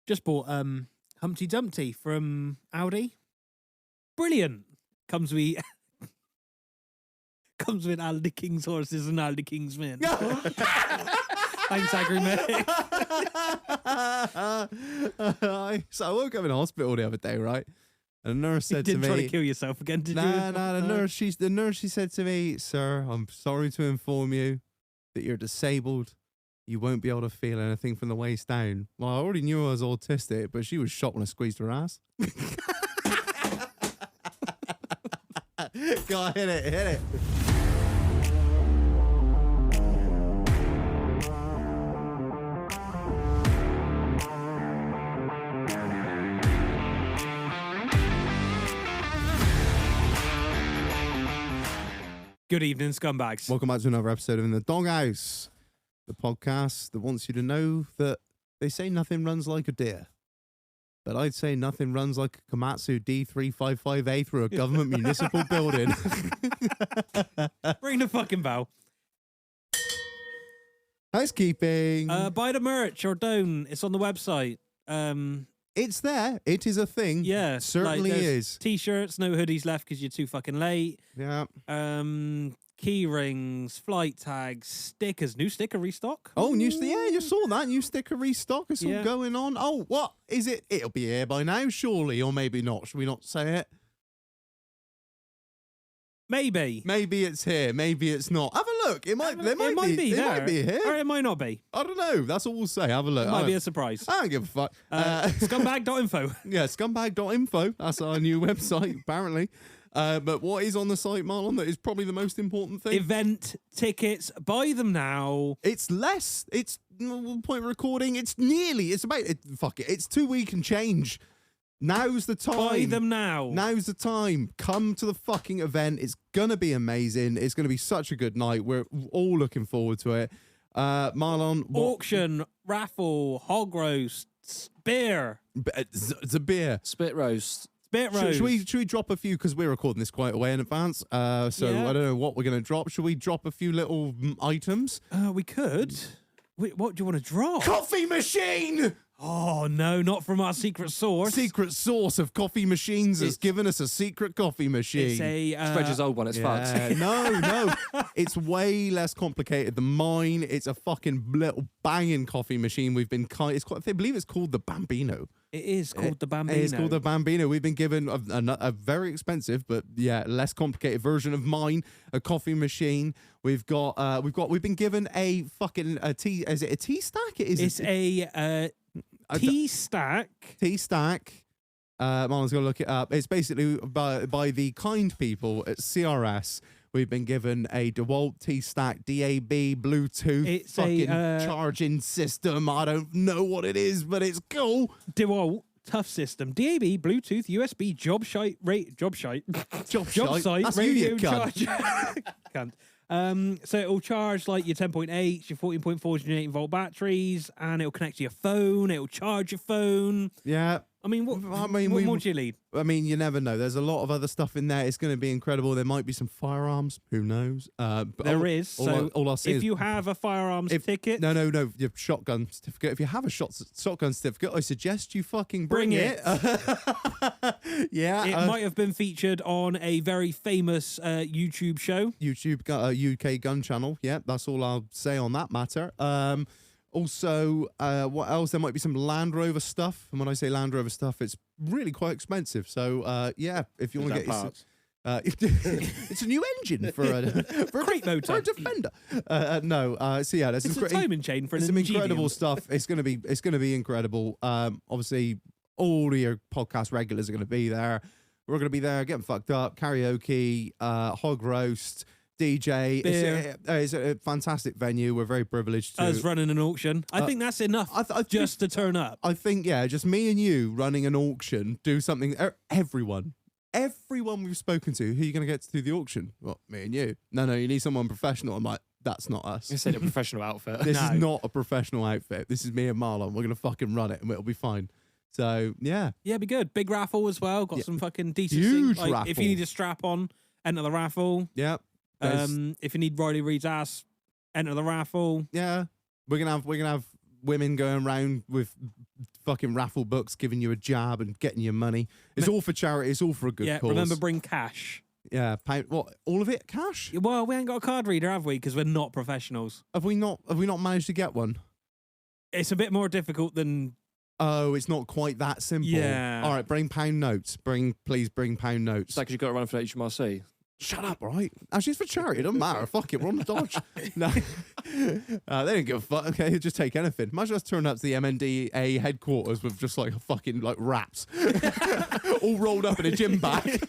Just bought Humpty Dumpty from Audi. Brilliant. Comes with Aldi King's horses and Aldi King's men. Thanks, Agri-Medic. So I woke up in hospital the other day, right? And the nurse said to me, "You didn't try to kill yourself again, did you?" Nah. The nurse, she said to me, "Sir, I'm sorry to inform you that you're disabled. You won't be able to feel anything from the waist down." Well, I already knew I was autistic, but she was shocked when I squeezed her ass. Go on, hit it. Good evening, scumbags. Welcome back to another episode of In the Doghouse, the podcast that wants you to know that they say nothing runs like a deer. But I'd say nothing runs like a Komatsu D355A through a government municipal building. Ring the fucking bell. Housekeeping. Buy the merch or don't. It's on the website. It's there. It is a thing. Yeah. Certainly is. T-shirts, no hoodies left because you're too fucking late. Yeah. Key rings, flight tags, stickers. New sticker restock. Oh, yeah, you saw that. New sticker restock. It's all going on. Oh, what is it? It'll be here by now, surely. Or maybe not. Should we not say it? Maybe. Maybe it's here. Maybe it's not. Have a look. It might be there. It might be here. Or it might not be. I don't know. That's all we'll say. Have a look. It might be a surprise. I don't give a fuck. Scumbag.info. Yeah, scumbag.info. That's our new website, apparently. But what is on the site, Marlon, that is probably the most important thing? Event tickets. Buy them now. It's less. It's point of recording. It's about, fuck it. It's 2 week and change. Now's the time. Buy them now. Now's the time. Come to the fucking event. It's going to be amazing. It's going to be such a good night. We're all looking forward to it. Marlon. Auction, raffle, hog roast, beer. It's a beer. Spit roast. Should we drop a few, because we're recording this quite a way in advance, so I don't know what we're going to drop. Should we drop a few little items? We could. Wait, what do you want to drop? Coffee machine! Oh, no, not from our secret source. Secret source of coffee machines has given us a secret coffee machine. It's a... Reggie's old one, it's fucked. No. It's way less complicated than mine. It's a fucking little banging coffee machine. I believe it's called the Bambino. It is called the Bambino. It is called the Bambino. We've been given a very expensive, but less complicated version of mine, a coffee machine. We've been given a fucking tea. Is it a tea stack? It's a tea stack. Tea stack. Marlon's going to look it up. It's basically by the kind people at CRS. We've been given a DeWalt T-Stack DAB Bluetooth it's charging system. I don't know what it is, but it's cool. DeWalt Tough System. DAB Bluetooth USB job site That's radio you, charge. Can't. So it'll charge like your 10.8, your 14.4 your 18-volt batteries, and it'll connect to your phone. It'll charge your phone. Yeah. I mean, what more do you need? I mean, you never know. There's a lot of other stuff in there. It's going to be incredible. There might be some firearms. Who knows? But there is. All I'll say if is, you have a firearms ticket... No, your shotgun certificate. If you have a shotgun certificate, I suggest you fucking bring it. Yeah. It might have been featured on a very famous YouTube show. UK gun channel. Yeah, that's all I'll say on that matter. Also, what else? There might be some Land Rover stuff. And when I say Land Rover stuff, it's really quite expensive. So, if you want to get parts. It's a new engine for a Crate motor. for a Defender. There's It's a timing chain for some Ingenium. incredible stuff. It's gonna be incredible. Obviously, all your podcast regulars are gonna be there. We're gonna be there, getting fucked up, karaoke, hog roast. DJ. It's a fantastic venue. We're very privileged to us running an auction. I think that's enough just to turn up. I think, just me and you running an auction, do something. Everyone we've spoken to, who are you going to get to do the auction? Well, me and you. No, you need someone professional. I'm like, that's not us. You said a professional outfit. This is not a professional outfit. This is me and Marlon. We're going to fucking run it and it'll be fine. So, yeah. Yeah, be good. Big raffle as well. Got some fucking decent huge things. raffle. If you need a strap on, enter the raffle. Yeah. If you need Riley Reid's ass, enter the raffle. Yeah, we're gonna have women going around with fucking raffle books, giving you a jab and getting your money. It's all for charity. It's all for a good cause. Remember, bring cash. Yeah, what? All of it cash? Well, we ain't got a card reader, have we? Because we're not professionals. Have we not managed to get one? It's a bit more difficult than. Oh, it's not quite that simple. Yeah. All right, bring pound notes. Please bring pound notes. It's like you got to run for HMRC. Shut up, all right? Actually, it's for charity. It doesn't matter. Fuck it, we're on the dodge. No, they didn't give a fuck. Okay, just take anything. Imagine us turning up to the MNDA headquarters with just like fucking like wraps, all rolled up in a gym bag.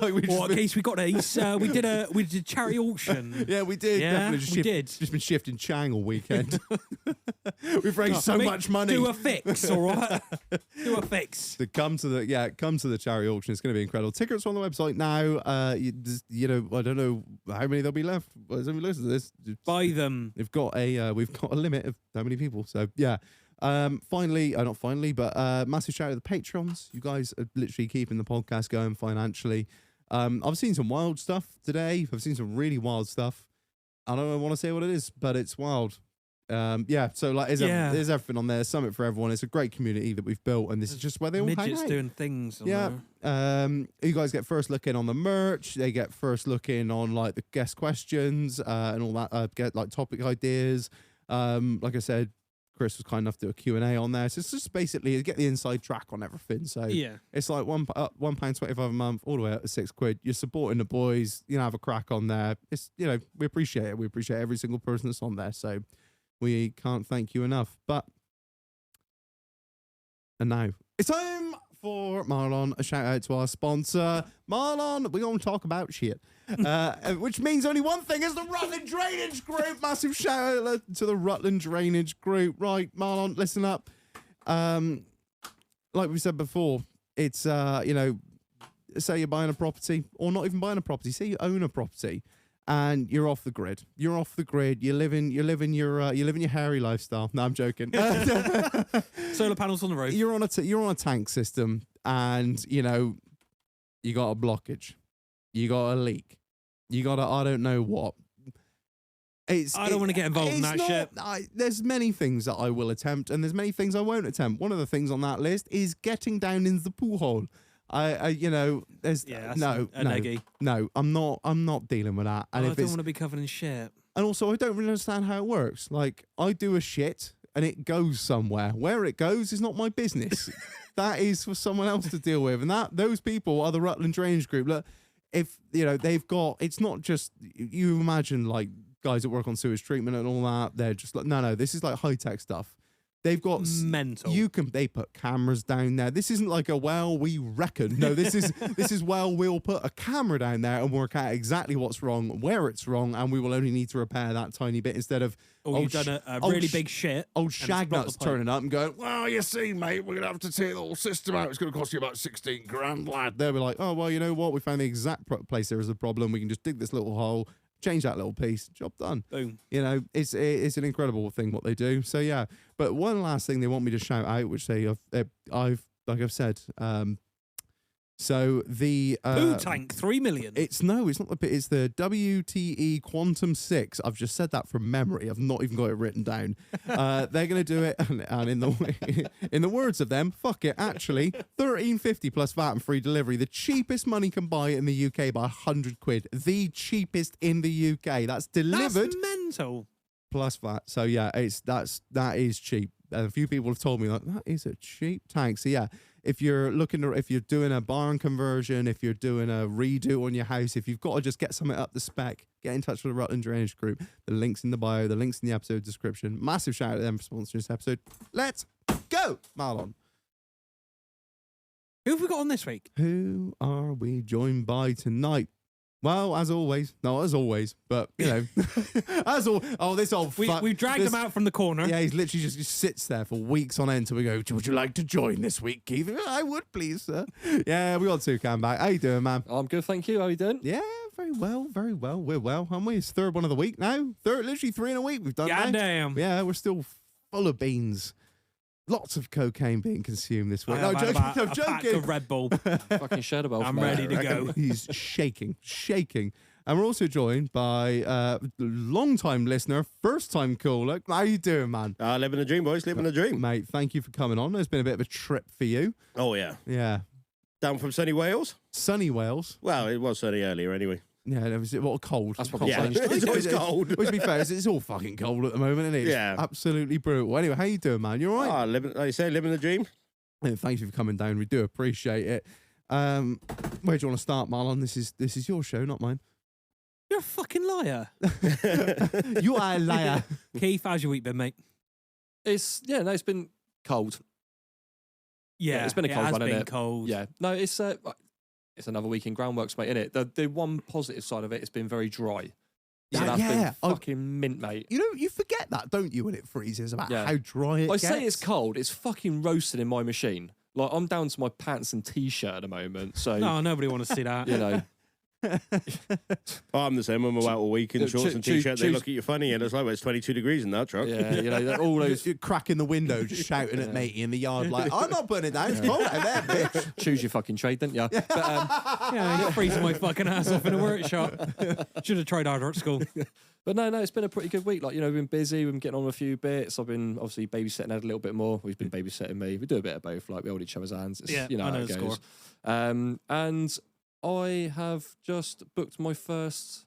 Like in case we got these? We did a charity auction. Yeah, we did. Yeah, definitely we did. Just been shifting Chang all weekend. We've raised so much money. Do a fix, all right? Do a fix. To come to the charity auction. It's going to be incredible. Tickets are on the website now. You know, I don't know how many there'll be left. By the time you listen to this, Buy them. we've got a limit of how many people. So yeah. Finally, not finally, but massive shout out to the patrons. You guys are literally keeping the podcast going financially. I've seen some wild stuff today. I've seen some really wild stuff. I don't want to say what it is, but it's wild. So like, there's everything on there. Something for everyone. It's a great community that we've built, and this is just where they all hang midgets out. doing things. Yeah. You guys get first look in on the merch. They get first look in on like the guest questions and all that. Get like topic ideas. Like I said, Chris was kind enough to do a Q&A on there. So it's just basically get the inside track on everything. So yeah, it's like £1.25 a month all the way up to £6. You're supporting the boys. You know, have a crack on there. It's, you know, we appreciate it. We appreciate every single person that's on there. So we can't thank you enough. And now it's time for Marlon. A shout out to our sponsor, Marlon. We're going to talk about shit. Which means only one thing is the Rutland Drainage Group. Massive shout out to the Rutland Drainage Group. Right, Marlon, listen up. Like we said before, it's you know, say you're buying a property, or not even buying a property, say you own a property and you're off the grid. You're off the grid. You're living your hairy lifestyle. No, I'm joking. Solar panels on the roof. You're on a tank system, and you know you got a blockage. You got a leak. You got I don't know what. I don't want to get involved in that shit. There's many things that I will attempt, and there's many things I won't attempt. One of the things on that list is getting down in the pool hole. You know, there's no, I'm not dealing with that. And I don't want to be covered in shit. And also, I don't really understand how it works. Like, I do a shit, and it goes somewhere. Where it goes is not my business. That is for someone else to deal with. And those people are the Rutland Drainage Group. Look, if, you know, they've got, it's not just, you imagine like guys that work on sewage treatment and all that. They're just like, no, this is like high tech stuff. They've got mental. They put cameras down there. This isn't like we reckon. No, this is we'll put a camera down there and work out exactly what's wrong, where it's wrong, and we will only need to repair that tiny bit instead of you've done a really big shit. Old Shagnut's turning up and going, well, you see, mate, we're gonna have to take the whole system out. It's gonna cost you about 16 grand, lad. They'll be like, oh well, you know what? We found the exact place there is a problem. We can just dig this little hole. Change that little piece, job done. Boom. You know, it's an incredible thing what they do. So yeah, but one last thing they want me to shout out, which I've said. So the Poo tank 3 million. It's not it's the WTE Quantum 6. I've just said that from memory. I've not even got it written down. They're going to do it, and in the words of them, fuck it. Actually, £13.50 plus VAT and free delivery. The cheapest money can buy it in the UK by £100. The cheapest in the UK. That's delivered. That's mental. Plus VAT. So yeah, that is cheap. And a few people have told me like that is a cheap tank. So yeah. If you're doing a barn conversion, if you're doing a redo on your house, if you've got to just get something up the spec, get in touch with the Rutland Drainage Group. The link's in the bio, the link's in the episode description. Massive shout out to them for sponsoring this episode. Let's go, Marlon. Who have we got on this week? Who are we joined by tonight? Well, as always, but you know, We've dragged him out from the corner. Yeah, he's literally just sits there for weeks on end till we go, would you like to join this week, Keith? I would, please, sir. Yeah, we got Toucan back. How you doing, man? I'm good, thank you. How are you doing? Yeah, very well. We're well, aren't we? It's third one of the week now. Literally 3 in a week we've done now. Damn. Yeah, we're still full of beans. Lots of cocaine being consumed this week. I'm joking. I'm joking. A Red Bull. Fucking Shadow. I'm ready to go. He's shaking. And we're also joined by long-time listener, first-time caller. How you doing, man? Living the dream, boys. Living the dream. Mate, thank you for coming on. It's been a bit of a trip for you. Oh, yeah. Yeah. Down from sunny Wales? Sunny Wales. Well, it was sunny earlier anyway. Yeah, it was cold. That's probably Yeah, it's always cold. Which, to be fair, it's all fucking cold at the moment, isn't it? It's Yeah. absolutely brutal. Anyway, how you doing, man? You all right? Like you say, living the dream. Yeah, thank you for coming down. We do appreciate it. Where do you want to start, Marlon? This is your show, not mine. You're a fucking liar. You are a liar. Keith, how's your week been, mate? It's been cold. Yeah, it's been a cold one, been isn't it? cold. Yeah, no, it's another week in groundworks, mate, innit? The one positive side of it, it's been very dry. So that's been fucking mint, mate. You know, you forget that, don't you, when it freezes, about Yeah. how dry it gets? I say it's cold, it's fucking roasting in my machine. Like, I'm down to my pants and t-shirt at the moment, so, No, nobody wants to see that. you know. I'm the same. When we're out all week in shorts and t-shirt, they choose- look at you funny, and it's like, well, it's 22 degrees in that truck. Yeah, you know, they're all those... You're cracking the window, just shouting at matey in the yard like, I'm not putting it down, it's cold out there, bitch. Choose your fucking trade, didn't you? But, Yeah, you're freezing my fucking ass off in a workshop. Should have tried harder at school. But no, it's been a pretty good week. Like, you know, we've been busy, we've been getting on a few bits. I've been obviously babysitting Ed a little bit more. We've been babysitting me. We do a bit of both. Like, we hold each other's hands. It's, Yeah, you know I how know it the goes. score. And I have just booked my first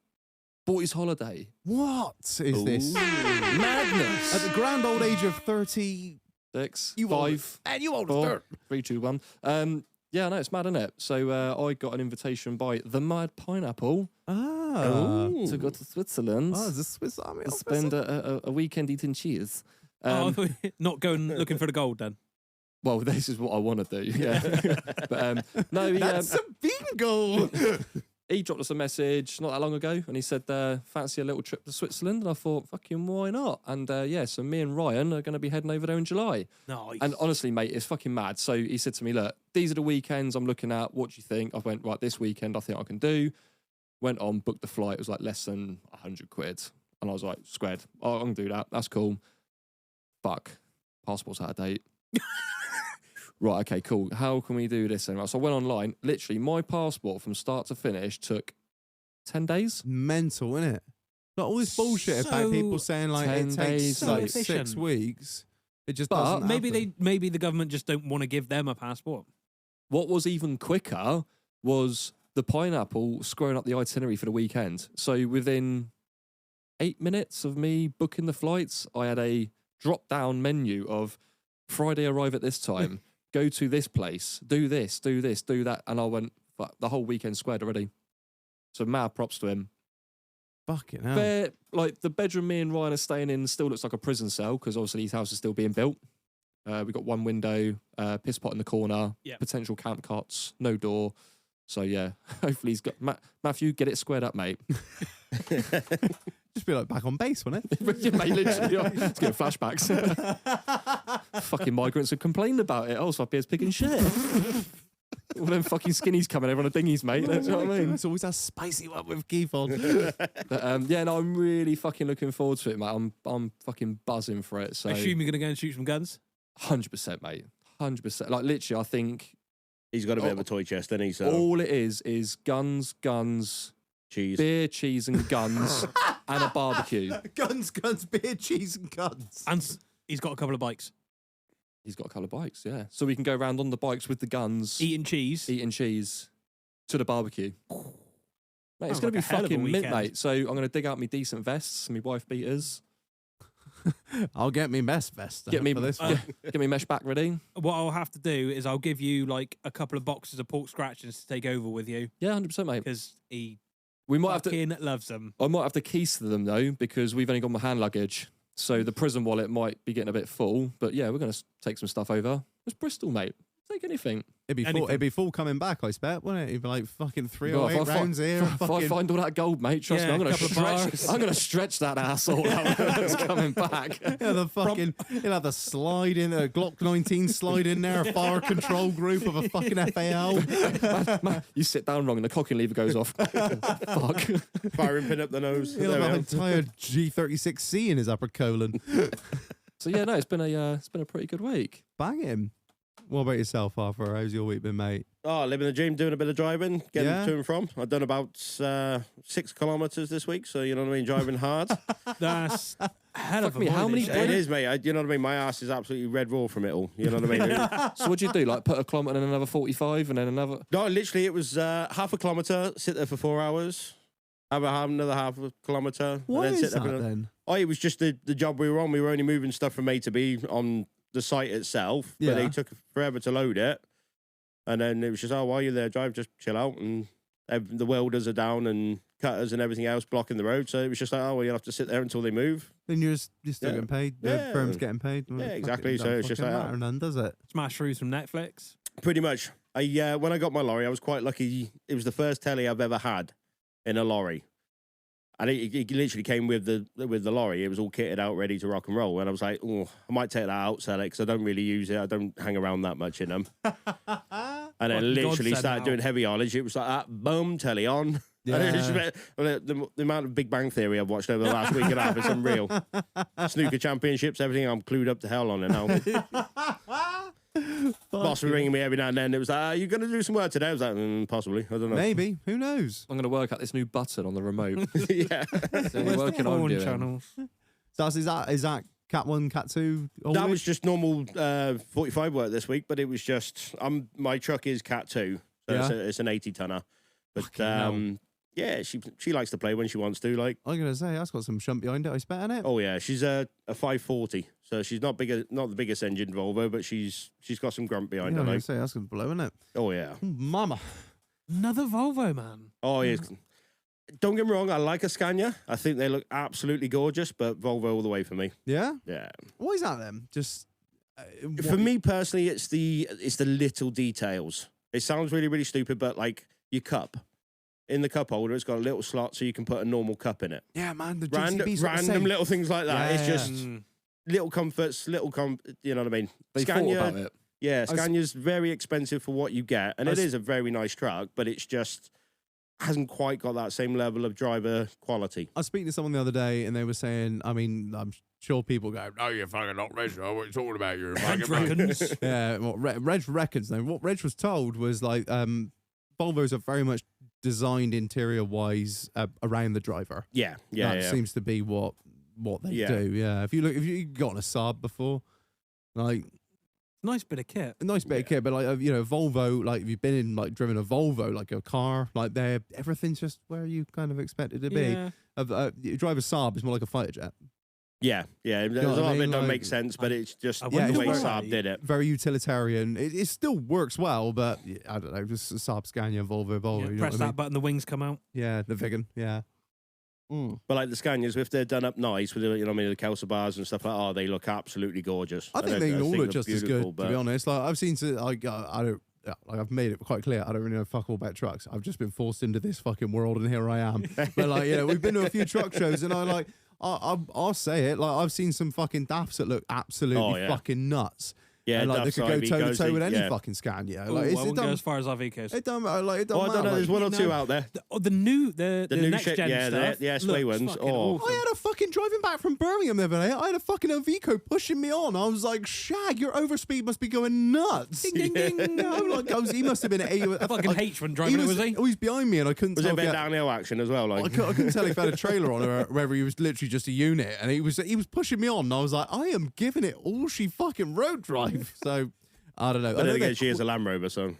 boys' holiday. What is this? Madness. At the grand old age of 30... 6, You 5, And you old as 4, dirt. 3, 2, 1. Yeah, no, it's mad, isn't it? So I got an invitation by the Mad Pineapple to go to Switzerland the Swiss Army to officer. spend a weekend eating cheese. Not going looking for the gold then. Well, this is what I want to do. Yeah, but no, That's a bingo. he dropped us a message not that long ago, and he said, "Fancy a little trip to Switzerland?" And I thought, "Fucking why not?" And yeah, so me and Ryan are going to be heading over there in July. Nice. And honestly, mate, it's fucking mad. So he said to me, "Look, these are the weekends I'm looking at. What do you think?" I went, "Right, this weekend I think I can do." Went on, booked the flight. It was like less than 100 quid, and I was like, "Squared. Oh, I can do that. That's cool." Fuck, passport's out of date. Right, okay, cool. How can we do this then? Right, so I went online. Literally, my passport from start to finish took 10 days. Mental, innit? Like all this bullshit about So people saying like 10 it takes days, like so 6 efficient. weeks. It just But doesn't happen. maybe the government just don't want to give them a passport. What was even quicker was the Pineapple screwing up the itinerary for the weekend. So within 8 minutes of me booking the flights, I had a drop-down menu of Friday arrive at this time, go to this place, do this, do that. And I went, fuck, the whole weekend squared already. So mad props to him. Fucking hell. Fair, like the bedroom me and Ryan are staying in still looks like a prison cell because obviously his house is still being built. We've got one window, piss pot in the corner, Yep. potential camp cots, no door. So yeah, hopefully he's got Matthew, get it squared up, mate. Just be like back on base, wouldn't it? Yeah, mate, literally, it's getting flashbacks. Fucking migrants have complained about it. Oh, so Pierre's picking shit. All them fucking skinnies coming over on the dinghies, mate. That's what I mean. It's always a spicy one with Keith on. But, yeah, no, I'm really fucking looking forward to it, mate. I'm fucking buzzing for it. So I assume you're going to go and shoot some guns? 100%, mate. 100%. Like literally, I think He's got a bit of a toy chest, hasn't he? So all it is guns, cheese. beer, cheese, and guns, and a barbecue. Guns, beer, cheese, and guns. And he's got a couple of bikes. He's got a couple of bikes, yeah. So we can go around on the bikes with the guns, Eating cheese. eating cheese, to the barbecue. Mate, it's Sounds going like to a be hell of a fucking mint, weekend. mate. So I'm going to dig out me decent vests, me wife beaters, I'll get me best vest. get me for this uh, one. get me mesh back ready. What I'll have to do is I'll give you like a couple of boxes of pork scratchings to take over with you Yeah, 100%, mate. because he We might have to. fucking loves them. I might have to keys to them though because we've only got my hand luggage. So the prison wallet might be getting a bit full. But yeah, we're going to take some stuff over. It's Bristol, mate. Take anything. It'd be full coming back, I expect, wouldn't it? It'd be like fucking 308 Well, if I rounds here. If I fucking... find all that gold, mate, trust me, Yeah, I'm going to couple of stretch. bars. I'm going to stretch that asshole out when it's coming back. Yeah, the fucking, he'll have the slide in, a Glock 19 slide in there, a fire control group of a fucking FAL. Man, you sit down wrong and the cocking lever goes off. Fuck. Firing pin up the nose. He'll There we have an are. entire G36C in his upper colon. So yeah, no, it's been a pretty good week. Bang him. What about yourself, Arthur? How's your week been, mate? living the dream, doing a bit of driving, getting Yeah. to and from. I've done about 6 kilometres this week, so you know what I mean, driving hard. That's a hell of a Fuck me, how many mileage. It is, mate. You know what I mean? My ass is absolutely red raw from it all. You know what I mean? So what'd you do? Like put a kilometre and another 45 and then another... No, literally, it was half a kilometre, sit there for 4 hours, have another half a kilometre, Why and then is sit there that for another. then? Oh, it was just the job we were on. We were only moving stuff from A to B on the site itself, but Yeah. they took forever to load it. And then it was just, while you're there, drive, just chill out. And the welders are down and cutters and everything else blocking the road. So it was just like, well, you'll have to sit there until they move. Then you're still Yeah. getting paid. The Yeah. firm's getting paid. Well, Yeah, fuck exactly. it, So don't it's just fucking like that. matter none, does it? Smash through some Netflix. Pretty much. When I got my lorry, I was quite lucky. It was the first telly I've ever had in a lorry. And it literally came with the lorry. It was all kitted out, ready to rock and roll. And I was like, oh, I might take that out, sell it, because I don't really use it. I don't hang around that much in them. And then Fucking literally godsend started now. doing heavy haulage. It was like that, boom, telly on. Yeah. And it was just, the amount of Big Bang Theory I've watched over the last week and a half is unreal. Snooker championships, everything. I'm clued up to hell on it now. Boss was ringing me every now and then. It was like, are you going to do some work today? I was like, possibly. I don't know. Maybe. Who knows? I'm going to work out this new button on the remote. Yeah. It's the only Where's working the I'm porn doing. channels? So is that Cat 1, Cat 2? That was just normal 45 work this week, but it was just my truck is Cat 2, so Yeah. it's an 80 tonner. But Fucking hell. yeah, she likes to play when she wants to. Like, I'm going to say, that's got some shunt behind it, I bet, in it. oh yeah, she's a 540, so she's not the biggest engine Volvo, but she's got some grunt behind yeah, her. I'm going Like, to say, that's going to blow, isn't it? oh yeah, Mama. Another Volvo, man. oh yeah. Don't get me wrong, I like a Scania. I think they look absolutely gorgeous, but Volvo all the way for me. Yeah? Yeah. Why is that then? Just. For me personally, it's the little details. It sounds really, really stupid, but like your cup. In the cup holder, it's got a little slot so you can put a normal cup in it. Yeah, man, the Random, JCB's got the random same. little things like that. It's Yeah. just little comforts, you know what I mean? They thought about it. Yeah, Scania's very expensive for what you get, and it is a very nice truck, but it's just hasn't quite got that same level of driver quality. I was speaking to someone the other day, and they were saying, I mean, I'm sure people go, "No, you're fucking not Reg. What are you talking about? You're fucking Reckons. yeah." What Reg reckons though. What Reg was told was like, Volvos are very much designed interior wise around the driver. Yeah. That seems to be what they Yeah. do. Yeah. If you got on a Saab before, like. Nice bit of kit. A nice bit of kit, but like Volvo, like if you've been in like driven a Volvo, like a car, like everything's just where you kind of expect it to be. Yeah. You drive a Saab, it's more like a fighter jet. Yeah. There's know a what lot I of it mean? don't Like, make sense, but it's just I the wonder way why- Saab did it. Very utilitarian. It still works well, but I don't know, just a Saab, Scania, Volvo. Yeah, You know press what that I mean? button, the wings come out. Yeah, the vegan. Yeah. But like the Scanias, if they're done up nice with the Kelsa bars and stuff like that, they look absolutely gorgeous. I think they all look they're just as beautiful, good. To be honest, like I've seen, I don't. Yeah, like I've made it quite clear. I don't really know fuck all about trucks. I've just been forced into this fucking world, and here I am. But like, we've been to a few truck shows, and I'll say it. Like I've seen some fucking DAFs that look absolutely fucking nuts. Yeah, and like they Duff's could go Ivy toe to goes toe in- with any yeah. fucking Scania. Ooh, Like I it wouldn't go as don't. far as Avicos. It don't matter. Like it don't Oh, I don't know. matter. There's one or two out there. The new, the new next shit, gen yeah, stuff. the S-Way looks ones. fucking Oh. awesome. I had a fucking driving back from Birmingham the other day. I had a fucking Avico pushing me on. I was like, "Shag, your overspeed must be going nuts." Ding, ding, ding. He must have been at 80. Fucking H when driving it, was he? Oh, he's behind me, and I couldn't Was tell. it a if bit he had- downhill action as well? Like, I couldn't tell if he had a trailer on or whether he was literally just a unit, and he was pushing me on. And I was like, I am giving it all she fucking road drive. So I don't know. but I then know again, they're she is a Land Rover, so those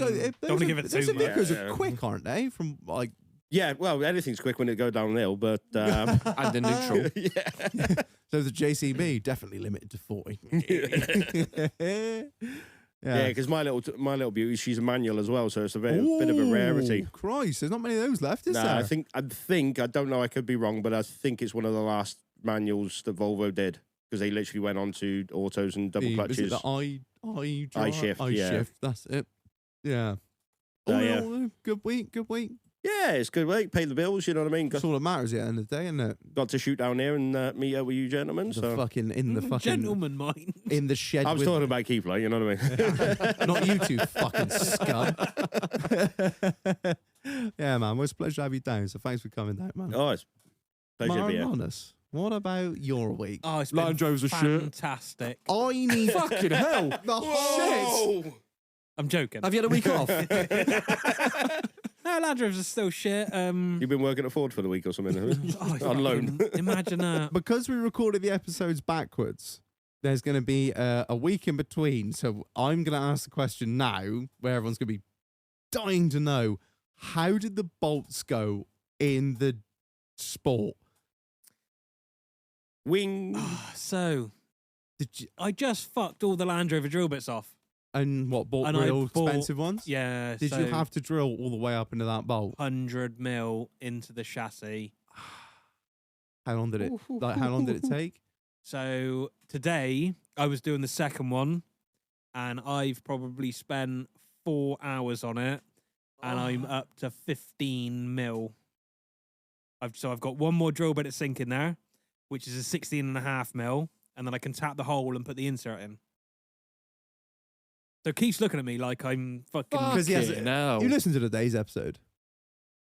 wanna give it those too much. Avicos Yeah, are yeah. quick, aren't they? From like yeah. Well, anything's quick when it goes downhill, but And in neutral. yeah. so the JCB definitely limited to 40. Yeah, because my little beauty, she's a manual as well, so it's a bit of a rarity. Ooh, Christ, there's not many of those left, is Nah, there? I think I don't know. I could be wrong, but I think it's one of the last manuals that Volvo did because they literally went on to autos and double Was clutches. it the I shift, I yeah. shift. That's it. Yeah. So, All in yeah. all, good week. Good week. Yeah, it's good. Right, pay the bills. You know what I mean? That's all that matters at the end of the day, isn't it? Got to shoot down here and meet up with you gentlemen. The So fucking in the fucking Gentleman mind. in the shed. I was with, talking about Keith, you know what I mean? not you two fucking scum. Yeah, man. Well, it's a pleasure to have you down. So thanks for coming down, man. Oh, it's a pleasure to be here. Marvelous. What about your week? Oh, it's Land been Rovers are shit. fantastic. I need Fucking hell. the shit. I'm joking. Have you had a week off? No, Land Rovers are still shit. You've been working at Ford for the week or something, have you? On loan. Imagine that. Because we recorded the episodes backwards, there's going to be a week in between. So I'm going to ask the question now, where everyone's going to be dying to know, how did the bolts go in the Sport? Wing. So, Did you, I just fucked all the Land Rover drill bits off. and what, bought And I real bought- expensive ones? Yeah. Did you have to drill all the way up into that bolt? 100 mil into the chassis? How long did it take? So today I was doing the second one, and I've probably spent 4 hours on it, and I'm up to 15 mil. I've got one more drill bit at sink in there, which is a 16.5 mil, and then I can tap the hole and put the insert in. So Keith's looking at me like I'm fucking. Because he has Fucking it. hell. You listened to today's episode.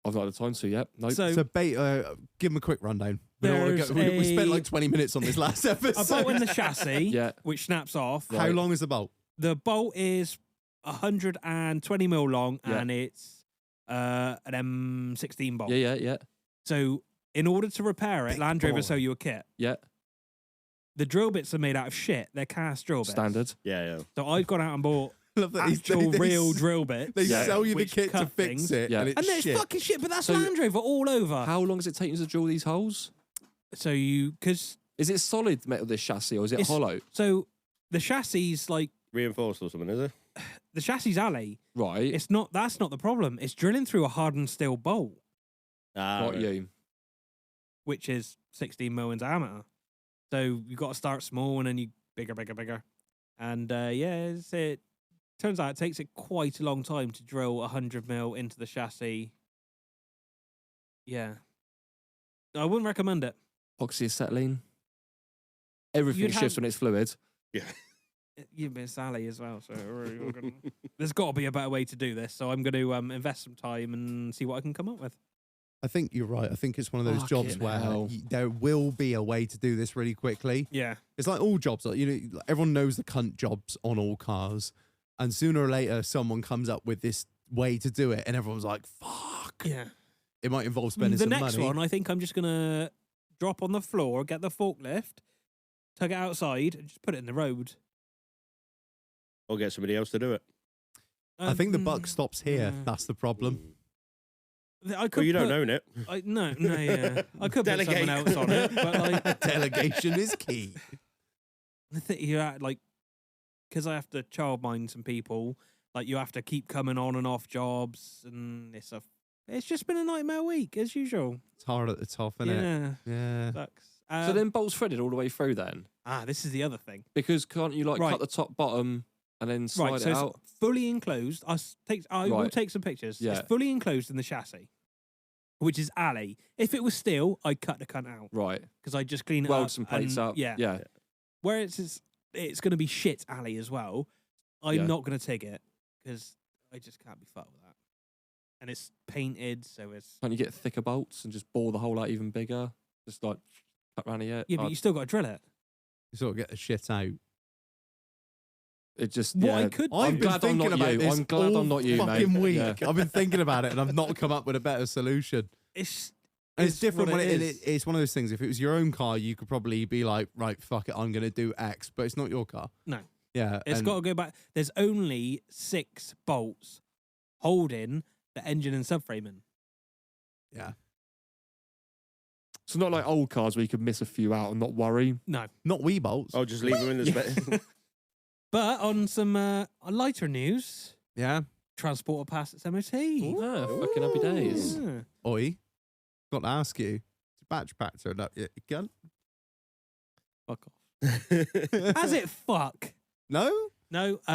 I've not had the time to yet. Nope. So, So, give him a quick rundown. We, don't wanna There's we spent a- like 20 minutes on this last a episode. bolt in the chassis, Yeah. which snaps off. How long is the bolt? The bolt is 120 mil long, Yeah. and it's an M16 bolt. Yeah. So in order to repair it, Big Land Rover boy. sell you a kit. Yeah. The drill bits are made out of shit. They're cast drill bits. Standard. Yeah. So I've gone out and bought Love that actual real drill bits. They Yeah. sell you the which kit to cut fix things. it, Yeah. and it's And it's shit. fucking shit, but that's So- Land Rover all over. How long does it take you to drill these holes? So because Is it solid metal, this chassis, or is it It's- hollow? so the chassis like Reinforced or something, is it? the chassis alley. Right. It's not. That's not the problem. It's drilling through a hardened steel bolt, Got right. you. which is 16 mil in diameter. So you got to start small and then you bigger. And it turns out it takes it quite a long time to drill 100 mil into the chassis. Yeah. I wouldn't recommend it. Oxyacetylene. Everything You'd shifts have- when it's fluid. You've been Sally as well, so there's got to be a better way to do this. So I'm going to invest some time and see what I can come up with. I think you're right. I think it's one of those jobs Fucking where hell. there will be a way to do this really quickly. Yeah. It's like all jobs. Like, everyone knows the cunt jobs on all cars, and sooner or later, someone comes up with this way to do it, and everyone's like, "Fuck!" Yeah. It might involve spending The some next money. one, I think I'm just going to drop on the floor, get the forklift, tug it outside, and just put it in the road. Or get somebody else to do it. I think the buck Mm, stops here. yeah. That's the problem. I could Well, you don't put- own it. No, yeah. I could put Delegate. someone else on it, but like, Delegation is key. I think you're at like, because I have to childmind some people. Like, you have to keep coming on and off jobs, and it's just been a nightmare week as usual. It's hard at the top, isn't it? Yeah, Yeah. sucks. So then bolts threaded all the way through then? This is the other thing. Because can't you like Right. cut the top bottom and then slide Right, so it it's out? fully enclosed. I will Right. take some pictures. Yeah. It's fully enclosed in the chassis, which is alley. If it was steel, I'd cut the cunt out Right. because I just clean it Weld up. some plates and- up. Yeah. Yeah. Where it's going to be shit alley as well. I'm Yeah. not going to take it because I just can't be fucked with that. And it's painted, so it's Can't you get thicker bolts and just bore the hole out even bigger? Just like cut around it. yeah, but you still got to drill it. You sort of get the shit out. It just What I yeah. could I've I'm been glad I'm thinking not about you. this I'm glad all I'm not you, fucking mate. week. Yeah. I've been thinking about it, and I've not come up with a better solution. It's And it's It's different what when it it, is. it's one of those things. If it was your own car, you could probably be like, right, fuck it, I'm going to do X, but it's not your car. No. Yeah. It's and got to go back. There's only 6 bolts holding the engine and subframing. Yeah. So not like old cars where you could miss a few out and not worry. No. Not wee bolts. I'll just leave them in the space. But on some lighter news, Yeah. transporter passed its MOT. Ah, fucking happy days. Yeah. Oi. Got to ask you. It's a batch pack turned up yet. Gun? Fuck off. Has it fuck? No? No. get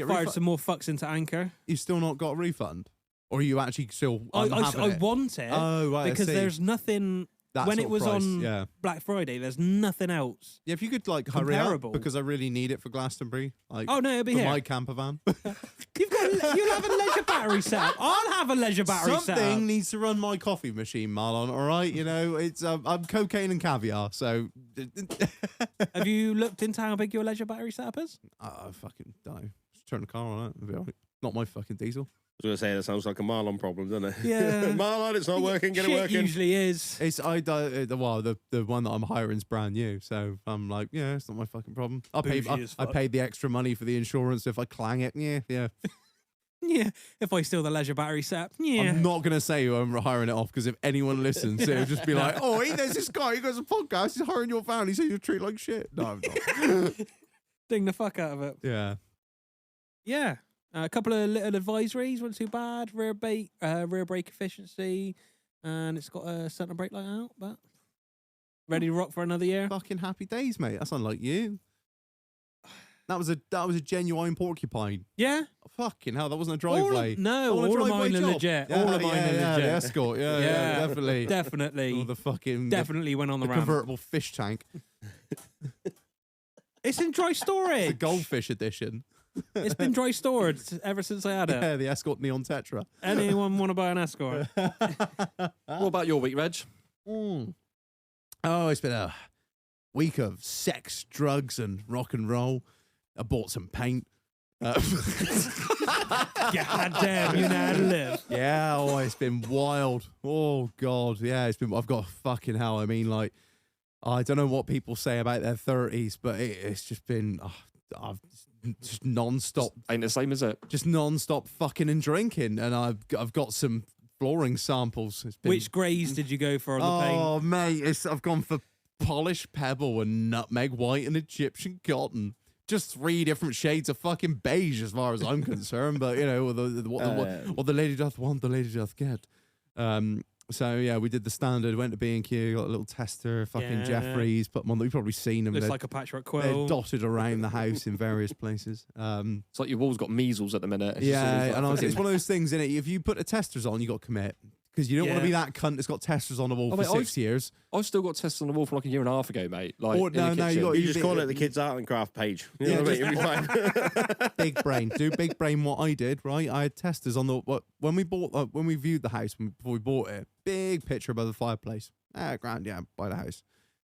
Fired refu- some more fucks into Anchor. You've still not got a refund? Or are you actually still I having it? want it Oh, right. I because see. there's nothing. That when sort it of was price, on Yeah. Black Friday, there's nothing else. Yeah, if you could like hurry up Comparable. because I really need it for Glastonbury. Like Oh no, it'll be for here. my camper van. You'll have a leisure battery set. I'll have a leisure battery set. Something needs to run my coffee machine, Marlon. All right, it's I'm cocaine and caviar. So Have you looked into how big your leisure battery setup is? I fucking don't know. Just turn the car on. It'll be all right. Not my fucking diesel. I was going to say, that sounds like a Marlon problem, doesn't it? Yeah. Marlon, it's not working, get it Shit working. usually is. It's the one that I'm hiring is brand new, so I'm like, yeah, it's not my fucking problem. I Bougie as fuck. paid the extra money for the insurance. If I clang it, yeah. Yeah. If I steal the leisure battery set, yeah. I'm not gonna say who I'm hiring it off because if anyone listens, it'll just be like, oh, there's this guy. He does a podcast. He's hiring your van. He said you treat like shit. No, I'm not. Ding the fuck out of it. Yeah. Yeah. A couple of little advisories, wasn't too bad. Rear brake efficiency, and it's got a centre brake light out. But ready to rock for another year. Fucking happy days, mate. That's unlike you. That was a genuine porcupine. Yeah. Fucking hell, that wasn't a driveway. All of mine are legit. All of mine are legit. The Escort. Yeah, definitely. Definitely. Or the fucking Definitely went on the ramp. convertible fish tank. It's in dry storage. The goldfish edition. It's been dry stored ever since I had it. Yeah, the Escort Neon Tetra. Anyone want to buy an Escort? What about your week, Reg? Oh, it's been a week of sex, drugs, and rock and roll. I bought some paint. God damn, you know how to live. Yeah, it's been wild. Oh God, yeah, I've got fucking hell. I mean, like, I don't know what people say about their 30s, but it's just been, I've just non-stop, Ain't the same, is it? just non-stop fucking and drinking, and I've got some flooring samples. It's been, Which greys did you go for on the paint? oh mate, I've gone for polished pebble and nutmeg white and Egyptian cotton. Just 3 different shades of fucking beige as far as I'm concerned, but you know, what the lady doth want, the lady doth get. So yeah, we did the standard, went to B&Q, got a little tester, fucking Yeah. Jeffries, put them on. You've probably seen them. Looks They're, like a patchwork they're quilt. dotted around the house in various places. It's like your wall's got measles at the minute. It's just Yeah, always like and honestly, it's fucking- one of those things, innit? If you put the testers on, you got to commit. Because you don't want to be that cunt that's got testers on the wall Oh, for mate, 6 years. I've still got tests on the wall from like a year and a half ago, mate. Like, Or- in the no, kitchen. you got- You just call it the kids' art and craft page. You know what I mean? You'll be fine. Big brain. Do big brain what I did, right? I had testers on the when we viewed the house before we bought it. Big picture above the fireplace. Grand, yeah, by the house.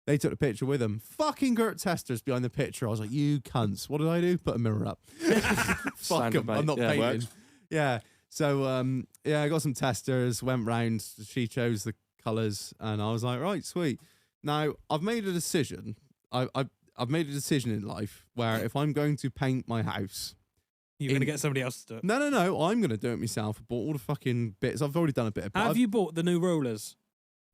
They took the picture with them. Fucking Gert testers behind the picture. I was like, you cunts. What did I do? Put a mirror up. Fuck Standard, 'em. I'm mate. not Yeah, painting. works. Yeah. So yeah, I got some testers. Went round. She chose the colours, and I was like, right, sweet. Now I've made a decision. I've made a decision in life where if I'm going to paint my house. You're going to get somebody else to do it. No, I'm going to do it myself. I bought all the fucking bits. I've already done a bit of Have you bought the new rollers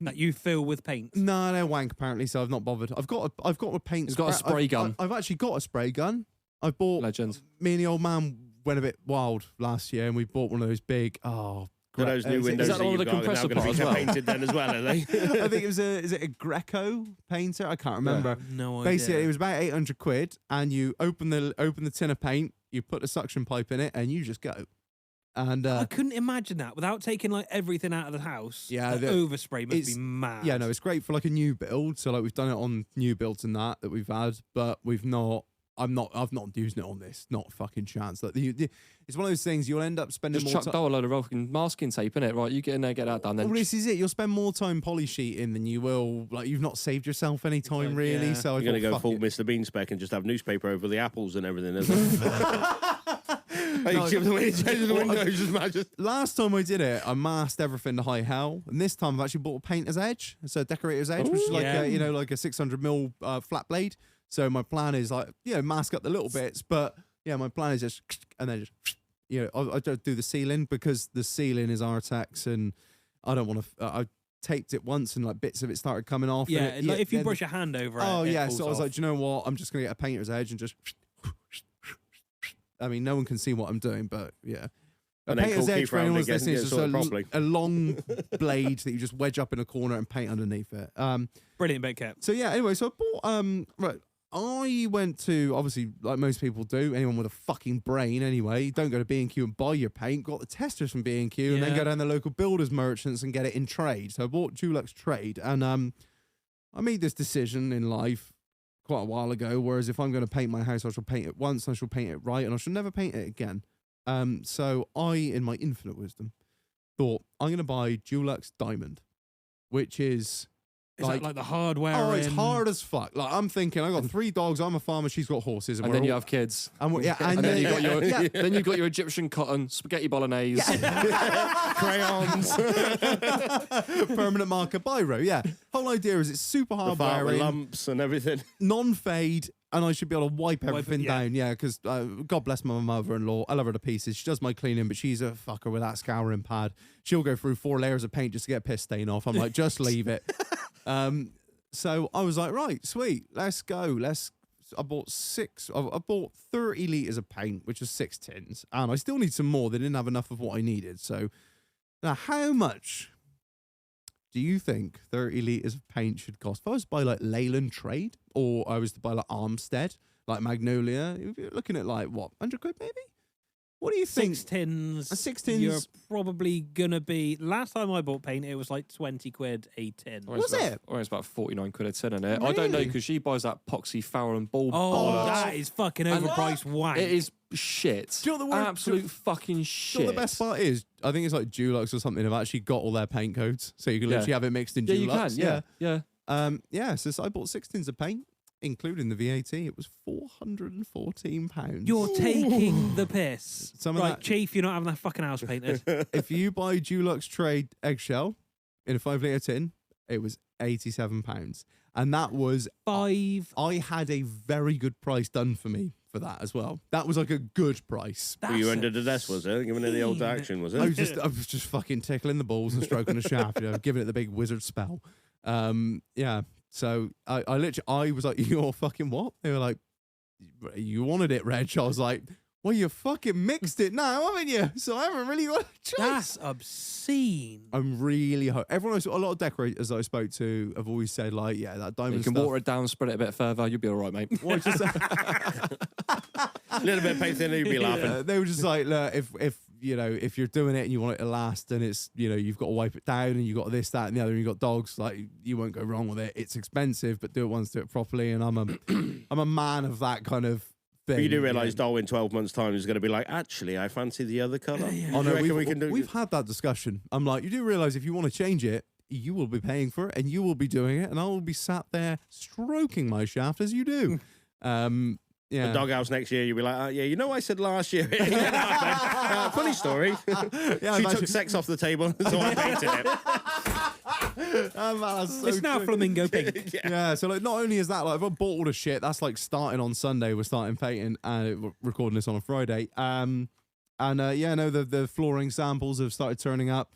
that you fill with paint? No, they're wank apparently, so I've not bothered. I've got a paint. He's got a spray gun. I've actually got a spray gun. I bought. Legend. Me and the old man went a bit wild last year, and we bought one of those big. For those new windows that that all you've the got are now compressor going to part be as well? painted then as well, are they? I think it was is it a Greco painter? I can't remember. No idea. Basically, it was about 800 quid, and you open the tin of paint, you put a suction pipe in it, and you just go. And I couldn't imagine that without taking like everything out of the house. Yeah, the overspray must it's- be mad. yeah, no, it's great for like a new build. So like we've done it on new builds and that we've had, but we've not. I've not using it on this. Not a fucking chance. Like it's one of those things you'll end up spending Just more chuck time. a load of fucking masking tape in it, right? You get in there, get that done. Then Well, this is it. You'll spend more time poly sheeting than you will. Like you've not saved yourself any time really. Yeah. So You're going to go fuck full it. Mr. Bean spec and just have newspaper over the apples and everything, isn't it? No, The way he changes the windows is magic. Last time I did it, I masked everything to high hell, and this time I've actually bought a painter's edge, so a decorator's edge, which is like Yeah. like a 600mm flat blade. So my plan is like mask up the little bits, but yeah, my plan is just and then just I don't do the ceiling because the ceiling is Artex, and I don't want to. I taped it once, and like bits of it started coming off. Yeah, and like if you then- brush your hand over it. Oh it yeah, falls so I was off. like, do you know what? I'm just gonna get a painter's edge and just. I mean, no one can see what I'm doing, but yeah. A And then painter's call edge Keith for round anyone who's again, listening get is it just sorted properly. a long blade that you just wedge up in a corner and paint underneath it. Brilliant bit, Cap. So yeah, anyway, so I bought right. I went to, obviously, like most people do, anyone with a fucking brain anyway, don't go to B&Q and buy your paint, got the testers from B&Q and then Yeah. go down the local builders merchants and get it in trade. So I bought Dulux Trade, and I made this decision in life quite a while ago, whereas if I'm going to paint my house, I shall paint it once, I shall paint it right, and I shall never paint it again. So I, in my infinite wisdom, thought I'm going to buy Dulux Diamond, which is Is that like the hardware? Oh, it's hard as fuck. Like I'm thinking, I got 3 dogs. I'm a farmer. She's got horses, And then you have kids. And And then you got your then you got your Egyptian cotton spaghetti bolognese. Crayons. permanent marker biro. Yeah, whole idea is it's super hard The fart with wearing, lumps and everything. non-fade, and I should be able to wipe everything yeah. down. Yeah, because God bless my mother-in-law. I love her to pieces. She does my cleaning, but she's a fucker with that scouring pad. She'll go through 4 layers of paint just to get a piss stain off. I'm like, just leave it. So I was like, right, sweet, let's go. I bought 30 litres of paint, which was 6 tins, and I still need some more. They didn't have enough of what I needed. So now, how much do you think 30 litres of paint should cost? If I was to buy like Leyland Trade, or I was to buy like Armstead, like Magnolia, you're looking at like what, 100 quid maybe? What do you think? 6 tins. 6 tins. You're probably gonna be. Last time I bought paint, it was like 20 quid a tin. Was it? Or it's about 49 quid a tin in it. I don't know Really? because she buys that poxy Farrow and Ball. Oh, bollocks. that is fucking overpriced wank. It is shit. Do you know what the word- Absolute fucking shit. You know what the best part is? I think it's like Dulux or something. Have actually got all their paint codes, so you can literally have it mixed in Yeah, Dulux. you can. Yeah. Yeah. So I bought 6 tins of paint, including the VAT. It was £414. You're taking the piss. Some of Right, that- Chief, you're not having that fucking house painted. If you buy Dulux Trade eggshell in a 5 litre tin, it was £87, and that was 5. I had a very good price done for me for that as well. That was like a good price. Were you under the desk, was it? Giving it the old obscene. action, was I it? was just fucking tickling the balls and stroking the shaft, giving it the big wizard spell. Yeah. So I was like, you're fucking what? They were like, you wanted it, Reg. I was like, well, you fucking mixed it now, haven't you? So I haven't really got a choice. That's obscene. I'm really everyone a lot of decorators I spoke to have always said like, yeah, that diamond You can stuff. water it down, spread it a bit further. You'll be all right, mate. Well, just, A little bit of paint thinner, you'd be laughing. yeah, they were just like, look, if you're doing it and you want it to last, and it's you've got to wipe it down, and you got this, that, and the other, and you got dogs, like you won't go wrong with it. It's expensive, but do it once, do it properly. And I'm a man of that kind of thing. But you do realise Darwin 12 months' time is going to be like, actually, I fancy the other colour. Yeah. Oh Do you no, reckon we can do we've had that discussion. I'm like, you do realise if you want to change it, you will be paying for it, and you will be doing it, and I will be sat there stroking my shaft as you do. Yeah. The doghouse next year, you'll be like, yeah, you know, I said last year. Funny story. Yeah, She imagine- took sex off the table, so I painted it. Oh, man, that's so It's now true. flamingo pink. Yeah, so like not only is that like if I bought all the shit, that's like starting on Sunday. We're starting painting and we're recording this on a Friday. The flooring samples have started turning up.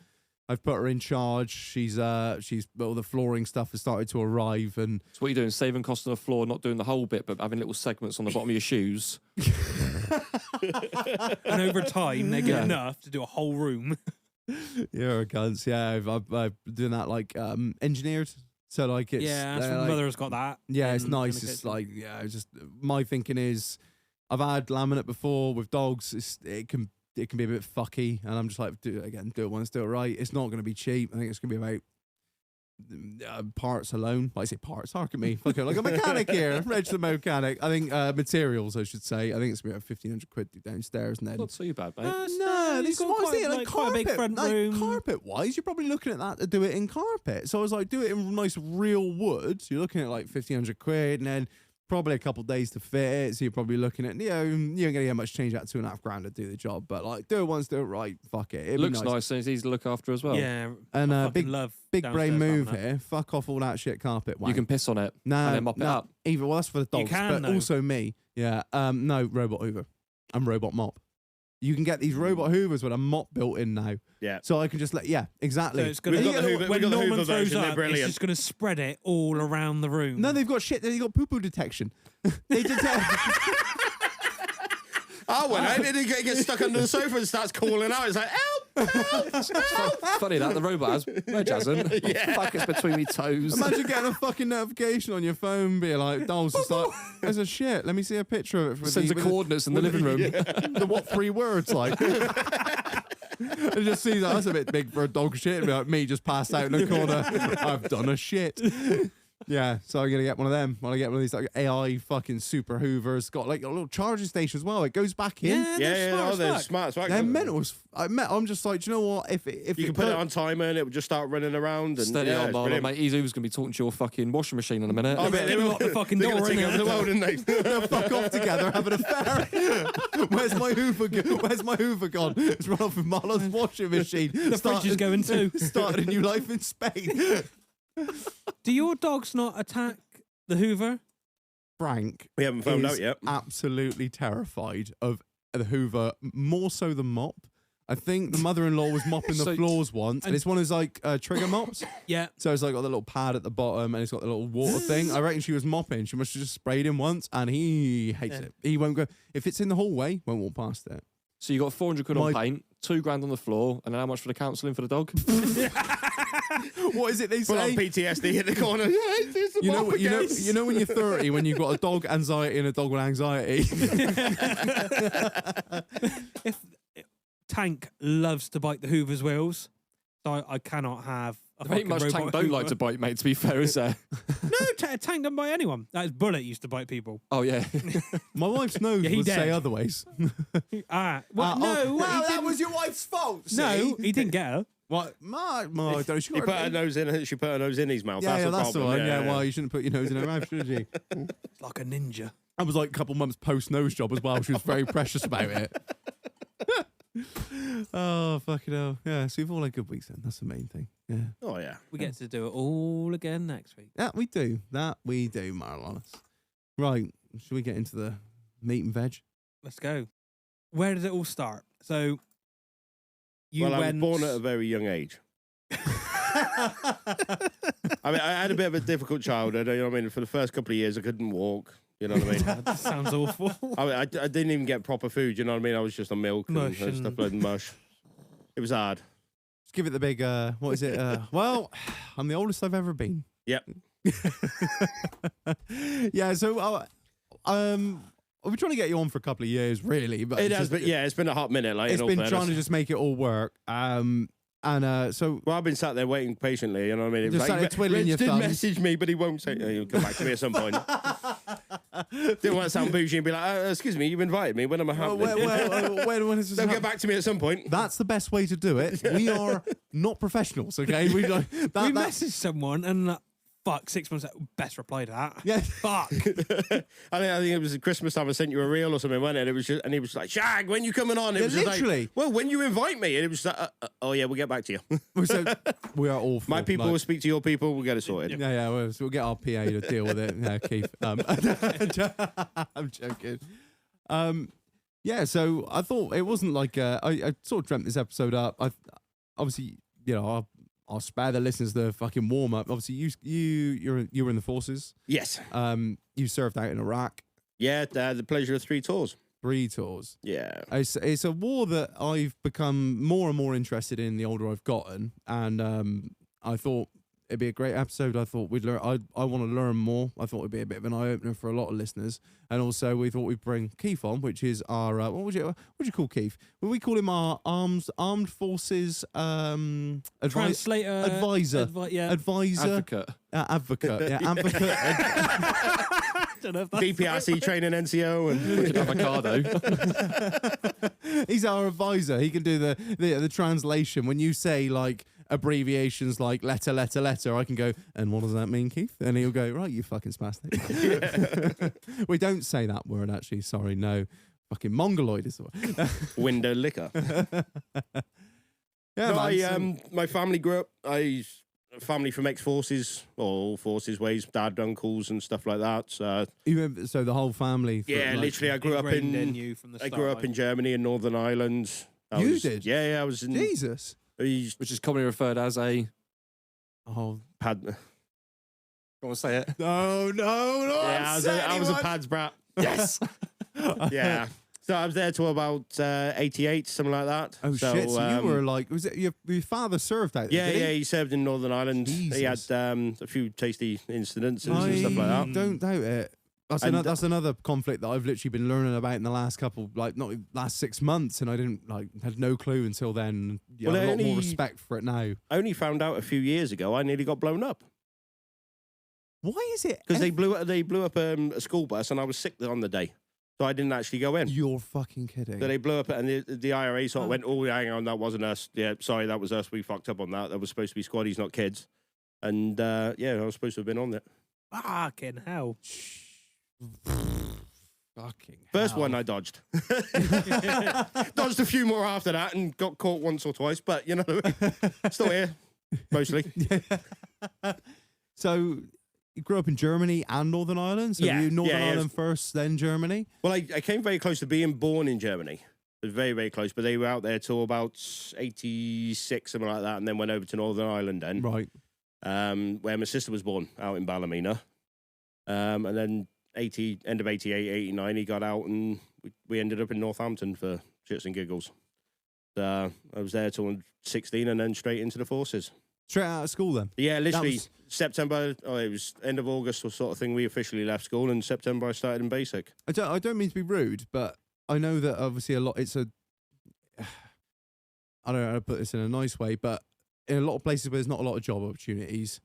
I've put her in charge. She's all the flooring stuff has started to arrive, and So what are you doing? Saving cost on the floor, not doing the whole bit, but having little segments on the bottom of your shoes. And over time, they get Yeah. enough to do a whole room. you're a guns. Yeah, I've doing that like engineered. So like it's Yeah, that's like, my mother's got that. yeah, it's in nice. the It's kitchen. like it's just my thinking is I've had laminate before with dogs. It can be a bit fucky, and I'm just like, do it again, do it once, do it right. It's not going to be cheap. I think it's going to be about parts alone. Well, I say parts, hark at me. Fucking like a mechanic here, Reg the mechanic. I think materials, I should say. I think it's going to be about 1,500 quid downstairs, and then Not too bad, mate. no, you've this is got what I was quite, thinking. Like quite a big front room. Carpet wise, you're probably looking at that to do it in carpet. So I was like, do it in nice real wood. So you're looking at like 1,500 quid, and then probably a couple of days to fit it. So you're probably looking at you ain't gonna get much change out $2.5 grand to do the job. But like, do it once, do it right. Fuck it. It'd It looks be nice and it's easy to look after as well. Yeah, And I fucking big love big brain downstairs move laminate. here. Fuck off all that shit carpet. You can piss on it no, and then mop it no, up. Either well, that's for the dogs, can, but though. also me. Yeah. No, robot Hoover. I'm robot mop. You can get these robot Hoovers with a mop built in now. Yeah. So I can just exactly. So it's gonna, We've got the Hoover- when we've got the Norman Hoover throws version, they're up, brilliant. it's just going to spread it all around the room. No, they've got shit. They've got poo-poo detection. They detect. Oh, when I did he get stuck under the sofa and starts calling out. It's like, help, help, help. Funny that, the robot has. Reg hasn't. Fuck, it's between me toes. Imagine getting a fucking notification on your phone, being like, "Dolls, just like, there's a shit. Let me see a picture of it." Sends the coordinates in the living room. The what 3 words like? And just sees that's a bit big for a dog shit. And be like me just passed out in the corner. I've done a shit. Yeah, so I'm gonna get one of them. When I get one of these like AI fucking super Hoovers, got like a little charging station as well. It goes back in. They're smart. They're mental. I'm just like, do you know what? If you can put it on timer and it would just start running around. And Steady on, man, mate. He's going to be talking to your fucking washing machine in a minute. I bet They're gonna lock the fucking they're door gonna in take over there. the world, aren't they? they'll fuck off together, have an affair. Where's my Hoover? Where's my Hoover gone? It's run off with Marlon's washing machine. The fridge is going too. Started a new life in Spain. Do your dogs not attack the Hoover? Frank, We haven't found is out yet. absolutely terrified of the Hoover, more so than mop. I think the mother-in-law was mopping the So- floors once, and it's one of those like trigger mops. Yeah. So it's like got the little pad at the bottom, and it's got the little water thing. I reckon she was mopping. She must have just sprayed him once, and he hates it. He won't go if it's in the hallway. Won't walk past it. So you got 400 quid on paint, 2 grand on the floor, and then how much for the counselling for the dog? What is it they Full on say? PTSD in the corner. It's the You know, mop again. you know when you're 30, when you've got a dog anxiety and a dog with anxiety. Tank loves to bite the Hoover's wheels, so I cannot have a There ain't fucking much robot Tank don't like Hoover. to bite, mate, to be fair, is there? No, Tank doesn't bite anyone. That is Bullet used to bite people. Oh, yeah. My wife's nose Yeah, he would say dead. otherwise. Well, no, well, he that didn't- was your wife's fault. no, see? he didn't get her. What? I don't know. She He got put her nose in. She put her nose in his mouth. Yeah, that's that's the the problem. one. Yeah, well, you shouldn't put your nose in her mouth, should you? It's like a ninja. I was like a couple months post nose job as well. She was very precious about it. Oh, fucking hell. Yeah, so we've all had good weeks then. That's the main thing. Yeah. Oh yeah. We get to do it all again next week. That we do. That we do, Marlon. Right. Should we get into the meat and veg? Let's go. Where did it all start? So you Well, I was went born at a very young age. I mean, I had a bit of a difficult childhood. You know what I mean? For the first couple of years, I couldn't walk. You know what I mean? That sounds awful. I didn't even get proper food. You know what I mean? I was just on milk and Mush and- stuff like mush. It was hard. Let's give it the big, what is it? Well, I'm the oldest I've ever been. Yep. Yeah, so we're trying to get you on for a couple of years, really. But It it's has, just- but yeah, it's been a hot minute. Like, it's in all been fairness. trying to just make it all work. So Well, I've been sat there waiting patiently. You know what I mean? It was Just sat there twiddling Reg your did thumbs. message me, but he won't say. He'll come back to me at some point. Didn't want to sound bougie and be like, "Excuse me, you've invited me. When am I well, happening?" when is this They'll hap- get back to me at some point. That's the best way to do it. We are not professionals, okay? We like we that. messaged someone and fuck, 6 months later, best reply to that. Yeah. Fuck. I think it was at Christmas time. I sent you a reel or something, wasn't it? It was just, and he was like, "Shag, when you coming on?" It Yeah, was just literally. like, "Well, when you invite me." And it was like, "Oh yeah, we'll get back to you." So we are awful. My people will like- speak to your people. We'll get it sorted. Yeah, we'll get our PA to deal with it. Yeah, Keith. I'm joking. Yeah, so I thought it wasn't like I sort of dreamt this episode up. I obviously, you know, I'll spare the listeners the fucking warm up. Obviously, you were in the forces. Yes. You served out in Iraq. Yeah. The pleasure of 3 tours. 3 tours. Yeah. It's a war that I've become more and more interested in the older I've gotten, and I thought it'd be a great episode. I thought we'd learn. I want to learn more. I thought it'd be a bit of an eye opener for a lot of listeners, and also we thought we'd bring Keith on, which is our what would you call Keith? Well, we call him our armed forces Translator. advisor. Yeah. Advisor, Advocate. advocate, yeah, advocate. I don't know if that's DPRC training NCO and Avocado. He's our advisor. He can do the translation. When you say like abbreviations like letter, I can go, and what does that mean, Keith? And he'll go, right, you fucking spastic. We don't say that word, actually. Sorry, no. Fucking mongoloid is the word. window liquor. Yeah, No, man, so- my family grew up. Family from ex-forces, or all forces ways, dad, uncles, and stuff like that. So so the whole family. yeah, like- literally, I grew up ingrained in you from the I start. grew up like- in Germany and Northern Ireland. You did? Yeah, I was in. Jesus. Which is commonly referred as a... Oh. Pad. Go on, say it. No. Yeah, I was a pads brat. Yes. Yeah. So I was there till about 88, something like that. Oh, so, shit. So you were like, was it your father served out there? Yeah, did yeah. he? He served in Northern Ireland. He had Jesus. a few tasty incidents and I stuff like that. don't doubt it. That's, And- that's another conflict that I've literally been learning about in the last couple, like not last 6 months, and I didn't had no clue until then. Yeah, Well, I have a lot more only- respect for it now. I only found out a few years ago I nearly got blown up. Why is it? Because they blew up a school bus, and I was sick on the day, so I didn't actually go in. You're fucking kidding. So they blew up, and the IRA sort of went, "Oh, hang on, that wasn't us. Yeah, sorry, that was us. We fucked up on that. That was supposed to be squaddies, not kids." And yeah, I was supposed to have been on it. Fucking hell. Fucking First hell. one I dodged. Dodged a few more after that and got caught once or twice, but you know, still here, mostly. So you grew up in Germany and Northern Ireland? So Yeah, you Northern yeah, Ireland first, then Germany? Well, I came very close to being born in Germany. It was very, very close, but they were out there till about 86, something like that, and then went over to Northern Ireland then, Right. where my sister was born, out in Ballymena. And then end of 88, 89, he got out, and we ended up in Northampton for shits and giggles. I was there till 16 and then straight into the forces. Straight out of school then? Yeah, literally was- September, it was end of August or sort of thing, we officially left school, and September I started in basic. I don't mean to be rude, but I know that obviously I don't know how to put this in a nice way, but in a lot of places where there's not a lot of job opportunities,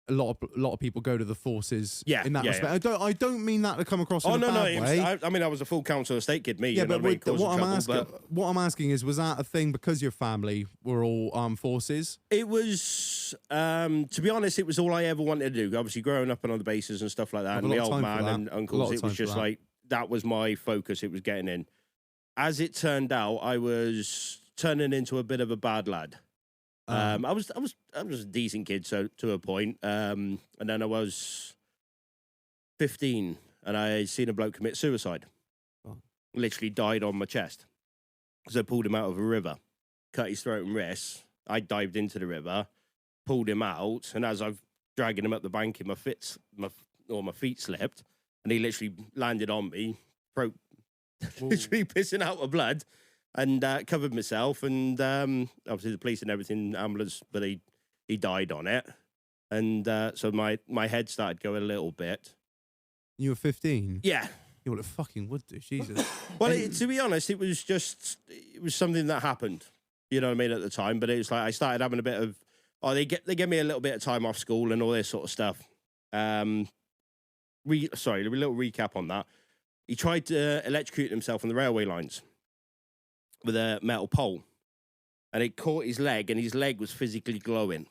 a lot of people go to the forces in that respect. I don't mean that to come across in a bad way. I mean, I was a full council estate kid, me. Yeah, you know but what I mean? what I'm asking is, was that a thing because your family were all armed forces? It was, to be honest, it was all I ever wanted to do. Obviously, growing up on other bases and stuff like that, Have and a my lot of old time for man that. and A lot uncles, of it time was for just that. like, that was my focus. It was getting in. As it turned out, I was turning into a bit of a bad lad. I was a decent kid, so to a point. And then I was 15, and I seen a bloke commit suicide. Oh. Literally died on my chest. So I pulled him out of a river, cut his throat and wrists. I dived into the river, pulled him out, and as I've dragging him up the bank, my feet slipped, and he literally landed on me, literally pissing out of blood. And covered myself, and obviously the police and everything, ambulance, but he died on it. And so my head started going a little bit. You were 15? Yeah. You would have fucking would do, Jesus. Well, to be honest, it was something that happened. You know what I mean, at the time. But it was like I started having a bit of, they gave me a little bit of time off school and all this sort of stuff. Sorry, a little recap on that. He tried to electrocute himself on the railway lines with a metal pole, and it caught his leg, and his leg was physically glowing.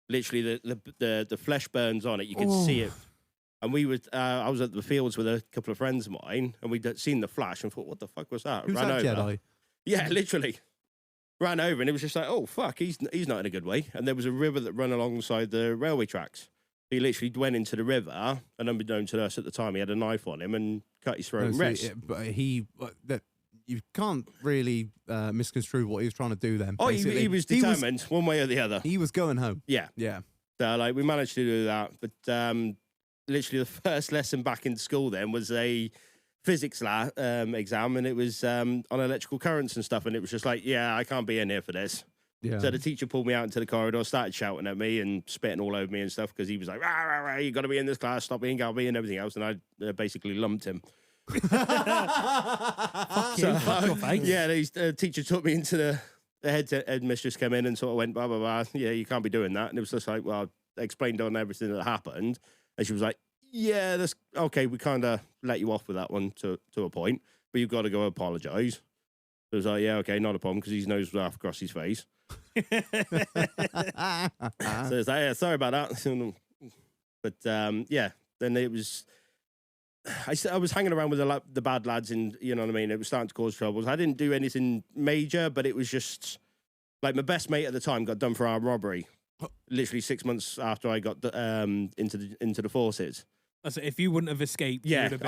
Literally, the flesh burns on it. You could see it. And I was at the fields with a couple of friends of mine, and we'd seen the flash and thought, what the fuck was that? Who's Ran that over. Jedi? Yeah, literally. Ran over, and it was just like, oh, fuck, he's not in a good way. And there was a river that ran alongside the railway tracks. He literally went into the river, and unbeknown to us at the time, he had a knife on him and cut his throat and wrist. You can't really misconstrue what he was trying to do then. Oh, he was determined, one way or the other. He was going home. Yeah. Yeah. So, we managed to do that. But literally the first lesson back in school then was a physics exam, and it was on electrical currents and stuff. And it was just like, yeah, I can't be in here for this. Yeah. So the teacher pulled me out into the corridor, started shouting at me and spitting all over me and stuff, because he was like, rah, rah, rah, you got to be in this class, stop being Galby and everything else. And I basically lumped him. Fuck your face. Yeah, the teacher took me into the head mistress came in and sort of went, blah, blah, blah. Yeah, you can't be doing that. And it was just like, well, I explained on everything that happened. And she was like, yeah, that's okay. We kind of let you off with that one to a point, but you've got to go apologise. So I was like, yeah, okay, not a problem, because his nose was half across his face. So it's like, yeah, sorry about that. But yeah, then it was, I was hanging around with the bad lads, and you know what I mean, it was starting to cause troubles. I didn't do anything major, but it was just like my best mate at the time got done for armed robbery. Literally 6 months after I got into the forces. So if you wouldn't have escaped, Yeah, you would have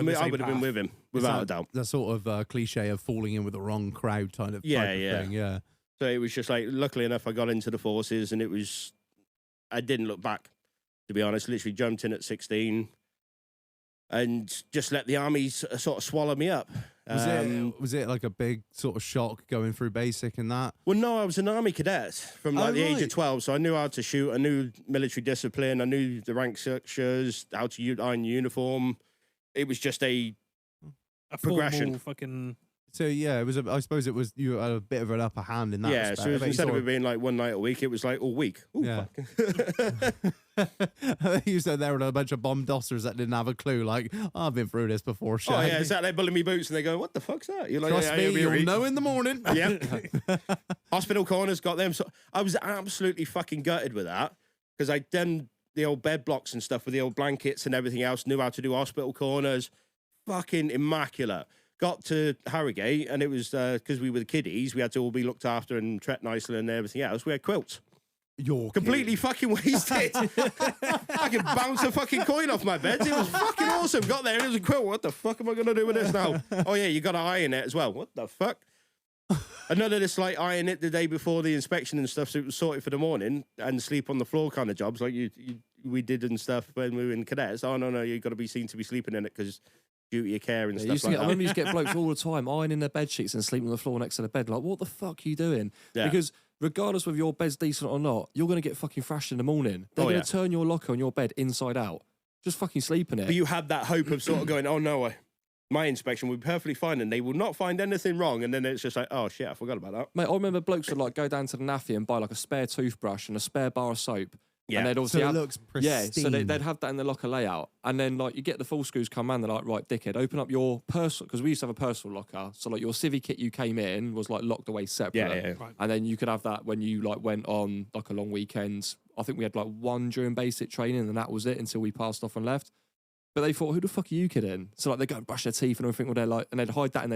been I would have been with him without a doubt. That sort of cliche of falling in with the wrong crowd type of thing. Yeah. So it was just like, luckily enough, I got into the forces, and I didn't look back, to be honest. Literally jumped in at 16 and just let the army sort of swallow me up. Was it like a big sort of shock going through basic and that? Well, no, I was an army cadet from the age of 12, so I knew how to shoot. I knew military discipline. I knew the rank structures, how to iron uniform. It was just a progression. Fucking So yeah, it was. I suppose it was you had a bit of an upper hand in that. Yeah, respect. so I bet you instead of sort it being like one night a week, it was like all week. Ooh, Yeah. fuck. you said there were a bunch of bomb dossers that didn't have a clue. Like, oh, I've been through this before. Shag. Oh yeah, it's like they're bullying me boots and they go, "What the fuck's that?" You're like, Trust yeah, me, it'll be a you'll week. know in the morning. Yep. Hospital corners got them. So I was absolutely fucking gutted with that because I'd done the old bed blocks and stuff with the old blankets and everything else. Knew how to do hospital corners. Fucking immaculate. Got to Harrogate and it was because we were the kiddies. We had to all be looked after and treated nicely and everything else. We had quilts. You're Completely fucking wasted. I could bounce a fucking coin off my bed. It was fucking awesome. Got there and it was a quilt. What the fuck am I going to do with this now? Oh, yeah, you got to iron it as well. What the fuck? Another just like iron it the day before the inspection and stuff so it was sorted for the morning and sleep on the floor kind of jobs like we did and stuff when we were in cadets. Oh, no, you've got to be seen to be sleeping in it because duty of care and Yeah, stuff like I that. remember you used to get blokes all the time ironing their bed sheets and sleeping on the floor next to the bed. Like, what the fuck are you doing? Yeah. Because regardless whether your bed's decent or not, you're going to get fucking thrashed in the morning. They're Oh, going yeah. to turn your locker on your bed inside out. Just fucking sleep in it. But you had that hope of sort of going, oh, no, my inspection will be perfectly fine and they will not find anything wrong. And then it's just like, oh, shit, I forgot about that. Mate, I remember blokes would like go down to the naffy and buy like a spare toothbrush and a spare bar of soap. Yeah. And they'd So obviously it have, looks pristine. yeah, so they'd have that in the locker layout. And then like you get the full screws come in, they're like, right, dickhead, open up your personal, because we used to have a personal locker. So like your civvy kit you came in was like locked away separate. Yeah. Right. And then you could have that when you like went on like a long weekend. I think we had like one during basic training and that was it until we passed off and left. But they thought, who the fuck are you kidding? So like they go and brush their teeth and everything. Well, they're like, and they'd hide that in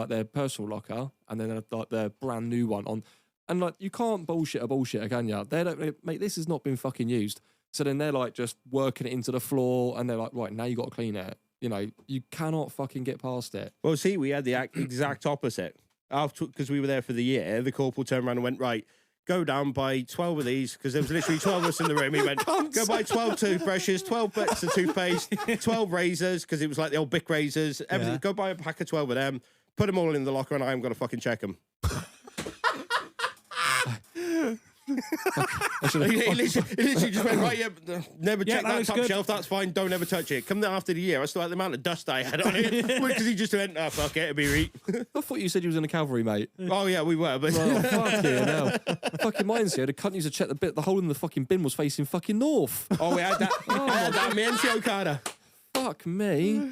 their personal locker, and then they'd like their brand new one on. And like you can't bullshit a bullshitter, can you? They don't, mate. This has not been fucking used. So then they're like just working it into the floor, and they're like, right, now you got to clean it. You know, you cannot fucking get past it. Well, see, we had the exact opposite. After, because we were there for the year, the corporal turned around and went, right, go down, buy 12 of these, because there was literally 12 of us in the room. He went, go buy 12 toothbrushes, 12 bits of toothpaste, 12 razors, because it was like the old Bic razors. Everything. Yeah. Go buy a pack of 12 of them, put them all in the locker, and I am going to fucking check them. He literally just went, right, yeah, never check that that looks top good. shelf, that's fine, don't ever touch it. Come there after the year, I still had the amount of dust I had on it, because he just went, oh, fuck it, it'll be reet. I thought you said you was in the cavalry, mate. Oh, yeah, we were, but... Oh, fuck you, now. Fucking mine's here. The cunt used to check the hole in the fucking bin was facing fucking north. Oh, we had that. I had that, me and Joe Carter. Fuck me.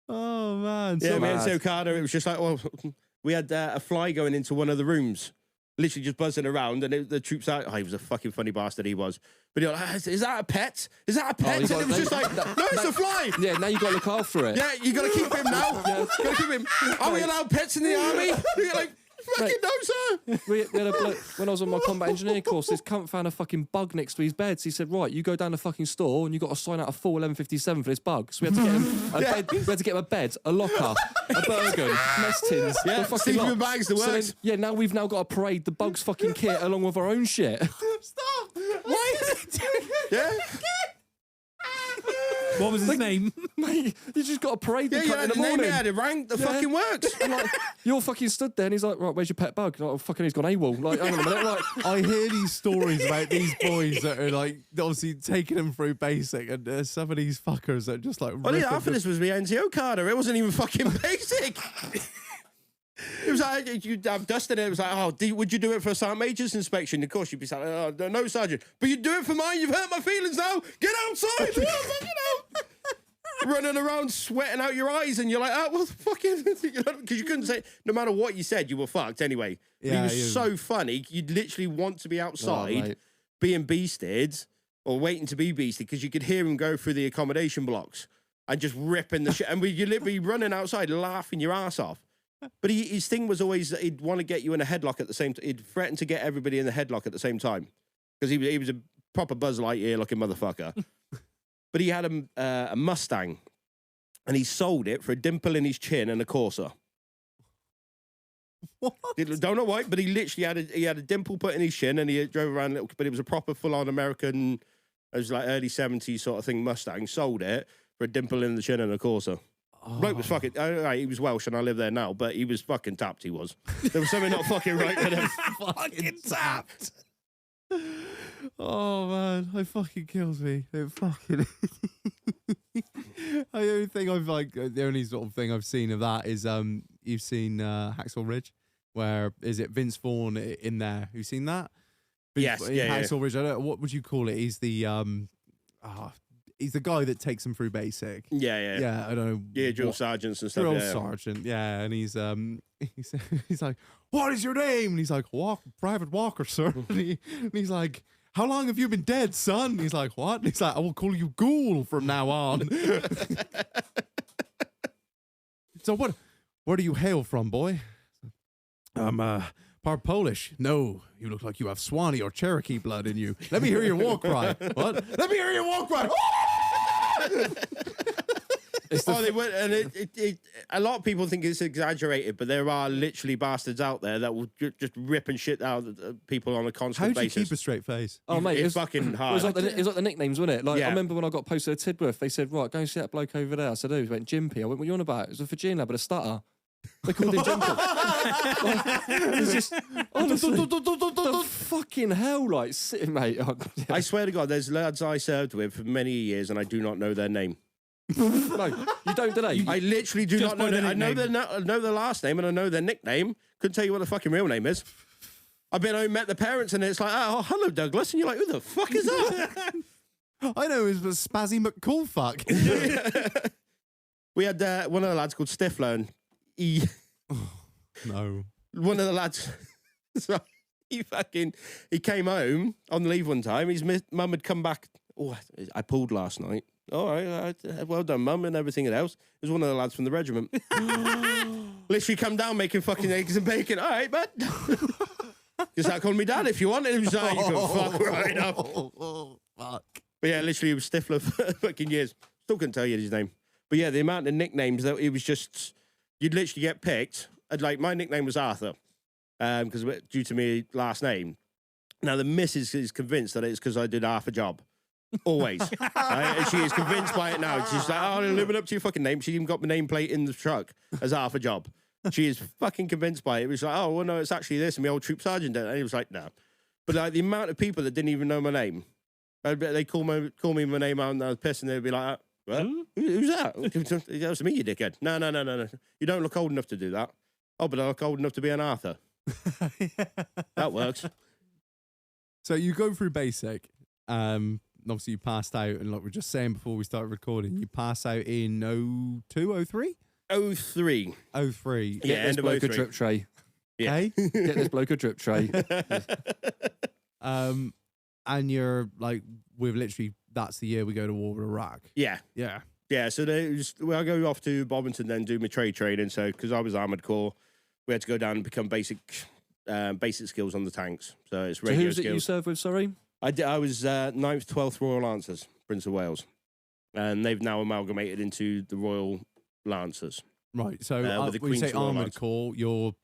Oh man. Yeah, So me and mad. Joe Carter, it was just like, well, we had a fly going into one of the rooms. Literally just buzzing around, and the troops out. Oh, he was a fucking funny bastard, he was. But he was like, is that a pet? Is that a pet? you And it was just like, no, it's a fly. Yeah, now you got to look after it. Yeah, you got to keep him now. Got to keep him. Are we allowed pets in the army? You're like, fucking Mate. no, sir. We had a bloke, when I was on my combat engineer course, this cunt found a fucking bug next to his bed. So he said, right, you go down the fucking store and you got to sign out a full 1157 for this bug. So we had to get him a bed, we had to get him a bed, a locker, a Bergen, mess tins. Yeah, the fucking sleeping lot. bags, the So then, works. yeah, now we've now got to parade the bug's fucking kit along with our own shit. Stop! Why is he doing it? Yeah, What was his name? Mate, you just got to parade the yeah, cunt yeah. in the The name morning. he had, it rang. The Yeah. fucking works. And like, you're fucking stood there and he's like, right, where's your pet bug? Like, oh, fucking he's gone AWOL. Like, hang on a minute. Like, I hear these stories about these boys that are like obviously taking them through basic, and there's some of these fuckers that are just like. Well, yeah, ripping half of this was me NCO Carter. It wasn't even fucking basic. It was like, you'd have dust in it. It was like, oh, would you do it for a Sergeant Major's inspection? Of course, you'd be like, oh, no, Sergeant. But you'd do it for mine. You've hurt my feelings now. Get outside. Fucking out. Running around, sweating out your eyes, and you're like, oh, well, fucking, because you couldn't say, no matter what you said, you were fucked anyway. But Yeah, he was he was- so funny. You'd literally want to be outside, mate. being beasted, or waiting to be beasted, because you could hear him go through the accommodation blocks and just ripping the shit. And you'd literally be running outside, laughing your ass off. But his thing was always that he'd want to get you in a headlock at the same time. He'd threaten to get everybody in the headlock at the same time. Because he was a proper Buzz Lightyear looking motherfucker. But he had a Mustang. And he sold it for a dimple in his chin and a Corsa. What? Don't know why, but he literally had a dimple put in his chin, and he drove around a little. But it was a proper full-on American, it was like early 70s sort of thing Mustang. Sold it for a dimple in the chin and a Corsa. Bloke was fucking. He was Welsh, and I live there now, but he was fucking tapped. He was. There was something not fucking right with him. Fucking tapped. Oh man, it fucking kills me. It fucking. The only thing the only sort of thing I've seen of that is you've seen Hacksaw Ridge, where is it Vince Vaughn in there? You've seen that? Yes, yeah. Hacksaw Ridge. I don't. What would you call it? He's the he's the guy that takes them through basic. Yeah. Yeah, I don't know. Yeah, drill sergeants and stuff. Drill Yeah. sergeant, yeah, and he's like, "What is your name?" And he's like, Private Walker, sir. And he's like, "How long have you been dead, son?" And he's like, "What?" And he's like, "I will call you Ghoul from now on." So where do you hail from, boy? I'm part Polish. No, you look like you have Swanee or Cherokee blood in you. Let me hear your war cry. What? Let me hear your war cry. They went, and a lot of people think it's exaggerated, but there are literally bastards out there that will just rip and shit out of people on a constant How do you basis. keep a straight face? Oh, mate, It's fucking It hard. was, like the nicknames, wasn't it? Like, Yeah. I remember when I got posted at Tidworth, they said, right, go and see that bloke over there. I said, who? He went, Jimpy. I went, what are you on about? It was a Virginia lad with a stutter. They called him Jimpy. It's just, honestly, the fucking hell, like, sitting, mate. I swear to God, there's lads I served with for many years, and I do not know their name. No, you don't, do they? I literally do Just not know by their. the I know nickname. I know their last name and I know their nickname. Couldn't tell you what the fucking real name is. I met the parents and it's like, oh, hello, Douglas, and you're like, who the fuck is that? I know it was Spazzy McCoolfuck. We had one of the lads called Stifler, and No. one of the lads, so he came home on leave one time. His mum had come back. Oh, I pulled last night. All right, well done, mum, and everything else. It was one of the lads from the regiment. Literally come down making fucking eggs and bacon. All right, bud. Just like calling me dad if you want. And he was like, you can fuck right up. Fuck. But yeah, literally, he was Stifler for fucking years. Still couldn't tell you his name. But yeah, the amount of nicknames that it was just, you'd literally get picked. Like, my nickname was Arthur, because due to my last name. Now, the missus is convinced that it's because I did half a job. Always. And she is convinced by it now. She's like, oh, living up to your fucking name. She even got my nameplate in the truck as half a job. She is fucking convinced by it. It was like, oh, well, no, it's actually this. And my old troop sergeant did it. And he was like, no. But like the amount of people that didn't even know my name, they call me my name out and I was pissed and they'd be like, well, who's that? That was me, you dickhead. No. You don't look old enough to do that. Oh, but I look old enough to be an Arthur. That works. So you go through basic. Obviously you passed out, and like we were just saying before we started recording, you passed out in 02, 03? 03. 03. Yeah, Get this end of bloke a 03. drip tray. Yeah. Okay? Get this bloke a drip tray. And you're like, we've literally, that's the year we go to war with Iraq. Yeah. Yeah. Yeah, so I go off to Bovington then do my trade training. So because I was Armoured Corps, we had to go down and become basic skills on the tanks. So it's So radio who's it you skills. served with, sorry? I was 9th, 12th Royal Lancers, Prince of Wales. And they've now amalgamated into the Royal Lancers. Right. So with the when you say Queen's Royal Armoured Lance. Corps, you're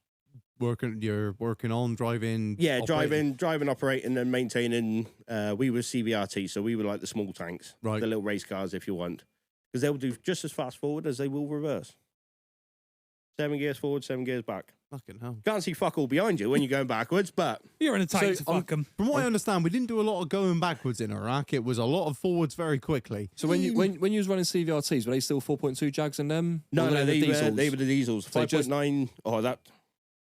working on driving. Yeah, operating. driving, operating and maintaining. We were CBRT, so we were like the small tanks. Right. The little race cars, if you want. Because they'll do just as fast forward as they will reverse. 7 gears forward, 7 gears back. Fucking hell. Can't see fuck all behind you when you're going backwards, but You're in a tank So, to fuck 'em. From what I understand, we didn't do a lot of going backwards in Iraq. It was a lot of forwards very quickly. So when you was running CVRTs, were they still 4.2 Jags in them? no, Or were they diesels? were the diesels. So just- 5.9. Oh, that.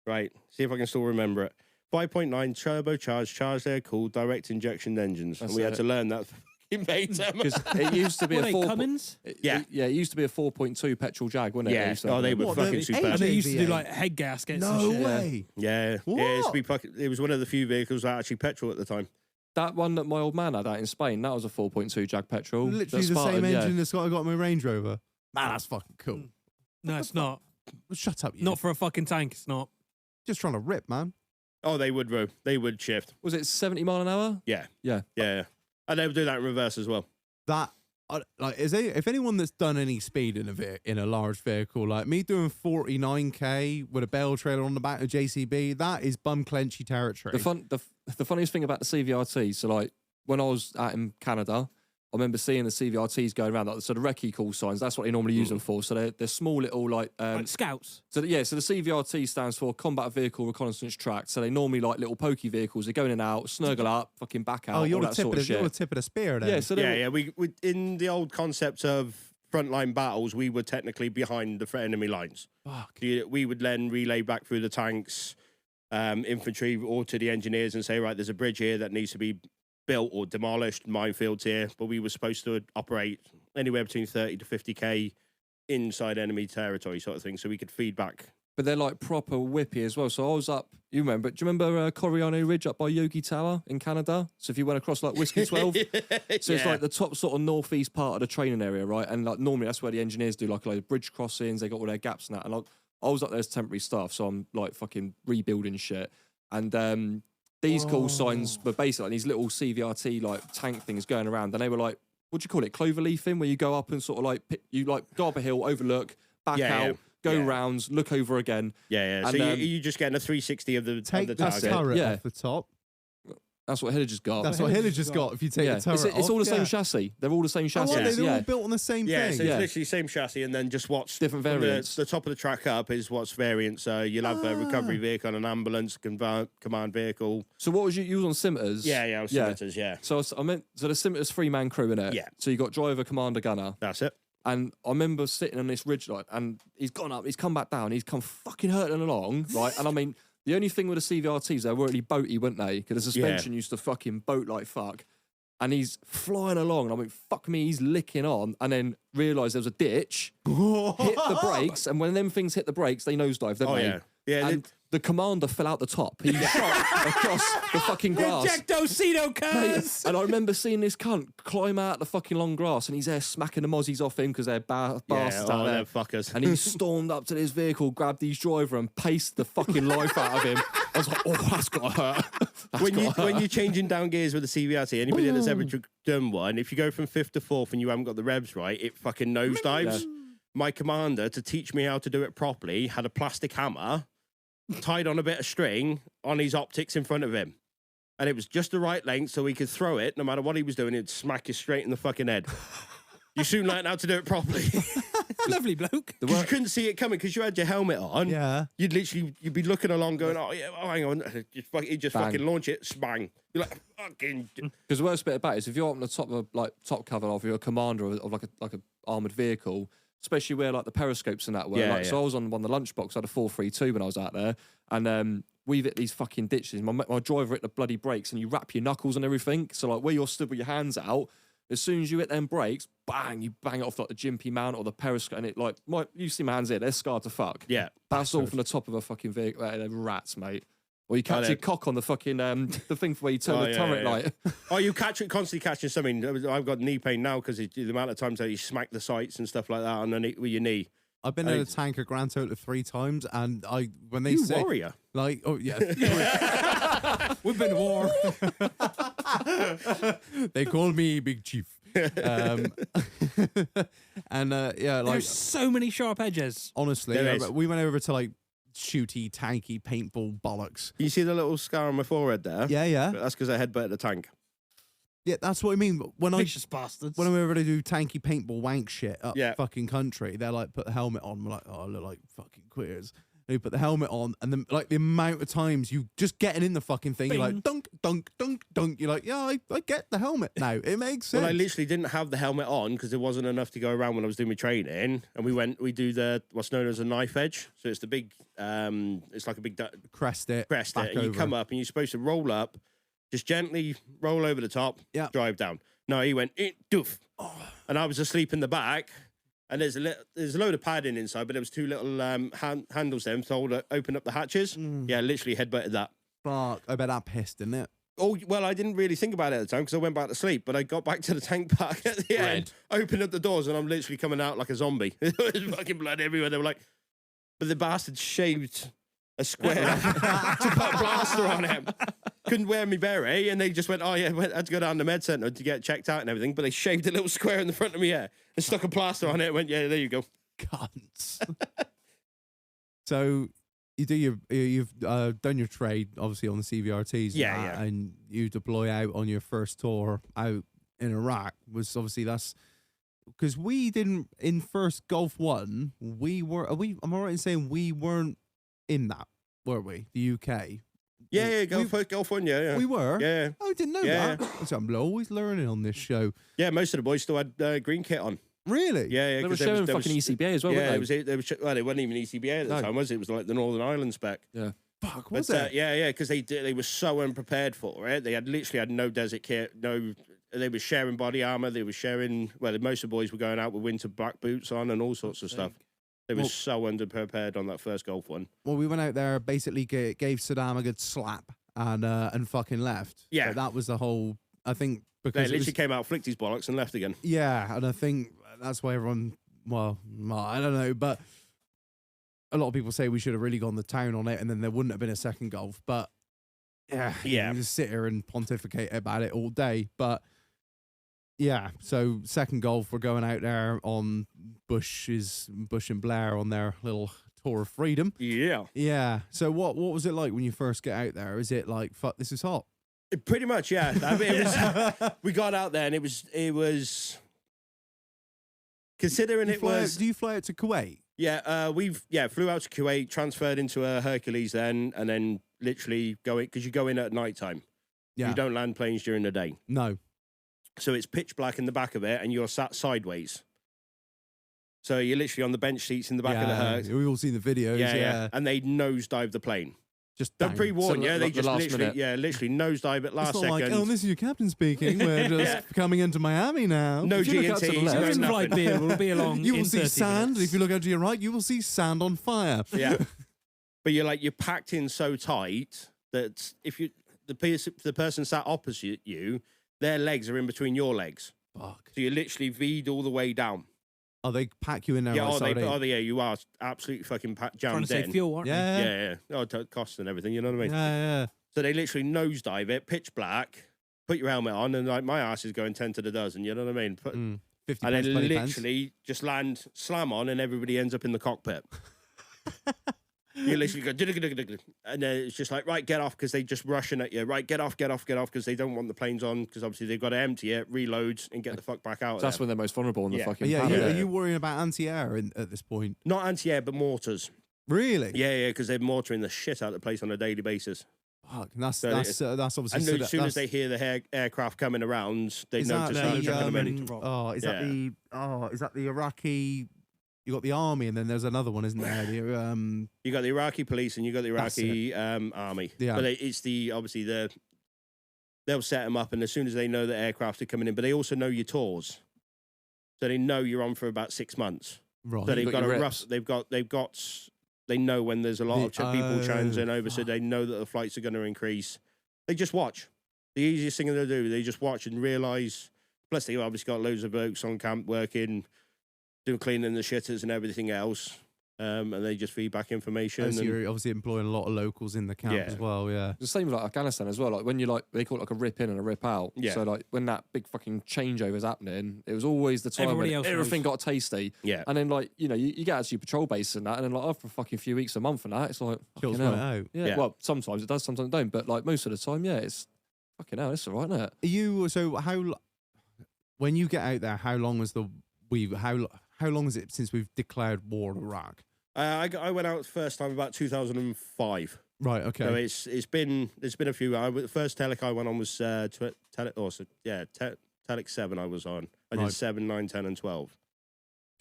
Right. See if I can still remember it. 5.9 turbocharged, charged air cooled, direct injection engines. That's and we had it. to learn that fucking beta. Because it used to be What a are 4. they, Cummins? Yeah. It used to be a 4.2 petrol Jag, wasn't it? Yeah. used to Oh, have they them. were What, fucking the superb. And they used to do V8. like head gaskets and No shit. way. Yeah. What? Yeah, it was one of the few vehicles that actually petrol at the time. That one that my old man had out in Spain, that was a 4.2 Jag petrol. Literally That the Spartan, same yeah. engine that's got in my Range Rover. Man, that's fucking cool. No, it's not. Shut up, you. Not for a fucking tank, it's not. Just trying to rip, man. Oh, they would row. They would shift. Was it 70 mile an hour? Yeah. Yeah. Yeah. And they would do that in reverse as well. That if anyone that's done any speed in a large vehicle, like me doing 49k with a bell trailer on the back of JCB, that is bum clenchy territory. The funniest thing about the CVRT, so like when I was out in Canada, I remember seeing the CVRTs going around. Like, so the recce call signs, that's what they normally use them for. So they're small little like scouts. So the CVRT stands for Combat Vehicle Reconnaissance Tract. So they normally like little pokey vehicles. They go in and out, snuggle up, fucking back out. Oh, you're all the that tip sort of of the, you're shit. the tip of the spear then. Yeah, so We in the old concept of frontline battles, we were technically behind the enemy lines. Fuck. We would then relay back through the tanks, infantry, or to the engineers and say, right, there's a bridge here that needs to be built or demolished, minefields here. But we were supposed to operate anywhere between 30 to 50k inside enemy territory, sort of thing, so we could feed back. But they're like proper whippy as well. So I was up, do you remember Coriano Ridge up by Yogi Tower in Canada? So if you went across like Whiskey 12, so it's like the top sort of northeast part of the training area, right? And like normally that's where the engineers do like a load of bridge crossings, they got all their gaps and that. And like, I was up there as temporary staff, so I'm like fucking rebuilding shit. And these call signs were basically like these little CVRT like tank things going around, and they were like, what do you call it, cloverleafing, where you go up and sort of like you like go up a hill, overlook, back out. Go rounds, look over again. Yeah. And, So you just getting a 360 of the Take the target. turret off the top. That's what Hillage's got. That's what Hillage has got. If you take the turret it's off. all the same chassis. They're all the same chassis. They're all built on the same Yeah, thing. so it's literally same chassis, and then just what's different variants. The top of the track up is what's variants. So you'll have a recovery vehicle, an ambulance, command vehicle. So what was you was on Scimitars? Yeah, I was Scimitars, yeah. So the Scimitars 3-man crew in it. Yeah. So you got driver, commander, gunner. That's it. And I remember sitting on this ridge line, and he's gone up, he's come back down, he's come fucking hurtling along, right? And I mean, the only thing with the CVRTs, they were really boaty, weren't they? Because the suspension used to fucking boat like fuck. And he's flying along, and I went, fuck me, he's licking on, and then realised there was a ditch, hit the brakes, and when them things hit the brakes, they nosedive, don't they? Yeah, and the commander fell out the top. He shot across the fucking grass. Ejectocito, cuz! And I remember seeing this cunt climb out the fucking long grass, and he's there smacking the mozzies off him because they're bastards out there. Fuckers. And he stormed up to this vehicle, grabbed his driver, and paced the fucking life out of him. I was like, oh, that's got to hurt. When you're changing down gears with the CVRT, anybody that's ever done one, if you go from 5th to 4th and you haven't got the revs right, it fucking nosedives. Yeah. My commander, to teach me how to do it properly, had a plastic hammer tied on a bit of string on his optics in front of him. And it was just the right length so he could throw it. No matter what he was doing, it'd smack you straight in the fucking head. You soon learn how to do it properly. Lovely bloke. You couldn't see it coming because you had your helmet on. Yeah. You'd be looking along going, oh, yeah, hang on. He'd just fucking launch it, bang. You're like, fucking. Because the worst bit about it is if you're up on the top of top cover of you're a commander of like a armoured vehicle, especially where like the periscopes and that were. So I was on the lunchbox, I had a 432 when I was out there, and we've hit these fucking ditches. My driver hit the bloody brakes, and you wrap your knuckles and everything. So like where you're stood with your hands out, as soon as you hit them brakes, bang, you bang it off like the jimpy mount or the periscope, and it like you see my hands here, they're scarred to fuck. Yeah, that's all from the top of a fucking vehicle. They're rats, mate. Or you catch your cock on the fucking the thing where you turn the turret light. Oh, you constantly catching something. I've got knee pain now because the amount of times that you smack the sights and stuff like that underneath with your knee. I've been in a tank at Grand Total 3 times, and when they you say warrior, like, oh yeah, we've been to war. They call me Big Chief. And yeah, like there's so many sharp edges. Honestly, we went over to like shooty, tanky, paintball bollocks. You see the little scar on my forehead there? Yeah. But that's because I headbutted the tank. Yeah, that's what I mean. Vicious bastards. When I'm over to do tanky paintball wank shit up fucking country, they're like, put the helmet on. We're like, oh, I look like fucking queers. They put the helmet on, and then like the amount of times you just getting in the fucking thing, Bing. you're like, dunk, dunk, dunk, dunk. You're like, yeah, I get the helmet now. It makes sense. Well, I literally didn't have the helmet on because there wasn't enough to go around when I was doing my training. And we do what's known as a knife edge. So it's the big, it's like a big crest it. And you come up and you're supposed to roll up, just gently roll over the top, drive down. No, he went, doof. And I was asleep in the back. And there's a load of padding inside, but there was 2 little handles there to open up the hatches. Yeah, literally headbutted that. Fuck, I bet that pissed, didn't it? Oh, well, I didn't really think about it at the time because I went back to sleep, but I got back to the tank park at the end, opened up the doors, and I'm literally coming out like a zombie. There was fucking blood everywhere. They were like, but the bastard shaved a square to put a plaster on him. Couldn't wear me beret, and they just went, oh yeah, I had to go down to the med centre to get checked out and everything, but they shaved a little square in the front of me hair and stuck a plaster on it and went, yeah, there you go. Cunts. So you've done your trade, obviously, on the CVRTs. Yeah. And you deploy out on your first tour out in Iraq was obviously that's because we didn't in first Gulf 1. We were. Am I right in saying we weren't in that? Were we? The UK. Yeah, Gulf 1, yeah. We were. Yeah. Oh, I didn't know Yeah. that. So I'm always learning on this show. Yeah, most of the boys still had green kit on. Really? Yeah, They were 'cause sharing there was- fucking ECBA as well, Yeah, weren't they? well, they weren't even ECBA at the No. time, was it? It was like the Northern Ireland spec. Fuck, But was it? yeah, because they were so unprepared for it. They had literally had no desert kit, no. They were sharing body armor. They were sharing. Well, most of the boys were going out with winter black boots on and all sorts of stuff. They were so underprepared on that first Gulf 1. Well, we went out there, basically gave Saddam a good slap and fucking left. Yeah. But that was the whole. I think They because it literally was, came out, flicked his bollocks, and left again. yeah, and I think that's why everyone. Well, I don't know, but a lot of people say we should have really gone to town on it, and then there wouldn't have been a second Gulf. But yeah, Yeah. we just sit here and pontificate about it all day. But yeah, so second Gulf, we're going out there on Bush and Blair on their little tour of freedom. Yeah. Yeah. So what was it like when you first get out there? Is it like fuck? This is hot. Pretty much, yeah. I mean, it was, we got out there, and it was considering it was. Do you fly out to Kuwait? Yeah, flew out to Kuwait, transferred into a Hercules then, and then literally because you go in at night time. Yeah. You don't land planes during the day. No. So it's pitch black in the back of it, and you're sat sideways. So you're literally on the bench seats in the back of the Herc. We've all seen the videos. Yeah. And they nosedive the plane. Just They're down. pre-warned, So yeah. They the just last literally, minute. literally nosedive at last It's not second. like, oh, this is your captain speaking. We're just coming into Miami now. No If you look out to the G&Ts, left, no Your nothing. in-flight beer will be along. you will in see 30 sand. minutes. If you look out to your right, you will see sand on fire. Yeah. But you're packed in so tight that if the person sat opposite you, their legs are in between your legs. Fuck. So you're literally V'd all the way down. Oh, they pack you in there. Yeah, like sardine. yeah, you are absolutely fucking Trying to jammed save in. fuel, aren't Yeah. Yeah, yeah. Oh, cost and everything, you know what I mean? Yeah. So they literally nosedive it, pitch black, put your helmet on, and like my ass is going 10 to the dozen, you know what I mean? 50 And pence, then 20 pence. literally just land, slam on, and everybody ends up in the cockpit. You literally go, and then it's just like, right, get off, because they just rushing at you. Right, get off, because they don't want the planes on, because obviously they've got to empty it, reload, and get the fuck back out. That's of there. when they're most vulnerable in the Yeah. fucking Yeah, planet. are you worrying about anti-air at this point? Not anti-air, but mortars. Really? Yeah, because they're mortaring the shit out of the place on a daily basis. Fuck, and that's So obviously. And as soon as they hear the aircraft coming around, they is know that to start the, chucking them ready in. to roll. Oh, is that Yeah. is that the Iraqi? You got the army, and then there's another one, isn't there? You got the Iraqi police and you got the That's Iraqi army. Yeah. But it's they'll set them up, and as soon as they know that aircraft are coming in, but they also know your tours, so they know you're on for about 6 months. right. So they've got got your a reps. rough. They know when there's a lot of people transing over, so fuck. they know that the flights are going to increase. They just watch. The easiest thing they'll do, they just watch and realise. Plus, they obviously got loads of folks on camp working, doing cleaning the shitters and everything else, and they just feed back information. So and- you're obviously employing a lot of locals in the camp Yeah. as well. Yeah. The same with like Afghanistan as well. Like when you they call it like a rip in and a rip out. Yeah. So like when that big fucking changeover is happening, it was always the time Everybody when else everything knows. got tasty. yeah. And then like you get out to your patrol base and that, and then like after a fucking few weeks, a month and that, it's like Kills fucking right hell. out. Yeah. Yeah. Well, sometimes it does, sometimes it don't. But like most of the time, yeah, it's fucking hell. It's alright, isn't it? Are you when you get out there? How long was how long is it since we've declared war on Iraq? I went out the first time about 2005. Right. Okay. So there's been a few. The first Telec I went on was Telec 7 I was on. I did Right. 7, 9, 10 and 12.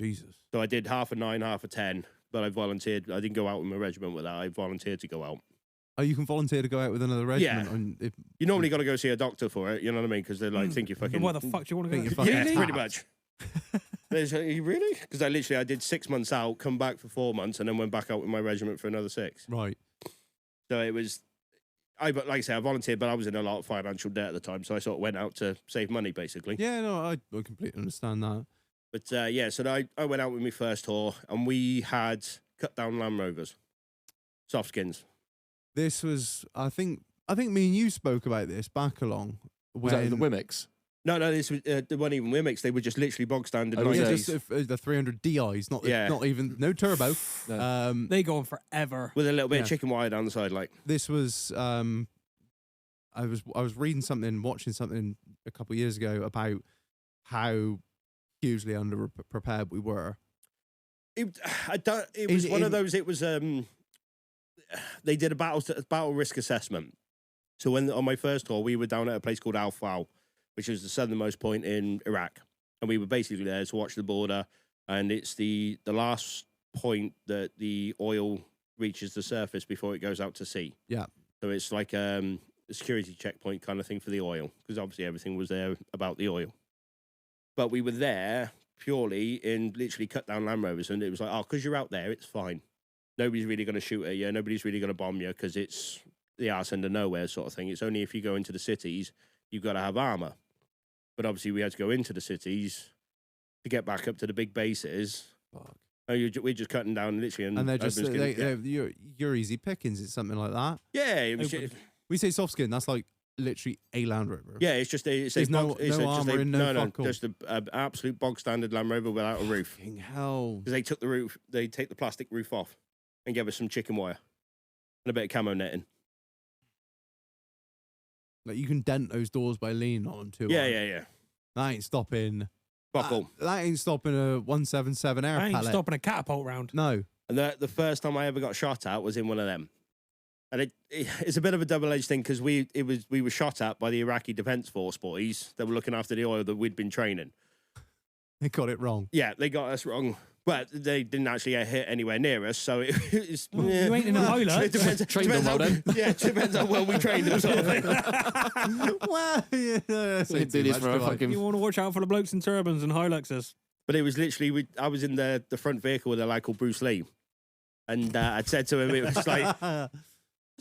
Jesus. So I did half a 9, half a 10, but I volunteered. I didn't go out with my regiment with that. I volunteered to go out. Oh, you can volunteer to go out with another regiment. Yeah. And if, You normally got to go see a doctor for it, you know what I mean? Because they like think you're fucking... Why the fuck do you want to Think go? you're fucking Yeah, tapped. pretty much. Are you really? Because I did 6 months out, come back for 4 months, and then went back out with my regiment for another 6. right. So it was... Like I say, I volunteered, but I was in a lot of financial debt at the time, so I sort of went out to save money, basically. Yeah. No, I completely understand that. But yeah, so I went out with my first tour, and we had cut down Land Rovers, soft skins. This was, I think me and you spoke about this back along. Was that the Wimix? No, this was they weren't even Wimix. They were just literally bog standard. Oh, was yeah, it? 90s. just the 300 DIs, not Yeah. not even no turbo. No. They go on forever. With a little bit Yeah. of chicken wire down the side, like. This was I was reading something, watching something a couple of years ago about how hugely under prepared we were. It was one of those. It was they did a battle risk assessment. So when on my first tour, we were down at a place called Al Fal, which is the southernmost point in Iraq, and we were basically there to watch the border. And it's the last point that the oil reaches the surface before it goes out to sea. Yeah. So it's like a security checkpoint kind of thing for the oil, because obviously everything was there about the oil. But we were there purely in literally cut down Land Rovers, and it was like, oh, because you're out there, it's fine. Nobody's really going to shoot at you. Nobody's really going to bomb you because it's the arse end of nowhere sort of thing. It's only if you go into the cities, you've got to have armor. But obviously we had to go into the cities to get back up to the big bases. Fuck. We're just cutting down literally. And they're just, you're easy pickings. It's something like that. Yeah. It was We say soft skin, that's like literally a Land Rover. yeah, it's just There's no armor in no fuck all. just an absolute bog standard Land Rover without a roof. Fucking hell. Because they took the roof, they take the plastic roof off and gave us some chicken wire and a bit of camo netting. Like you can dent those doors by leaning on them too. Yeah. That ain't stopping. Buckle. That ain't stopping a 177 air I ain't pallet. stopping a catapult round. No. And the first time I ever got shot at was in one of them. And it's a bit of a double-edged thing because we were shot at by the Iraqi Defence Force boys that were looking after the oil that we'd been training. They got it wrong. Yeah, they got us wrong. But they didn't actually hit anywhere near us, so it's... Well, you ain't in a Hilux. It depends, Trained them well then. Yeah, it depends how well we trained them, sort of thing. Well, yeah, that's They do this for a fucking... You want to watch out for the blokes in turbans and Hiluxes. But it was literally... I was in the front vehicle with a lad called Bruce Lee. And I'd said to him, it was like... I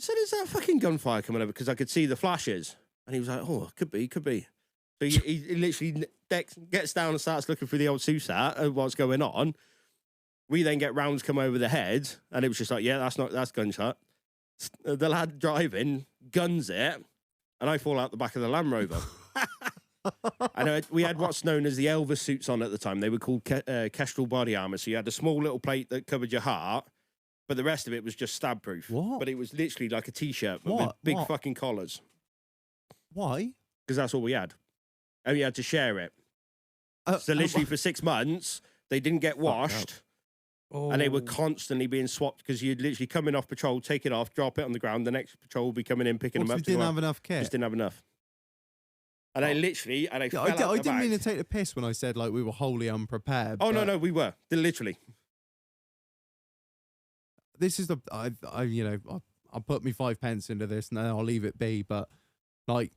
said, is that fucking gunfire coming over? Because I could see the flashes. And he was like, oh, could be. So he literally gets down and starts looking through the old SUSAT at what's going on. We then get rounds come over the head. And it was just like, yeah, that's gunshot. The lad driving guns it. And I fall out the back of the Land Rover. And we had what's known as the Elvis suits on at the time. They were called Kestrel body armor. So you had a small little plate that covered your heart. But the rest of it was just stab proof. What? But it was literally like a t-shirt but with What? big What? fucking collars. Why? Because that's all we had. And we had to share it. So literally for 6 months, they didn't get washed. Oh. And they were constantly being swapped because you'd literally come in off patrol, take it off, drop it on the ground. The next patrol would be coming in, picking them up. You didn't have enough Just kit. didn't have enough. And I literally, I fell out the didn't mean to back. take the piss when I said like we were wholly unprepared. Oh, but no, we were. Literally. This is I'll put me 5 pence into this and then I'll leave it be. But like,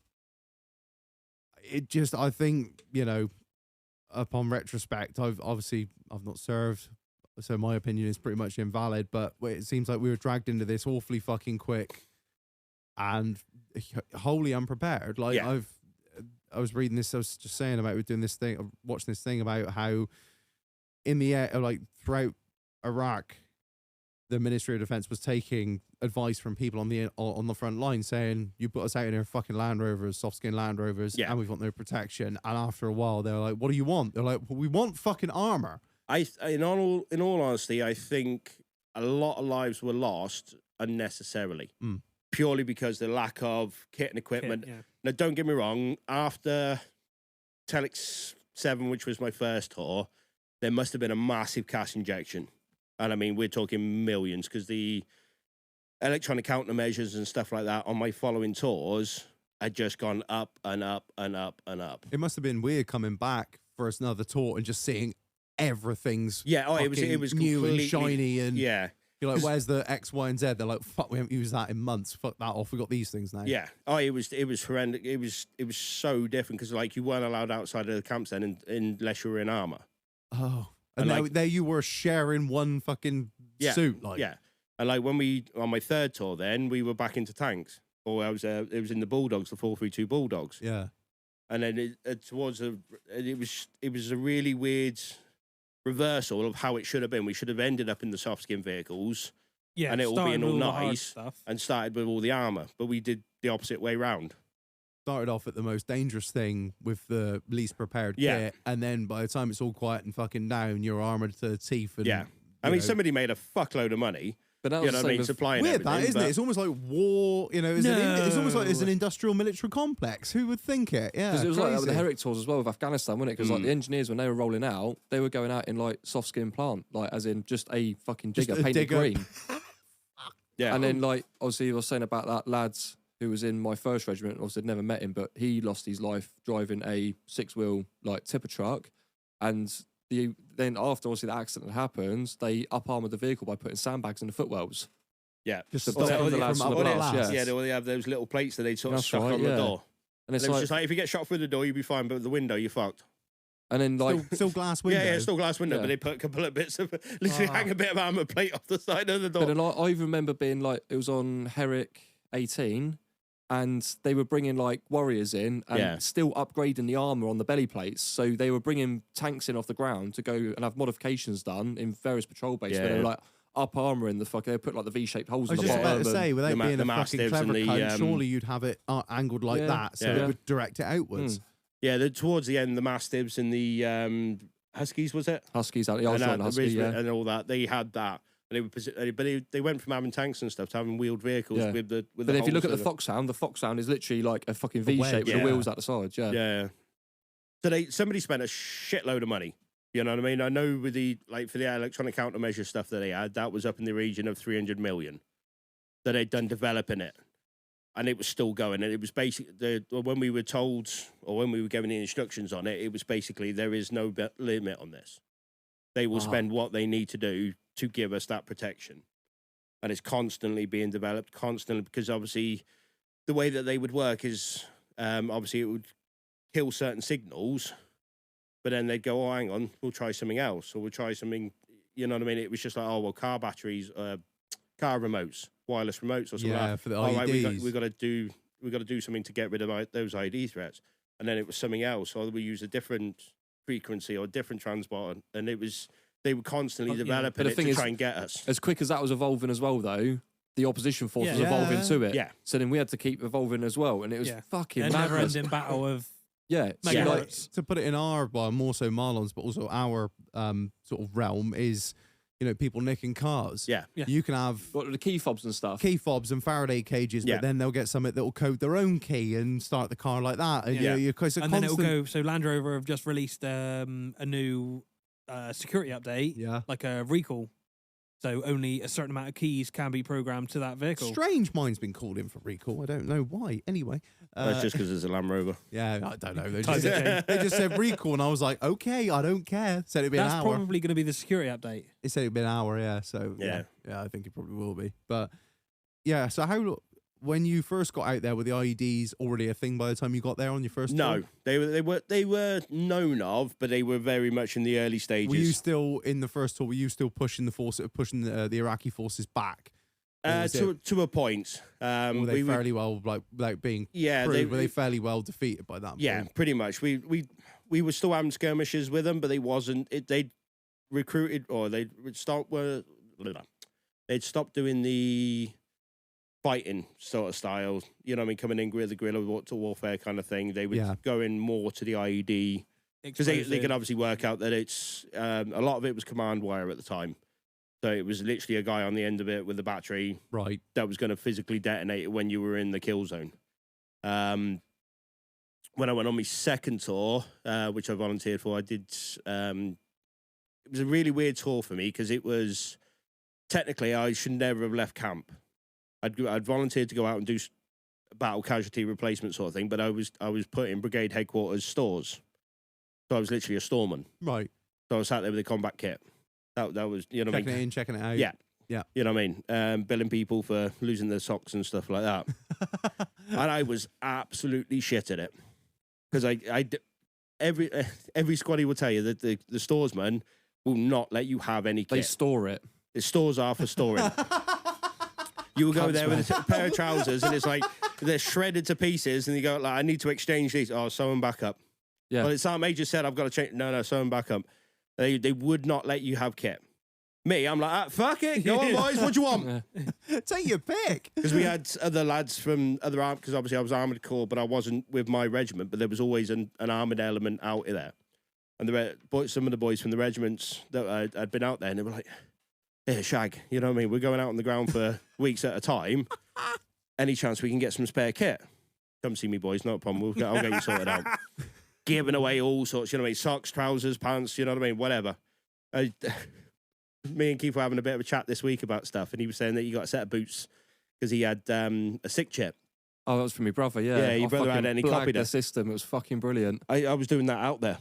it just, I think, upon retrospect, I've not served, so my opinion is pretty much invalid. But it seems like we were dragged into this awfully fucking quick and wholly unprepared. Like Yeah. I was reading this. I was just saying about doing this thing, watching this thing about how in the air, like throughout Iraq, the Ministry of Defence was taking advice from people on the front line, saying, "You put us out in our fucking Land Rovers, soft skin Land Rovers, Yeah. and we've got no protection." And after a while, they're like, "What do you want?" They're like, well, "We want fucking armor." In all honesty, I think a lot of lives were lost unnecessarily. Mm. Purely because the lack of kit and equipment. Yeah. Now, don't get me wrong, after Telex 7, which was my first tour, there must have been a massive cash injection. And I mean, we're talking millions because the electronic countermeasures and stuff like that on my following tours had just gone up and up and up and up. It must have been weird coming back for another tour and just seeing everything's Yeah, it was new and completely shiny, and yeah. you're like, "Where's the X, Y, and Z?" They're like, "Fuck, we haven't used that in months. Fuck that off. We got these things now." Yeah. Oh, it was horrendous. It was so different because like you weren't allowed outside of the camps then unless you were in armor. Oh, and And, now, like- there you were sharing one fucking Yeah, suit. Like, Yeah. And like when on my third tour, then we were back into tanks, or it was in the Bulldogs, the 432 Bulldogs, yeah. and then it was a really weird reversal of how it should have been. We should have ended up in the soft skin vehicles Yeah, And it will be starting in all with the hard nice. stuff. and started with all the armor, but we did the opposite way round. Started off at the most dangerous thing with the least prepared Yeah. kit, and then by the time it's all quiet and fucking down, you're armored to the teeth. And, Yeah. I you mean, know, somebody made a fuckload of money But that was You know the what I same mean? with- Supplying Weird that, everything, isn't it? but- It's almost like war. It's almost like it's an No. industrial military complex. Who would think it? Yeah, Because it was like that with the crazy. Herrick tours as well with Afghanistan, wasn't it? Because like the engineers, when they were rolling out, they were going out in like soft skin plant, like as in just a fucking Just digger a painted digger. green. Yeah. And then like obviously I was saying about that lads who was in my first regiment. Obviously I'd never met him, but he lost his life driving a 6-wheel like tipper truck, and then after obviously the accident happens, they up armored the vehicle by putting sandbags in the footwells. yeah. Just to stop protect it the lads from from the up blast, blast. yeah. Yeah, they have those little plates that they sort of That's stuck right, on the yeah. door. And it's And it was like, just like, if you get shot through the door, you'll be fine, but with the window, you're fucked. and then like Still glass window. Yeah, still glass window, Yeah. but they put a couple of bits of, literally hang a bit of armour plate off the side of the But door. then I remember being like, it was on Herrick 18, and they were bringing like warriors in and Yeah. still upgrading the armor on the belly plates. So they were bringing tanks in off the ground to go and have modifications done in various patrol bases where they Yeah. were like up armor in the fucking. They put like the V-shaped holes I in was the just bottom. about to and- say, without the being a fucking mastiffs clever and the, cunt, surely you'd have it angled like Yeah. that, so Yeah. it would direct it outwards. Yeah, towards the end, the Mastiffs and the Huskies, was it? Huskies out. Yeah, I was and, on Husky, Richmond yeah. and all that. They had that. And they went from having tanks and stuff to having wheeled vehicles Yeah. with the. With But the if you look at holes the in it. Foxhound is literally like a fucking A V-shape wedge, with yeah. the wheels out the sides. Yeah. Yeah. So somebody spent a shitload of money. You know what I mean? I know with the for the electronic countermeasure stuff that they had, that was up in the region of 300 million that they'd done developing it, and it was still going. And it was basically when we were told or when we were given the instructions on it, it was basically there is no limit on this. They will spend what they need to do to give us that protection, and it's constantly being developed, constantly, because obviously the way that they would work is obviously it would kill certain signals. But then they'd go, oh, hang on, we'll try something else, or we'll try something, you know what I mean? It was just like, oh, well, car batteries, car remotes, wireless remotes, or something Yeah, like that. for the Oh, right, IEDs. we got to do something to get rid of those ID threats. And then it was something else, or we use a different frequency or a different transport, and they were constantly Yeah. developing But the it thing to is- try and get us. As quick as that was evolving as well, though, the opposition force was Yeah. evolving to it. Yeah. So then we had to keep evolving as well, and it was Yeah. fucking A madness. never-ending battle of Yeah. So mega like, roads. To put it in our, well, more so Marlon's, but also our sort of realm is, people nicking cars. Yeah. Yeah. You can have got the key fobs and stuff. key fobs and Faraday cages, Yeah. but then they'll get something that will code their own key and start the car like that. And Yeah. you're it's a And then it'll constant- go. So Land Rover have just released a new security update, Yeah. like a recall. So only a certain amount of keys can be programmed to that vehicle. Strange mine's been called in for recall. I don't know why. Anyway. That's just because it's a Land Rover. Yeah, I don't know. They Times just, have changed. they just said recall, and I was like, okay, I don't care. Said it'd be an That's hour. probably going to be the security update. It said it'd be an hour, yeah. So Yeah. yeah, I think it probably will be. But yeah, so when you first got out there, were the IEDs already a thing by the time you got there on your first No, tour? they were known of, but they were very much in the early stages. Were you still in the first tour? Were you still pushing the Iraqi forces back? Or was it- to a point. were they we were, fairly well, like without being yeah, proved, were they fairly well defeated by that yeah, point? pretty much. We were still having skirmishes with them, but they wasn't. They'd recruited or they'd stopped doing the fighting sort of style. You know what I mean? Coming in with the guerrilla warfare kind of thing. They would Yeah. go in more to the IED because they Explosive. could obviously work out that it's a lot of it was command wire at the time. So it was literally a guy on the end of it with the battery Right. that was going to physically detonate it when you were in the kill zone. When I went on my second tour, which I volunteered for, I did. It was a really weird tour for me because it was technically I should never have left camp. I'd volunteered to go out and do battle casualty replacement sort of thing, but I was put in brigade headquarters stores, so I was literally a storeman. Right. So I was sat there with a combat kit. That was, you know what I Checking mean? it in, checking it out. Yeah. Yeah. You know what I mean? Billing people for losing their socks and stuff like that. And I was absolutely shit at it. Because every squaddy will tell you that the storesman will not let you have any They kit. store it. The stores are for storing. You will go Cunts, there with man. a pair of trousers and it's like they're shredded to pieces and you go, like, I need to exchange these. Oh, sew them back up. Yeah. Well, it's Sergeant Major said I've got to change. No, sew them back up. They would not let you have kit. Me, I'm like, fuck it. Go on, boys. What do you want? Yeah. Take your pick. Because we had other lads from other arms, because obviously I was Armoured Corps, but I wasn't with my regiment, but there was always an armoured element out there. And some of the boys from the regiments that I'd been out there, and they were like, "Here, Shag, you know what I mean? We're going out on the ground for weeks at a time. Any chance we can get some spare kit? Come see me, boys. No problem. I'll get you sorted out." Giving away all sorts, you know what I mean? Socks, trousers, pants, you know what I mean? Whatever. Me and Keith were having a bit of a chat this week about stuff, and he was saying that he got a set of boots because he had a sick chip. Oh, that was from my brother, yeah. Yeah, your I brother had fucking any copy blagged the there. system. It was fucking brilliant. I was doing that out there.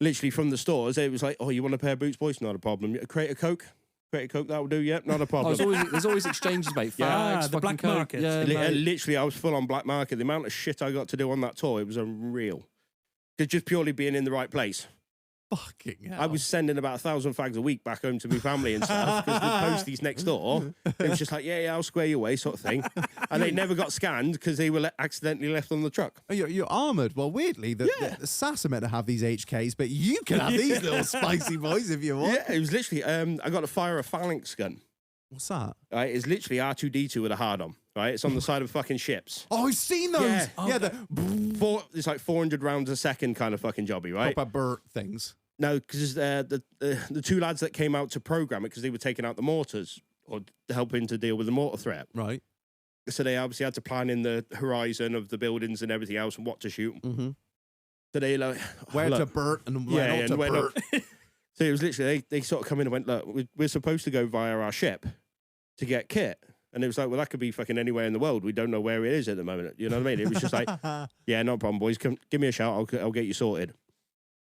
Literally from the stores, it was like, "Oh, you want a pair of boots, boys? Not a problem. A crate of Coke? Crate of Coke, that'll do, yep, not a problem." There's always exchanges, mate. Yeah, Fags, the fucking black Coke. market. Yeah, mate. Literally, I was full on black market. The amount of shit I got to do on that tour, it was unreal. Just purely being in the right place. Fucking hell. I was sending about 1,000 fags a week back home to my family and stuff because the posties next door, it was just like, yeah, I'll square you away sort of thing. And they never got scanned because they were accidentally left on the truck. Oh, you're armoured. Well, weirdly, the SAS are meant to have these HKs, but you can have these little spicy boys if you want. Yeah, it was literally, I got to fire a phalanx gun. What's that? Right, it's literally R2D2 with a hard on. Right, it's on the side of fucking ships. Oh, I've seen those. Yeah. Yeah, It's like 400 rounds a second kind of fucking jobby, right? proper Burt things. No, because the two lads that came out to program it because they were taking out the mortars or helping to deal with the mortar threat. Right. So they obviously had to plan in the horizon of the buildings and everything else and what to shoot. Mm-hmm. So they like Where look, to Burt and where not to where Burt. not. So it was literally they sort of come in and went, "Look, we're supposed to go via our ship to get kit." And it was like, well, that could be fucking anywhere in the world. We don't know where it is at the moment. You know what I mean? It was just like, yeah, no problem, boys. Come, give me a shout. I'll get you sorted.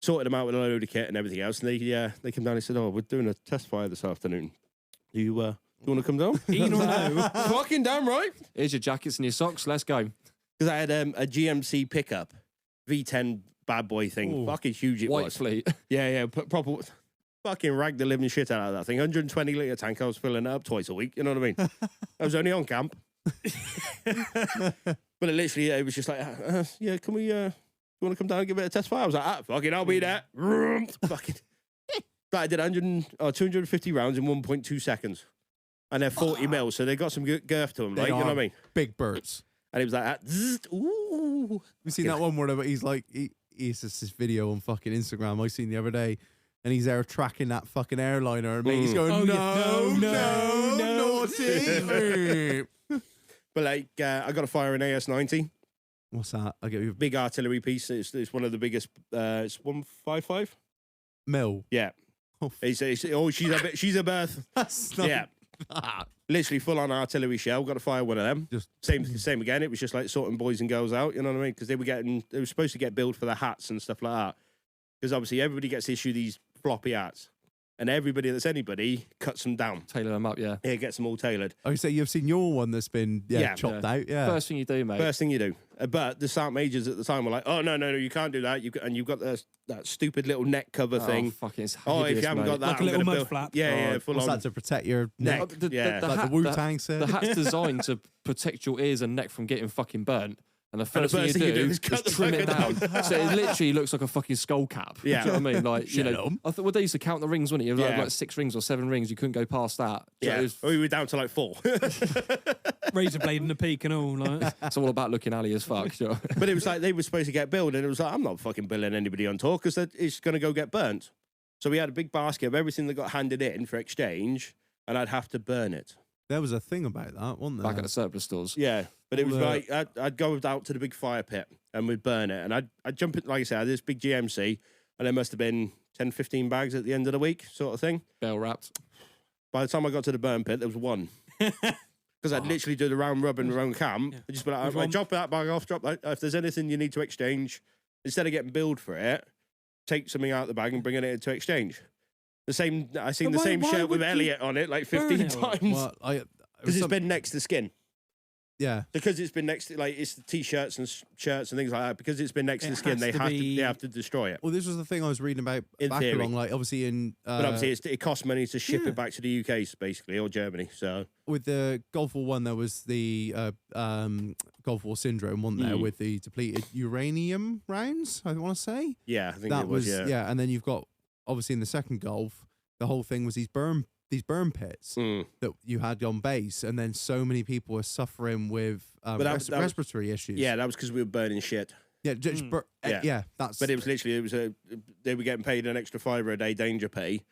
Sorted them out with a load of kit and everything else. And they came down and said, "Oh, we're doing a test fire this afternoon. Do you want to come down?" Keen or no? Fucking damn right. Here's your jackets and your socks. Let's go. Because I had a GMC pickup, V10 bad boy thing. Ooh. Fucking huge it White was. Fleet. Yeah, proper. Fucking ragged the living shit out of that thing. 120 litre tank. I was filling it up twice a week. You know what I mean? I was only on camp. But it literally, it was just like, yeah, can we, you want to come down and give it a test fire? I was like, fucking, I'll be there. Fucking. But I did 250 rounds in 1.2 seconds. And they're 40 mil, so they got some girth to them, They right? You know are what I mean? Big Burts. And it was like that. Zzz, ooh. You seen that one where he's like, he's just this video on fucking Instagram I seen the other day, and he's there tracking that fucking airliner, and he's going, Oh, no, yeah. No, naughty. But like, I got to fire an AS90. What's that? I get you. Big artillery piece. It's one of the biggest. It's 155. Mil. Yeah. Oh, She's a birth. that's not Yeah. that. Literally full on artillery shell. Got to fire one of them. Just Same again. It was just like sorting boys and girls out. You know what I mean? Because they were supposed to get billed for the hats and stuff like that. Because obviously everybody gets issued these floppy hats, and everybody that's anybody cuts them down. Tailor them up, yeah. Yeah, gets them all tailored. I say you've seen your one that's been Yeah. chopped out. Yeah. First thing you do, mate. First thing you do. But the sergeant majors at the time were like, "Oh no, you can't do that. You've got that stupid little neck cover thing. Fucking it's Oh, if hideous, you haven't mate. got that, Like a I'm little gonna mud build-" flap. Yeah, full What's on that to protect your neck? neck. Yeah. Like the Wu-Tang said. The hat's designed to protect your ears and neck from getting fucking burnt. And the first thing you do is cut the trim it down. fucker So it literally looks like a fucking skull cap. Yeah. Do you know what I mean? Like, you know, Shalom. I thought, well, they used to count the rings, wouldn't you? Like, Yeah. like 6 rings or 7 rings. You couldn't go past that. So Yeah, it was, we were down to like 4. Razor blade in the peak and all. Like. it's all about looking alley as fuck. You know? But it was like they were supposed to get billed, and it was like, I'm not fucking billing anybody on tour because it's going to go get burnt. So we had a big basket of everything that got handed in for exchange, and I'd have to burn it. There was a thing about that, wasn't there? Back at the surplus stores. Yeah, but it was Well, like I'd go out to the big fire pit and we'd burn it, and I'd jump in, like I said, I had this big GMC, and there must have been 10, 15 bags at the end of the week, sort of thing. Bell wrapped. By the time I got to the burn pit, there was one. Because I'd literally do the round robin around camp. Yeah. I'd just be like, With I one- drop that bag off, drop that. If there's anything you need to exchange, instead of getting billed for it, take something out of the bag and bringing it into exchange. I seen But the same why shirt with would you Elliot on it like burn 15 it all? times. Well, Because it's been next to skin. yeah. Because it's been next to, like, it's the t-shirts and shirts and things like that. Because it's been next to It the skin, has they to be- have to destroy it. Well, this was the thing I was reading about In back theory. along. Like, obviously, in But obviously, it costs money to ship Yeah. it back to the UK, basically, or Germany. So with the Gulf War One, there was the Gulf War syndrome, wasn't there, Mm. with the depleted uranium rounds? I want to say yeah, I think that it was. Yeah. And then you've got obviously in the second Gulf, the whole thing was these burn pits Mm. that you had on base, and then so many people were suffering with But that was- respiratory issues. Yeah, that was because we were burning shit. yeah, just Mm. Yeah. That's But it was literally, they were getting paid an extra £5 a day danger pay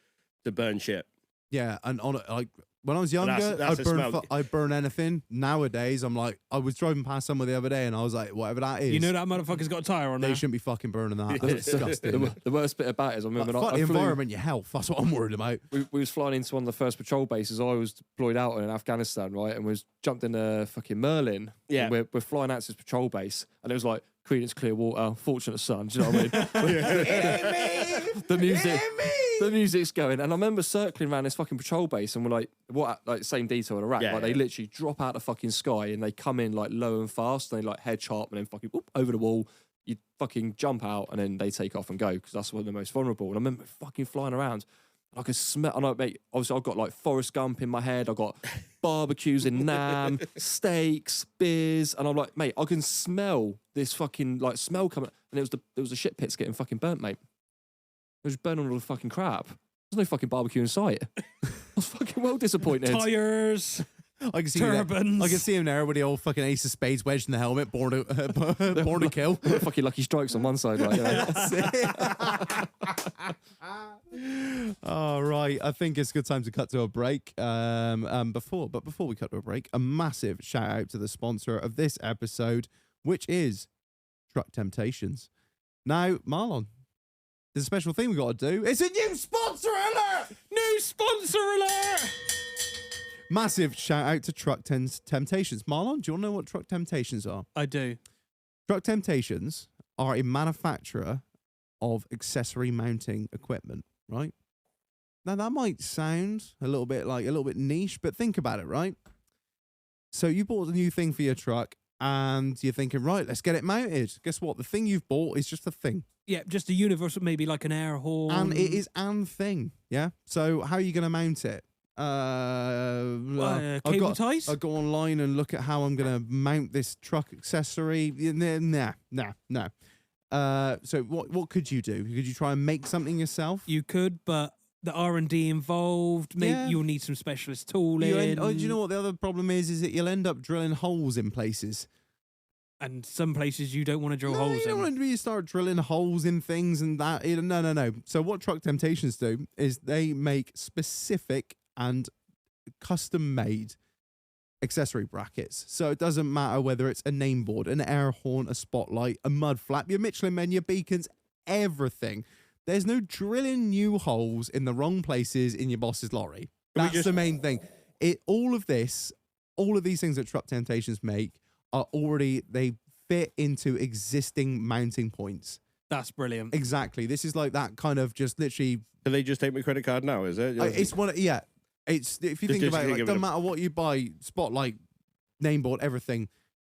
to burn shit. Yeah, and on like when I was But younger, that's a smell. I'd burn anything. Nowadays, I'm like, I was driving past someone the other day, and I was like, whatever that is, You know that motherfucker's got a tyre on they there. shouldn't be fucking burning that. That's disgusting. The worst bit about it is I remember Fuck I the flew, environment, your health. That's what I'm worried about. we was flying into one of the first patrol bases I was deployed out in Afghanistan, right? And we was jumped in a fucking Merlin. Yeah. And we're flying out to this patrol base, and it was like Creedence Clearwater, Fortunate Son. Do you know what I mean? The music's going, and I remember circling around this fucking patrol base, and we're like, what? Like same detail in Iraq. Yeah, Like they literally drop out the fucking sky, and they come in like low and fast, and they like head sharp, and then fucking whoop, over the wall. You fucking jump out, and then they take off and go because that's when they're most vulnerable. And I remember fucking flying around. I could smell. I know, mate. Obviously, I've got like Forrest Gump in my head. I got barbecues in Nam, steaks, beers, and I'm like, mate, I can smell this fucking like smell coming. And it was the shit pits getting fucking burnt, mate. It was burning all the fucking crap. There's no fucking barbecue in sight. I was fucking well disappointed. Tires, I can see turbans. I can see him there with the old fucking Ace of Spades wedged in the helmet, born to kill. Fucking Lucky Strikes on one side, like, you know. All right, I think it's a good time to cut to a break. Before we cut to a break, a massive shout out to the sponsor of this episode, which is Truck Temptations. Now, Marlon, there's a special thing we got to do. It's a new sponsor alert! New sponsor alert! Massive shout out to Truck Temptations. Marlon, do you want to know what Truck Temptations are? I do. Truck Temptations are a manufacturer of accessory mounting equipment, right? Now that might sound a little bit niche, but think about it, right? So you bought a new thing for your truck and you're thinking, right, let's get it mounted. Guess what? The thing you've bought is just a thing. Yeah, just a universal, maybe like an air horn. And it is an thing, yeah? So how are you going to mount it? Cable ties? I go online and look at how I'm going to mount this truck accessory. Nah. So what could you do? Could you try and make something yourself? You could, but the R&D involved, maybe Yeah. you'll need some specialist tooling. Do you know what the other problem is? Is that you'll end up drilling holes in places. And some places you don't want to drill No, holes you don't in. want to start drilling holes in things and that. No. So what Truck Temptations do is they make specific and custom-made accessory brackets. So it doesn't matter whether it's a name board, an air horn, a spotlight, a mud flap, your Michelin men, your beacons, everything. There's no drilling new holes in the wrong places in your boss's lorry. That's the main thing. All of these things that Truck Temptations make are already, they fit into existing mounting points. That's brilliant. Exactly. This is like that kind of just literally. Can they just take my credit card now? Is it? It's one. Yeah. It's if you think about it, like, doesn't matter what you buy, spotlight, name board, everything,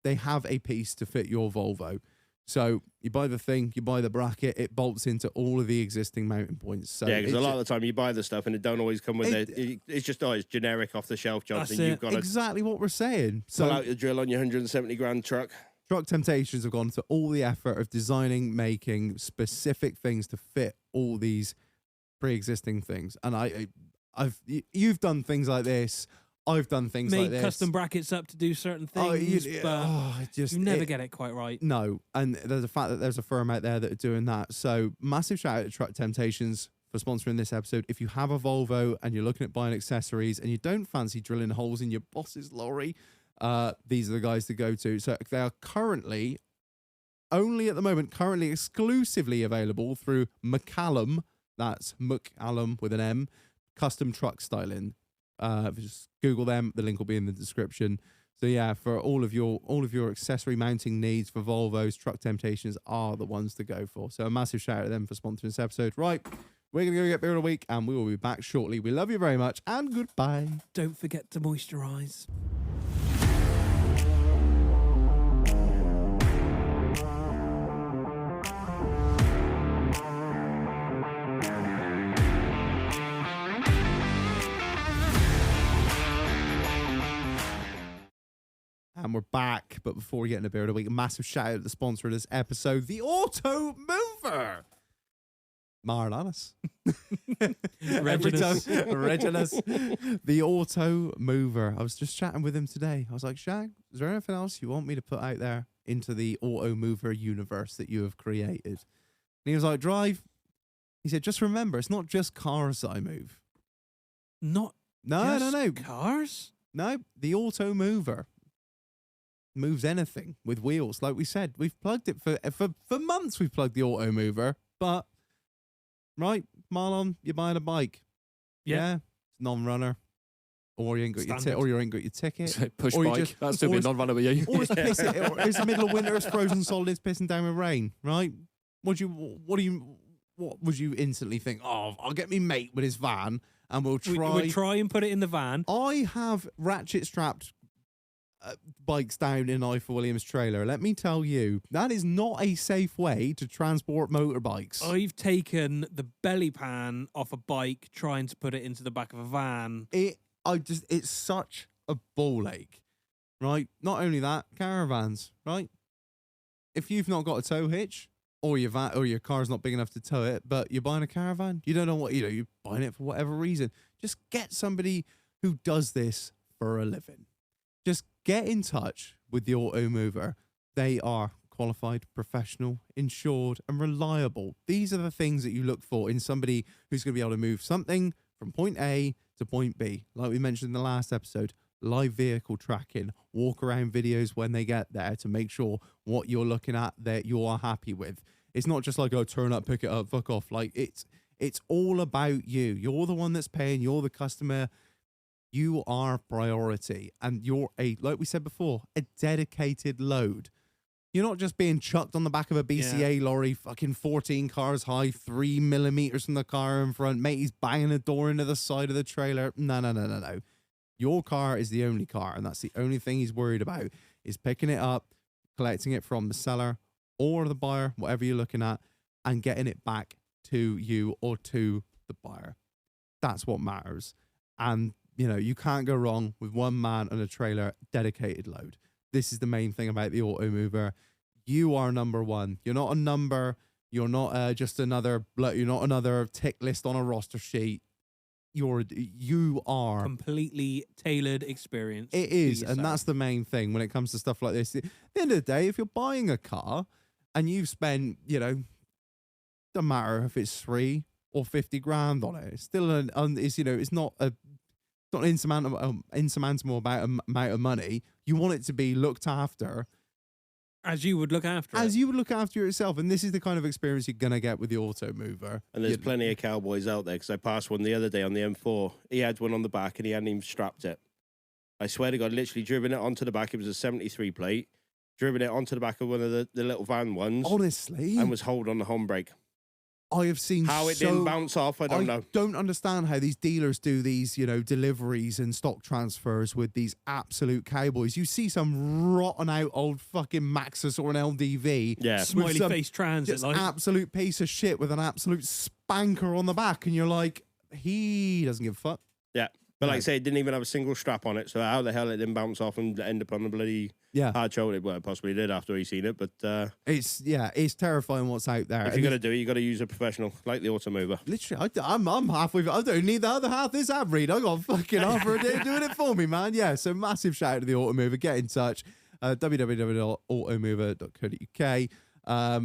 they have a piece to fit your Volvo. So you buy the thing, you buy the bracket, it bolts into all of the existing mounting points. So yeah, because a lot of the time you buy the stuff and it don't always come with it. It's just it's generic off the shelf jobs, That's and you've it. got to exactly what we're saying. So pull out your drill on your 170 grand truck. Truck Temptations have gone to all the effort of designing, making specific things to fit all these pre-existing things. And you've done things like this. I've done things like Made this. custom brackets up to do certain things, but you never get it quite right. No, and there's a fact that there's a firm out there that are doing that. So massive shout out to Truck Temptations for sponsoring this episode. If you have a Volvo and you're looking at buying accessories and you don't fancy drilling holes in your boss's lorry, these are the guys to go to. So they are currently exclusively available through McCallum. That's McCallum with an M, custom truck styling. Just Google them. The link will be in the description. So yeah, for all of your accessory mounting needs for Volvos, Truck Temptations are the ones to go for. So a massive shout out to them for sponsoring this episode. Right, we're gonna go get beer of the week, and we will be back shortly. We love you very much, and goodbye. Don't forget to moisturize. And we're back, but before we get into beer of the week, a massive shout out to the sponsor of this episode, the Automover. Marlanis. Regulus. The Automover. I was just chatting with him today. I was like, Shag, is there anything else you want me to put out there into the Automover universe that you have created? And he was like, Drive. He said, just remember, it's not just cars that I move. Not No, just no. cars. No, the Automover moves anything with wheels. Like we said, we've plugged it for months. We've plugged the Automover, but right, Marlon, you're buying a bike. Yeah. It's non-runner, or you ain't got Standard. or you ain't got your ticket. Push Or you bike. just- That's still or be it's- non-runner with you. Or it's pissing, or it's the middle of winter, it's frozen solid, it's pissing down with rain, right? What would you instantly think? Oh, I'll get me mate with his van and we'll try. We'll try and put it in the van. I have ratchet strapped bikes down in Ifor Williams trailer. Let me tell you, that is not a safe way to transport motorbikes. I've taken the belly pan off a bike trying to put it into the back of a van. It's such a ball ache, right? Not only that, caravans, right? If you've not got a tow hitch, or your van or your car's not big enough to tow it, but you're buying a caravan, you don't know what, you're buying it for whatever reason. Just get somebody who does this for a living. Just get in touch with the Automover. They are qualified, professional, insured, and reliable. These are the things that you look for in somebody who's going to be able to move something from point A to point B. Like we mentioned in the last episode, live vehicle tracking, walk around videos when they get there to make sure what you're looking at that you are happy with. It's not just like, oh, turn up, pick it up, fuck off. Like it's all about you. You're the one that's paying, you're the customer. You are priority, and you're like we said before, a dedicated load. You're not just being chucked on the back of a BCA lorry, fucking 14 cars high, 3 millimeters from the car in front. Mate, he's banging a door into the side of the trailer. No. Your car is the only car, and that's the only thing he's worried about, is picking it up, collecting it from the seller or the buyer, whatever you're looking at, and getting it back to you or to the buyer. That's what matters. And you can't go wrong with one man and a trailer dedicated load. This is the main thing about the Automover. You are number one. You're not a number. You're not just another. You're not another tick list on a roster sheet. You are Completely tailored experience. It for is, and yourself. that's the main thing when it comes to stuff like this. At the end of the day, if you're buying a car and you've spent, doesn't matter if it's 3 or 50 grand on it. It's still it's not an insurmountable amount of money. You want it to be looked after as you would look after it. as you would look after yourself, and this is the kind of experience you're gonna get with the Automover. And there's plenty of cowboys out there, because I passed one the other day on the M4. He had one on the back and he hadn't even strapped it. I swear to God, literally driven it onto the back. It was a 73 plate. Driven it onto the back of one of the little van ones. Honestly, And was holding on the handbrake. I have seen How it didn't bounce off, I don't know. Don't understand how these dealers do these, deliveries and stock transfers with these absolute cowboys. You see some rotten out old fucking Maxus or an LDV. Yeah. Smiley some face transit, Just like. absolute piece of shit with an absolute spanker on the back. And you're like, he doesn't give a fuck. Yeah. But like No. I say, it didn't even have a single strap on it. So how the hell it didn't bounce off and end up on the bloody Yeah. hard shoulder? Well, it possibly did after he seen it. But It's terrifying what's out there. if And you're going to do it, you got to use a professional like the Automover. literally, I'm halfway. I don't need the other half. This ad read. I got fucking half for a day doing it for me, man. Yeah. So massive shout out to the Automover. Get in touch. www.automover.co.uk.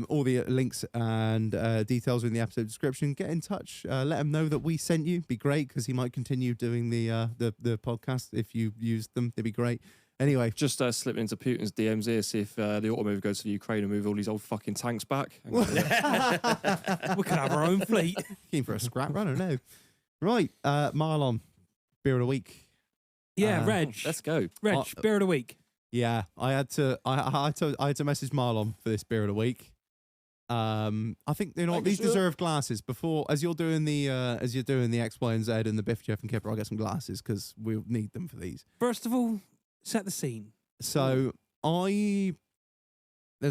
All the links and details are in the episode description. Get in touch. Let him know that we sent you. Be great, because he might continue doing the podcast if you used them. They'd be great. Anyway, Just slipping into Putin's DMs here, see if the Automover goes to the Ukraine and move all these old fucking tanks back. We could have our own fleet. keen for a scrap run. I don't know. Right, Marlon, beer of the week. Yeah, Reg. Let's go. Reg, beer of the week. Yeah, I had to message Marlon for this beer of the week. I think these deserve glasses before, as you're doing the X, Y, and Z and the Biff, Jeff, and Kipper. I'll get some glasses because we'll need them for these. First of all, set the scene. So there's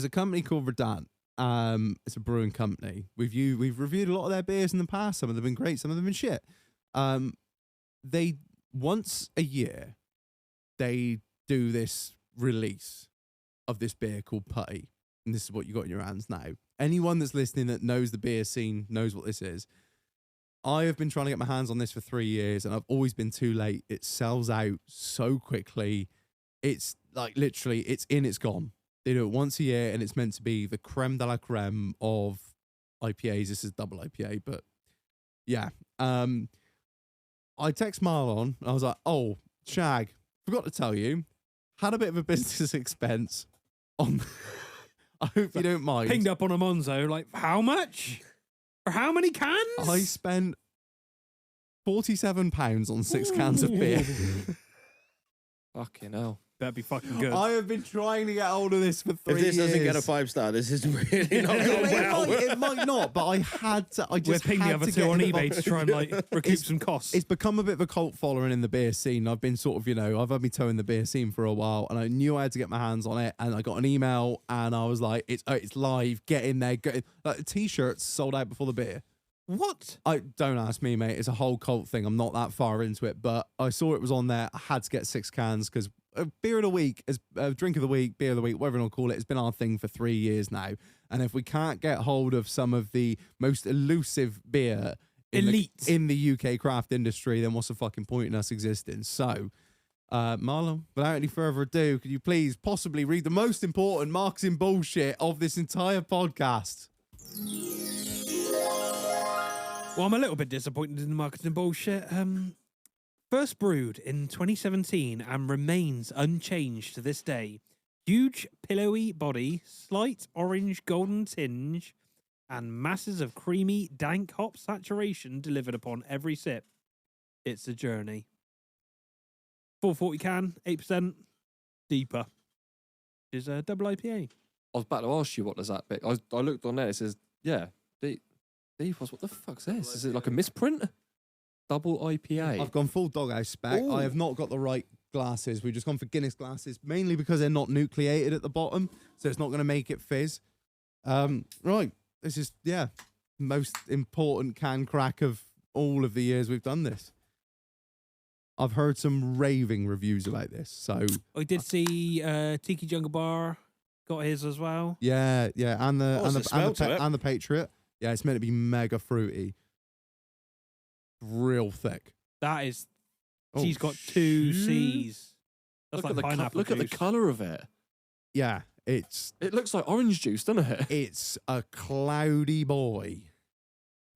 a company called Rutland. It's a brewing company. We've reviewed a lot of their beers in the past. Some of them have been great, some of them have been shit. They once a year they do this release of this beer called Putty, and this is what you got in your hands now. Anyone that's listening that knows the beer scene knows what this is. I have been trying to get my hands on this for 3 years, and I've always been too late. It sells out so quickly. It's like literally, it's gone. They do it once a year, and it's meant to be the creme de la creme of IPAs. This is double IPA, but yeah. I text Marlon. I was like, "Oh, Shag, forgot to tell you, had a bit of a business expense on." I hope you don't mind. Pinged up on a Monzo, like, how much? For how many cans? I spent £47 on 6 cans of beer. Fucking hell. That'd be fucking good. I have been trying to get hold of this for 3 If this years. doesn't get a 5-star, this is really not going well. It might not, but I had to. I We're just pinging the had other to two get on involved. eBay to try and like recoup some costs. It's become a bit of a cult following in the beer scene. I've been sort of, I've had me toe in the beer scene for a while, and I knew I had to get my hands on it. And I got an email, and I was like, "It's live. Get in there." Like the t-shirts sold out before the beer. What? I don't ask me, mate. It's a whole cult thing. I'm not that far into it, but I saw it was on there. I had to get 6 cans because beer of the week is drink of the week, beer of the week, whatever you want to call it. It's been our thing for 3 years now. And if we can't get hold of some of the most elusive beer in the UK craft industry, then what's the fucking point in us existing? So, Marlon, without any further ado, could you please possibly read the most important marketing bullshit of this entire podcast? Well, I'm a little bit disappointed in the marketing bullshit. First brewed in 2017 and remains unchanged to this day. Huge, pillowy body, slight orange golden tinge, and masses of creamy, dank hop saturation delivered upon every sip. It's a journey. 440 can, 8%, deeper. Which is a double IPA. I was about to ask you what does that bit. I looked on there. It says, yeah, deep. What the fuck's this? Is it like a misprint? Double IPA. I've gone full doghouse spec. Ooh. I have not got the right glasses. We've just gone for Guinness glasses, mainly because they're not nucleated at the bottom, so it's not going to make it fizz. Right, this is most important can crack of all of the years we've done this. I've heard some raving reviews about this, so I did see Tiki Jungle Bar got his as well. yeah, and What's the smell to it? and the Patriot. Yeah, it's meant to be mega fruity, real thick. That is, Oh, she's got 2 shit. C's. That's look like pineapple at the juice. colour of it. Yeah, It looks like orange juice, doesn't it? it's a cloudy boy.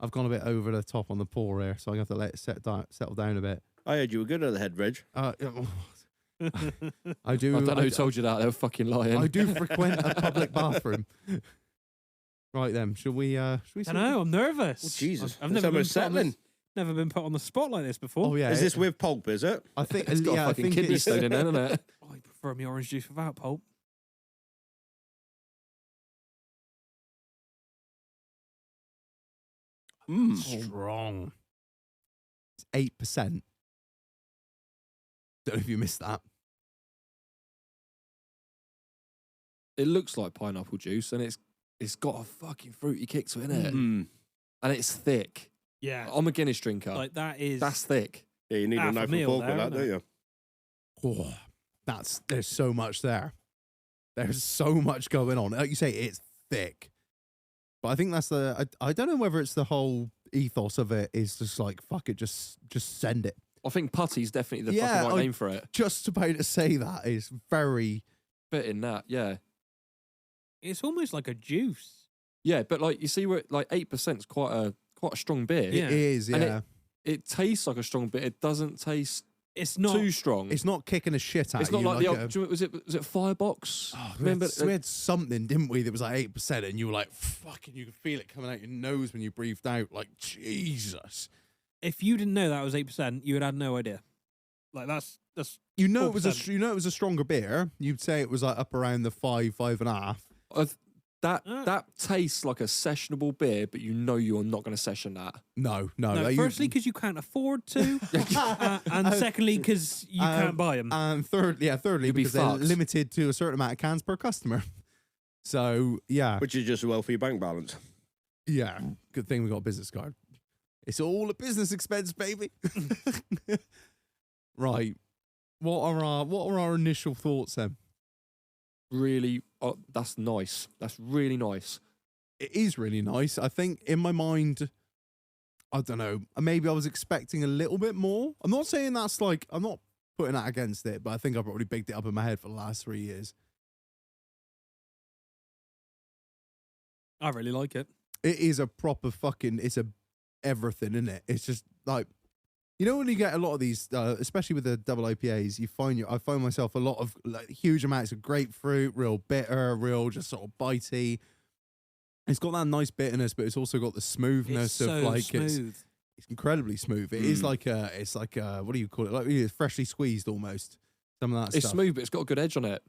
I've gone a bit over the top on the pour here, so I have to let it settle down a bit. I heard you were good at the head, Reg. I I do. don't know who told you that. They were fucking lying. I do frequent a public bathroom. Right then, shall we? I know, I'm nervous. Oh, Jesus. I've It's never been, almost put on settling. this, never been put on the spot like this before. Oh yeah. Is this with pulp, is it? I think. It's got yeah, a I fucking think kidney it's, stone in there, isn't it? I prefer my orange juice without pulp. strong. It's 8%. Don't know if you missed that. It looks like pineapple juice, and it's got a fucking fruity kick to it, innit? Mm. And it's thick. Yeah. I'm a Guinness drinker. Like that is. That's thick. Yeah, you need Half a a knife and meal fork with there, that, don't isn't you? Oh, there's so much there. There's so much going on. Like you say, it's thick. But I think that's I don't know whether it's the whole ethos of it is just like, fuck it, just send it. I think putty's definitely the Yeah, fucking right I- name for it. Just about to say that is very. Bit in that, yeah. It's almost like a juice. Yeah, but like you see where like 8% is quite a strong beer. Yeah. It is, And yeah. It tastes like a strong beer. It doesn't taste It's not. too strong. It's not kicking a shit out It's of not you. like the a- old, do you- was it Firebox? Oh, Remember? we had something, didn't we, that was like 8%, and you were like, fucking, you could feel it coming out your nose when you breathed out. Like, Jesus. If you didn't know that was 8%, you would have no idea. Like that's You know it was 4%. a stronger beer. You'd say it was like up around the 5.5. That tastes like a sessionable beer, but you know you're not going to session that. No. no. like, Firstly, because you can't afford to, and secondly, because you can't buy them. and thirdly, You'd be because they're fucked. limited to a certain amount of cans per customer. So, yeah. Which is just as well for your bank balance. Yeah. Good thing we got a business card. It's all a business expense, baby. Right. What are our initial thoughts then? Really, that's nice. That's really nice. It is really nice. I think in my mind, I don't know, maybe I was expecting a little bit more. I'm not saying that's like, I'm not putting that against it, but I think I probably bigged it up in my head for the last 3 years. I really like it. It is a proper fucking, it's a everything, isn't it? It's just like, You know, when you get a lot of these, especially with the double IPAs, I find myself a lot of like, huge amounts of grapefruit, real bitter, real just sort of bitey. It's got that nice bitterness, but it's also got the smoothness It's of so like smooth. it's incredibly smooth. It is like what do you call it? Like it's freshly squeezed almost. Some of that It's stuff. smooth, but it's got a good edge on it.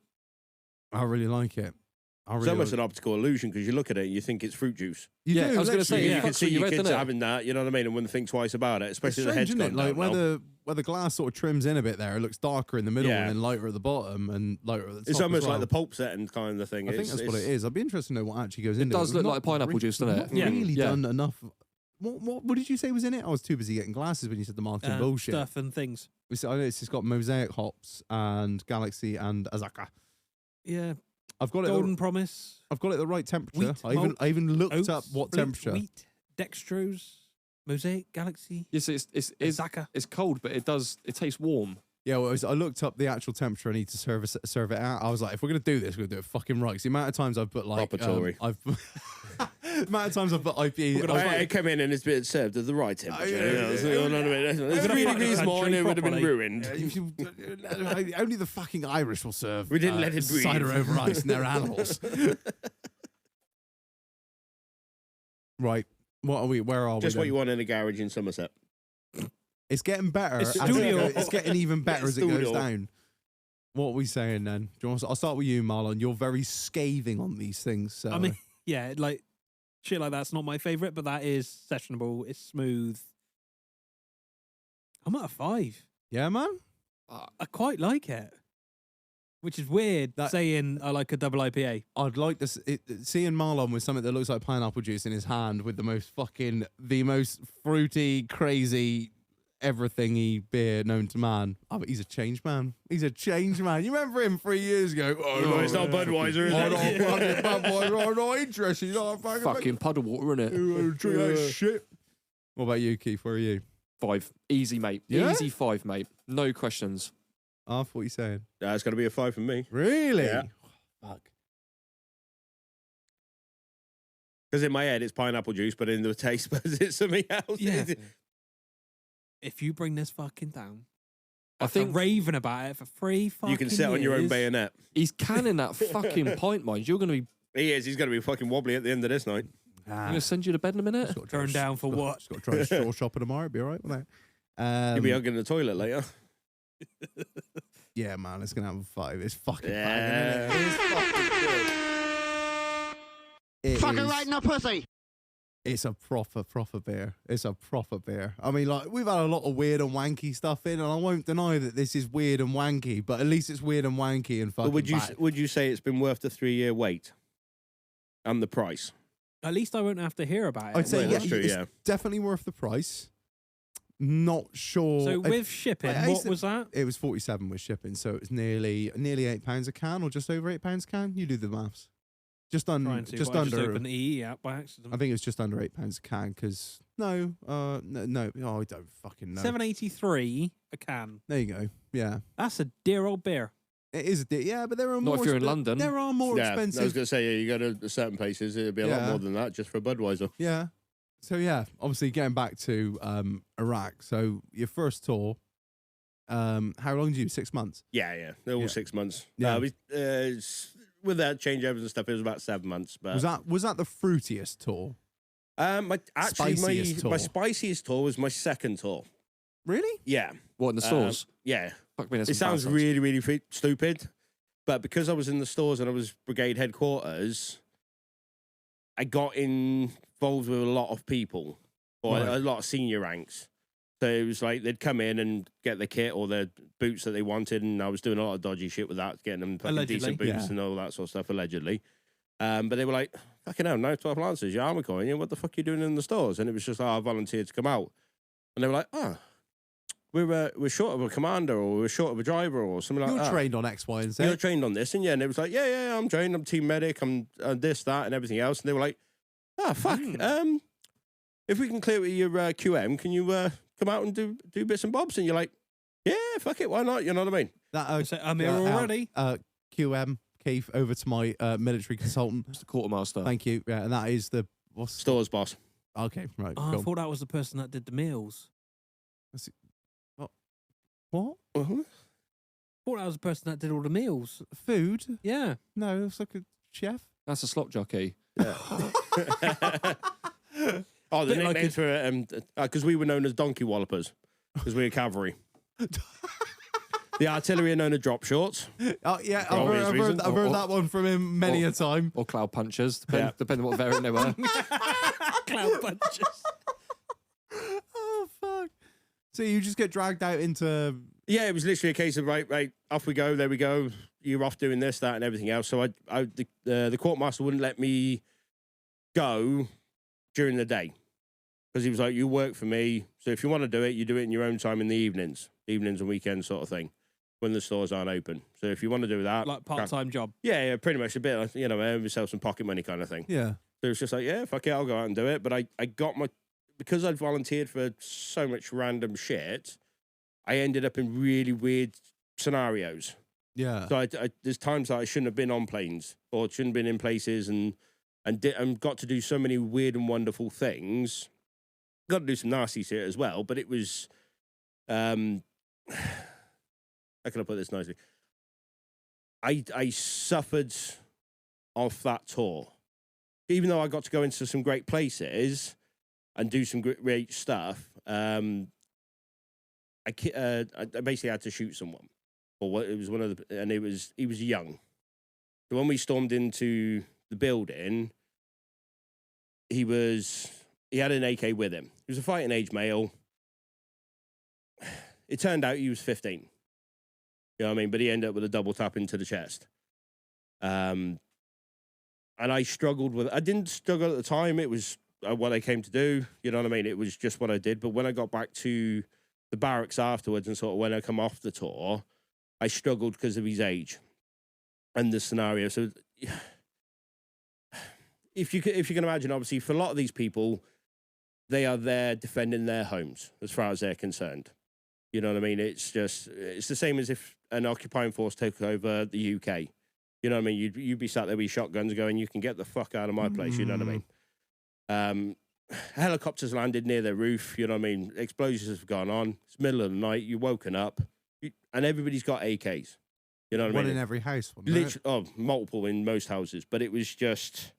I really like it. It's almost an optical illusion because you look at it and you think it's fruit juice. You Yeah, do, I was gonna literally. say, You yeah. can Fucks see with your your head, kids doesn't it? having that, you know what I mean, and wouldn't think twice about it, It's especially the strange, head's isn't gone it? Like down now. where the glass sort of trims in a bit there, it looks darker in the middle Yeah. and then lighter at the bottom and lighter at the top. It's as almost well. like the pulp setting kind of thing. I think that's what it is. I'd be interested to know what actually goes into it. does We've look not like pineapple juice, doesn't we've it? not Yeah. really Yeah. done enough. What did you say was in it? I was too busy getting glasses when you said the marketing bullshit. Stuff and things. I know it's got mosaic hops and Galaxy and Azaka. Yeah. I've got it. Golden Promise. I've got it the right temperature. Wheat, I even looked Oats, up what Flint, temperature. Wheat, Dextrose, Mosaic, Galaxy, Yes, it's Zaka. it's cold, but it tastes warm. Yeah, well, I looked up the actual temperature I need to serve it out. I was like, if we're gonna do this, we're gonna do it fucking right. 'Cause the amount of times I've put like, Proper Tory. the amount of times I've put IPA. I come in and it's been served at the right temperature. yeah, You know, yeah, you know what I mean? It's gonna 3 fuck the degrees more and country it would have been properly. ruined. Only the fucking Irish will serve. We didn't let it breathe. Cider over ice, and they're animals. Right. What are we? Where are we? Just what then? you want in a garage in Somerset. It's getting better. It's as studio. it's getting even better as it goes Studio. down. What are we saying then? Do you want I'll start with you, Marlon. You're very scathing on these things. So I mean, yeah, like shit like that's not my favorite, but that is sessionable. It's smooth. I'm at a 5. yeah, man. I quite like it, which is weird saying I like a double IPA. I'd like to seeing Marlon with something that looks like pineapple juice in his hand with the most fruity, crazy, everything beer known to man. Oh, but he's a changed man. He's a changed man. You remember him 3 years ago? Oh, No, it's not Budweiser, is I'm it? not fucking Budweiser. I'm not interested. You know, Fucking puddle water, innit? drink that shit. What about you, Keith? Where are you? 5. Easy, mate. Yeah? Easy 5, mate. No questions. What are you saying? It's going to be a 5 for me. Really? Yeah. Fuck. Because in my head, it's pineapple juice, but in the taste buds, it's something else. Yeah. If you bring this fucking down, I after think raving about it for 3 fucking You can sit on your own years, bayonet. he's canning that fucking pint, mind. You're going to be. He is. He's going to be fucking wobbly at the end of this night. I'm going to send you to bed in a minute. Turned down for what? Just got to try a straw shopper tomorrow. Be all right with that. You'll be hugging the toilet later. Yeah, man, it's gonna have a 5. It's fucking Yeah. banging, isn't it? It's fucking good. It Fucking is- right in the pussy. It's a proper beer. It's a proper beer. I mean, like, we've had a lot of weird and wanky stuff in, and I won't deny that this is weird and wanky, but at least it's weird and wanky and fucking But bad. would you say it's been worth the 3-year wait and the price? At least I won't have to hear about it. I'd say Well, yeah, that's true, it's yeah. definitely worth the price. Not sure. So with shipping, I what used to- was that? It was 47 with shipping, so it's nearly £8 a can, or just over £8 a can. You do the maths. Just under, Trying to, just but I under. opened the EE app by accident. I think it was just under £8 a can. Because no. Oh, I don't fucking know. $7.83 a can. There you go. Yeah, That's a dear old beer. it is. Yeah, but there are Not more. if you're in London. There are more Yeah, I was expensive. going to say, you go to certain places, it'd be a lot Yeah. more than that just for Budweiser. Yeah. So yeah, obviously getting back to Iraq. So your first tour. How long did you do? 6 months. Yeah. They're all Yeah. 6 months. Yeah. With that changeovers and stuff, it was about 7 months. But Was that the fruitiest tour? my Spiciest tour? spiciest tour was my second tour. Really? Yeah. What, in the stores? Yeah. Fuck me, that's It some sounds bad really, really stupid, but because I was in the stores and I was brigade headquarters, I got involved with a lot of people, or Right. a lot of senior ranks. So it was like they'd come in and get the kit or the boots that they wanted, and I was doing a lot of dodgy shit with that, getting them fucking Allegedly. decent boots Yeah. and all that sort of stuff, allegedly. But they were like, fucking hell, no 12 Lancers, your armor coin, what the fuck are you doing in the stores? And it was just, I volunteered to come out. And they were like, we're short of a commander, or we're short of a driver, or something like You're that. trained on X, Y, and Z. You're trained on this, and yeah, and it was like, yeah, I'm trained, I'm team medic, I'm this, that, and everything else. And they were like, fuck, if we can clear with your QM, can you come out and do bits and bobs? And you're like, yeah, fuck it, why not? You know what I mean? That So I'm here already. QM Keith over to my military consultant. It's the quartermaster. Thank you. Yeah, and that is the what's Stores boss. okay, right. Oh, I cool. thought that was the person that did the meals. What? Uh-huh. Thought I was the person that did all the meals. Food? Yeah. No, it's like a chef. That's a slop jockey. Yeah. Oh, the Bit like nicknames for because we were known as donkey wallopers because we were cavalry. The artillery are known as drop shorts. Oh yeah, For obvious reasons. I've heard that one from him many a time. Or cloud punchers, Yeah. depending what variant they were. Cloud punches. Oh fuck! So you just get dragged out into Yeah, it was literally a case of right, off we go. There we go. You're off doing this, that, and everything else. So the courtmaster wouldn't let me go during the day because he was like, "You work for me, so if you want to do it, you do it in your own time in the evenings and weekends, sort of thing, when the stores aren't open. So if you want to do that, Like part-time job. yeah, pretty much a bit, like, earn yourself some pocket money kind of thing. yeah. So it was just like, yeah, fuck it, I'll go out and do it. But I got because I'd volunteered for so much random shit, I ended up in really weird scenarios. Yeah. So there's times that I shouldn't have been on planes or shouldn't have been in places and got to do so many weird and wonderful things. Got to do some nasty shit as well, but it was, how can I put this nicely? I suffered off that tour. Even though I got to go into some great places and do some great stuff, I basically had to shoot someone. Or it was he was young. So when we stormed into the building, he had an AK with him. He was a fighting age male. It turned out he was 15. You know what I mean? But he ended up with a double tap into the chest. And I struggled with it. I didn't struggle at the time. It was what I came to do. You know what I mean? It was just what I did. But when I got back to the barracks afterwards and sort of when I come off the tour, I struggled because of his age and the scenario. So if you can imagine, obviously, for a lot of these people, they are there defending their homes as far as they're concerned. You know what I mean? It's the same as if an occupying force took over the UK. You know what I mean? You'd be sat there with shotguns going, you can get the fuck out of my place. You know what I mean? Helicopters landed near their roof. You know what I mean? Explosions have gone on. It's middle of the night. You're woken up. And everybody's got AKs. You know what I mean? One in every house. wasn't it? Literally, multiple in most houses. But it was just...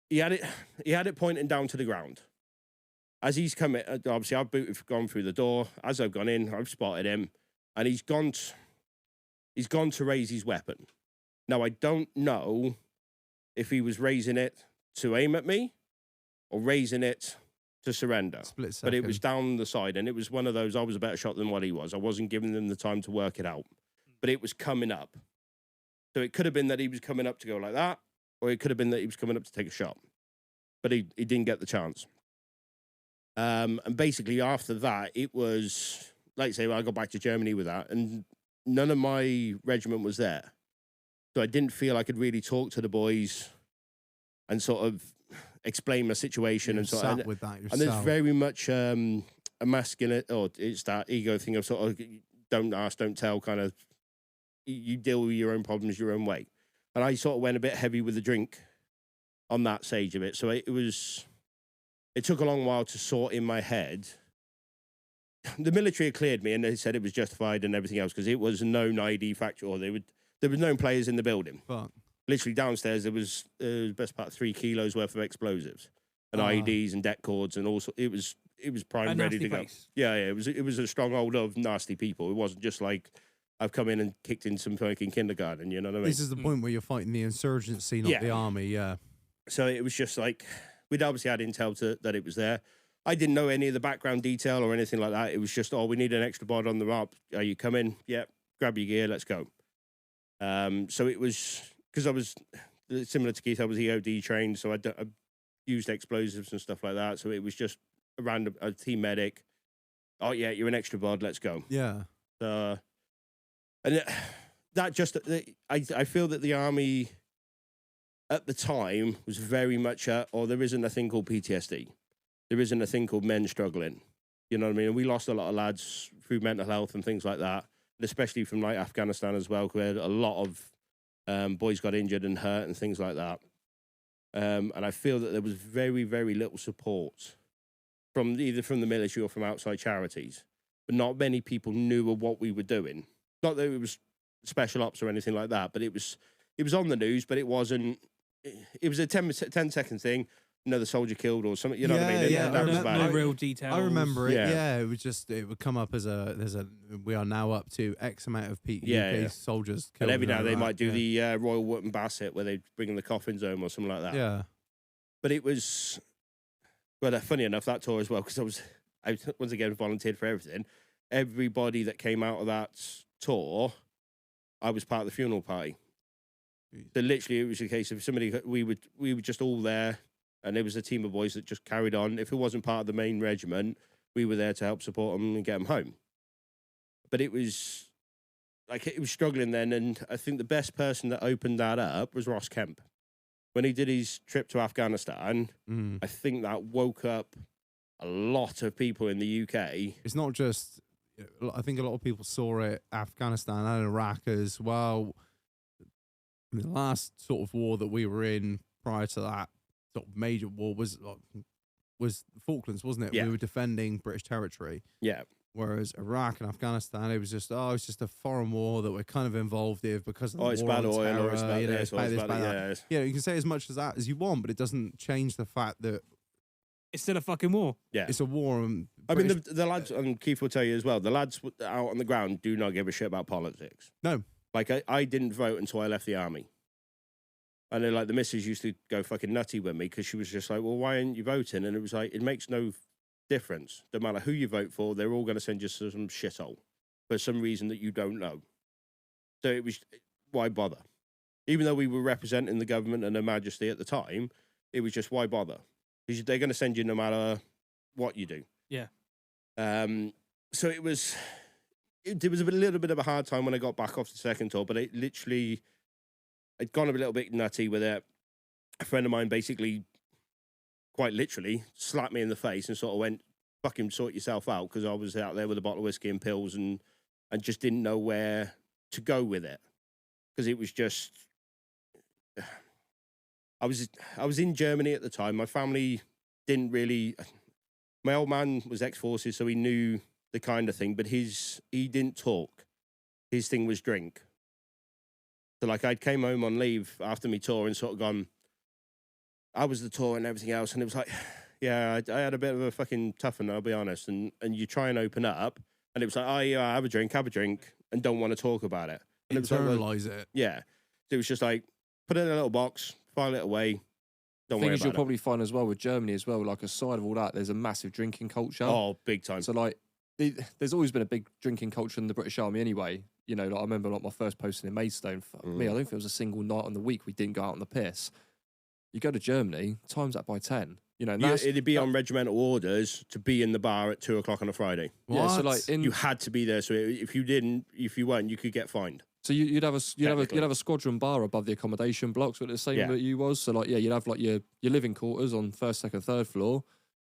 He had it pointing down to the ground. As he's come in, obviously I've gone through the door. As I've gone in, I've spotted him. And he's gone to raise his weapon. Now, I don't know if he was raising it to aim at me or raising it to surrender. Split second. But it was down the side, and it was one of those, I was a better shot than what he was. I wasn't giving them the time to work it out. But it was coming up. So it could have been that he was coming up to go like that, or it could have been that he was coming up to take a shot. But he didn't get the chance. And basically after that, it was, like I say, I got back to Germany with that, and none of my regiment was there. So I didn't feel I could really talk to the boys and sort of explain my situation. And sat with that yourself. and there's very much a masculine, or it's that ego thing of sort of don't ask, don't tell kind of, you deal with your own problems your own way. And I sort of went a bit heavy with the drink on that stage of it. So it took a long while to sort in my head. The military had cleared me and they said it was justified and everything else because it was a known ID factor, or there was known players in the building. Fuck. Literally downstairs, there was best part 3 kilos worth of explosives and IEDs and deck cords and also it was prime A ready nasty to go. place. Yeah, it was a stronghold of nasty people. It wasn't just like I've come in and kicked in some fucking kindergarten. You know what I mean? This is the point where you're fighting the insurgency, not Yeah. the army. Yeah. So it was just like, we'd obviously had intel that it was there. I didn't know any of the background detail or anything like that. It was just, we need an extra bod on the ramp. Are you coming? Yep. Grab your gear. Let's go. So it was, because I was similar to Keith, I was EOD trained. So I used explosives and stuff like that. So it was just a team medic. Oh yeah, you're an extra bod. Let's go. Yeah. And that just, I feel that the army at the time was very much there isn't a thing called PTSD. There isn't a thing called men struggling. You know what I mean? And we lost a lot of lads through mental health and things like that, and especially from like Afghanistan as well, where a lot of boys got injured and hurt and things like that. And I feel that there was very, very little support from either from the military or from outside charities. but not many people knew of what we were doing. Not that it was special ops or anything like that, but it was on the news, but it wasn't. It was a 10-second thing. Another soldier killed or something. You know what I mean? Yeah, That was about no it. real details. I remember it. Yeah. Yeah, it would come up as we are now up to X amount of UK Yeah. soldiers And killed. every now and then they Iraq. might do the Royal Wootton Basset where they bring in the coffins home or something like that. Yeah. But it was, well, funny enough, that tour as well, because I once again volunteered for everything. Everybody that came out of that tour, I was part of the funeral party. So literally, it was a case of somebody, we were just all there, and there was a team of boys that just carried on. If it wasn't part of the main regiment, we were there to help support them and get them home. But it was struggling then, and I think the best person that opened that up was Ross Kemp. When he did his trip to Afghanistan, I think that woke up a lot of people in the UK. It's not just, I think a lot of people saw it, Afghanistan and Iraq as well. The last sort of war that we were in prior to that sort of major war was Falklands, wasn't it? Yeah. We were defending British territory. Yeah. Whereas Iraq and Afghanistan, it was just a foreign war that we're kind of involved in because of the It's war about on oil, terror, or it's about you know, this, it's or about it's this, about about that. that. Yeah, you can say as much as that as you want, but it doesn't change the fact that It's still a fucking war. Yeah. it's a war. And I mean, British- the lads, and Keith will tell you as well, the lads out on the ground do not give a shit about politics. No. Like, I didn't vote until I left the army. And then, like, the missus used to go fucking nutty with me because she was just like, well, why aren't you voting? And it was like, it makes no difference. No matter who you vote for, they're all going to send you some shithole for some reason that you don't know. So it was, why bother? Even though we were representing the government and Her Majesty at the time, it was just, why bother? Because they're going to send you no matter what you do. Yeah. So it was a little bit of a hard time when I got back off the second tour, but I'd gone a little bit nutty with it. A friend of mine basically, quite literally, slapped me in the face and sort of went, fucking sort yourself out, because I was out there with a bottle of whiskey and pills and just didn't know where to go with it. Because it was just... I was in Germany at the time. My family didn't really... My old man was ex-forces, so he knew the kind of thing, but he didn't talk. His thing was drink. So, like, I came home on leave after my tour and sort of gone, I was the tour and everything else, and it was like, yeah, I had a bit of a fucking tough one, I'll be honest, and you try and open up, and it was like, oh, yeah, have a drink, and don't want to talk about it. And it was like, well, internalize it. yeah. So it was just like, put it in a little box, file it away, don't thing worry is, you'll about it. probably find as well with Germany as well, like aside of all that, there's a massive drinking culture. Oh, big time. So like, there's always been a big drinking culture in the British Army anyway. You know, like I remember like my first posting in Maidstone. Fuck me, I don't think it was a single night on the week we didn't go out on the piss. You go to Germany, times that by 10. You know, and It'd be on regimental orders to be in the bar at 2:00 on a Friday. yeah. So What? like, You had to be there. So if you weren't, you could get fined. so you'd have Technically. a squadron bar above the accommodation blocks, but the same Yeah. that you was. So like, yeah, you'd have like your living quarters on first, second, third floor.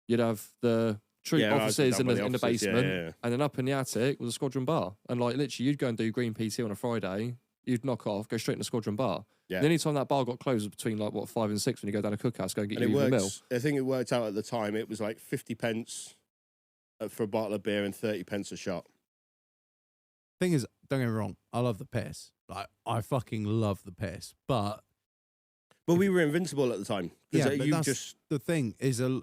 You'd have the troop Yeah, I was officers down by the in the officers, yeah, basement, yeah. and then up in the attic was a squadron bar. And like literally, you'd go and do green PT on a Friday. You'd knock off, go straight in the squadron bar. Yeah. The only time that bar got closed was between like 5 and 6 when you go down to cookhouse, go and get And it your evening meal. works. I think it worked out at the time. It was like 50 pence for a bottle of beer and 30 pence a shot. Thing is, don't get me wrong, I love the piss. Like, I fucking love the piss. But But we were invincible at the time. yeah, Because but you that's just the thing is Yeah.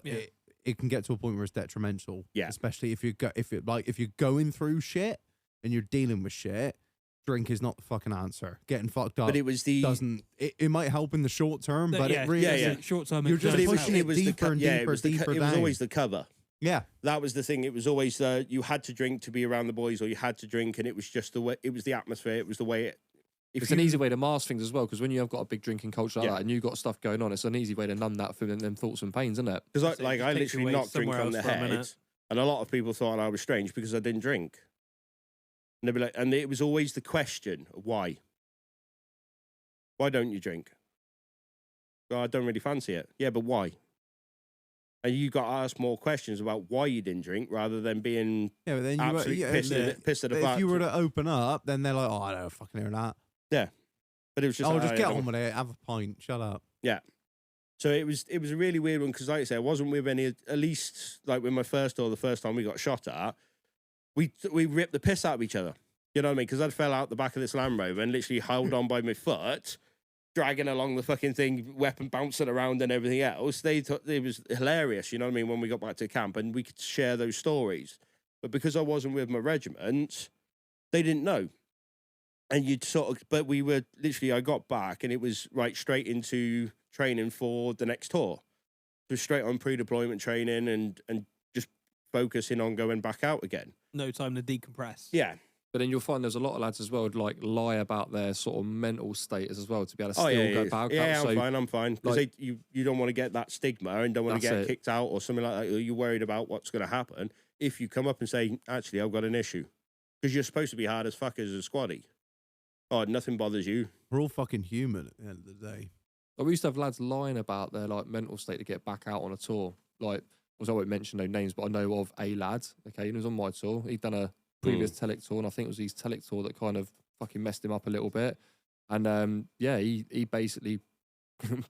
it can get to a point where it's detrimental. Yeah. Especially if you're going through shit and you're dealing with shit, drink is not the fucking answer. Getting fucked up But it was the it might help in the short term, but it really yeah. Short term. You're just But it was, pushing it it was the deeper and yeah, deeper, it was the deeper it was down. always the cover. yeah. That was the thing. It was always you had to drink to be around the boys, or you had to drink, and it was just the way. It was the atmosphere. It was the way it. It's an easy way to mask things as well, because when you have got a big drinking culture like Yeah. that and you've got stuff going on, it's an easy way to numb that feeling, them thoughts and pains, isn't it? Because So like it I takes you literally away knocked drink somewhere on the else for a head, minute. and a lot of people thought I was strange because I didn't drink. And they'd be like, and it was always the question, why? Why don't you drink? Well, I don't really fancy it. Yeah, but why? And you got to ask more questions about why you didn't drink rather than being Yeah, but then absolutely pissed at the if fact. you were to open up, then they're like, oh, I don't fucking hear that. But it was just Oh, like, just I get don't- on with it. Have a pint. Shut up. So it was a really weird one because, like I said, I wasn't with any. At least like with my first tour, the first time we got shot at, we ripped the piss out of each other. You know what I mean? Because I fell out the back of this Land Rover and literally held on by my foot, dragging along the fucking thing, weapon bouncing around and everything else. It was hilarious, you know what I mean, when we got back to camp and we could share those stories. But because I wasn't with my regiment, they didn't know. And but we were literally, I got back and it was right straight into training for the next tour. So straight on pre-deployment training and just focusing on going back out again. No time to decompress. Yeah. But then you'll find there's a lot of lads as well who'd like lie about their sort of mental status as well to be able to still go back. Yeah, so, I'm fine. Because like, you don't want to get that stigma and don't want to get it. kicked out or something like that. You're worried about what's going to happen if you come up and say, actually, I've got an issue. Because you're supposed to be hard as fuck as a squaddy. Oh, nothing bothers you. We're all fucking human at the end of the day. Like, we used to have lads lying about their like mental state to get back out on a tour. Like, I won't mention no names, but I know of a lad. Okay, he was on my tour. He'd done a previous Telic tour, and I think it was his Telic tour that kind of fucking messed him up a little bit. And he basically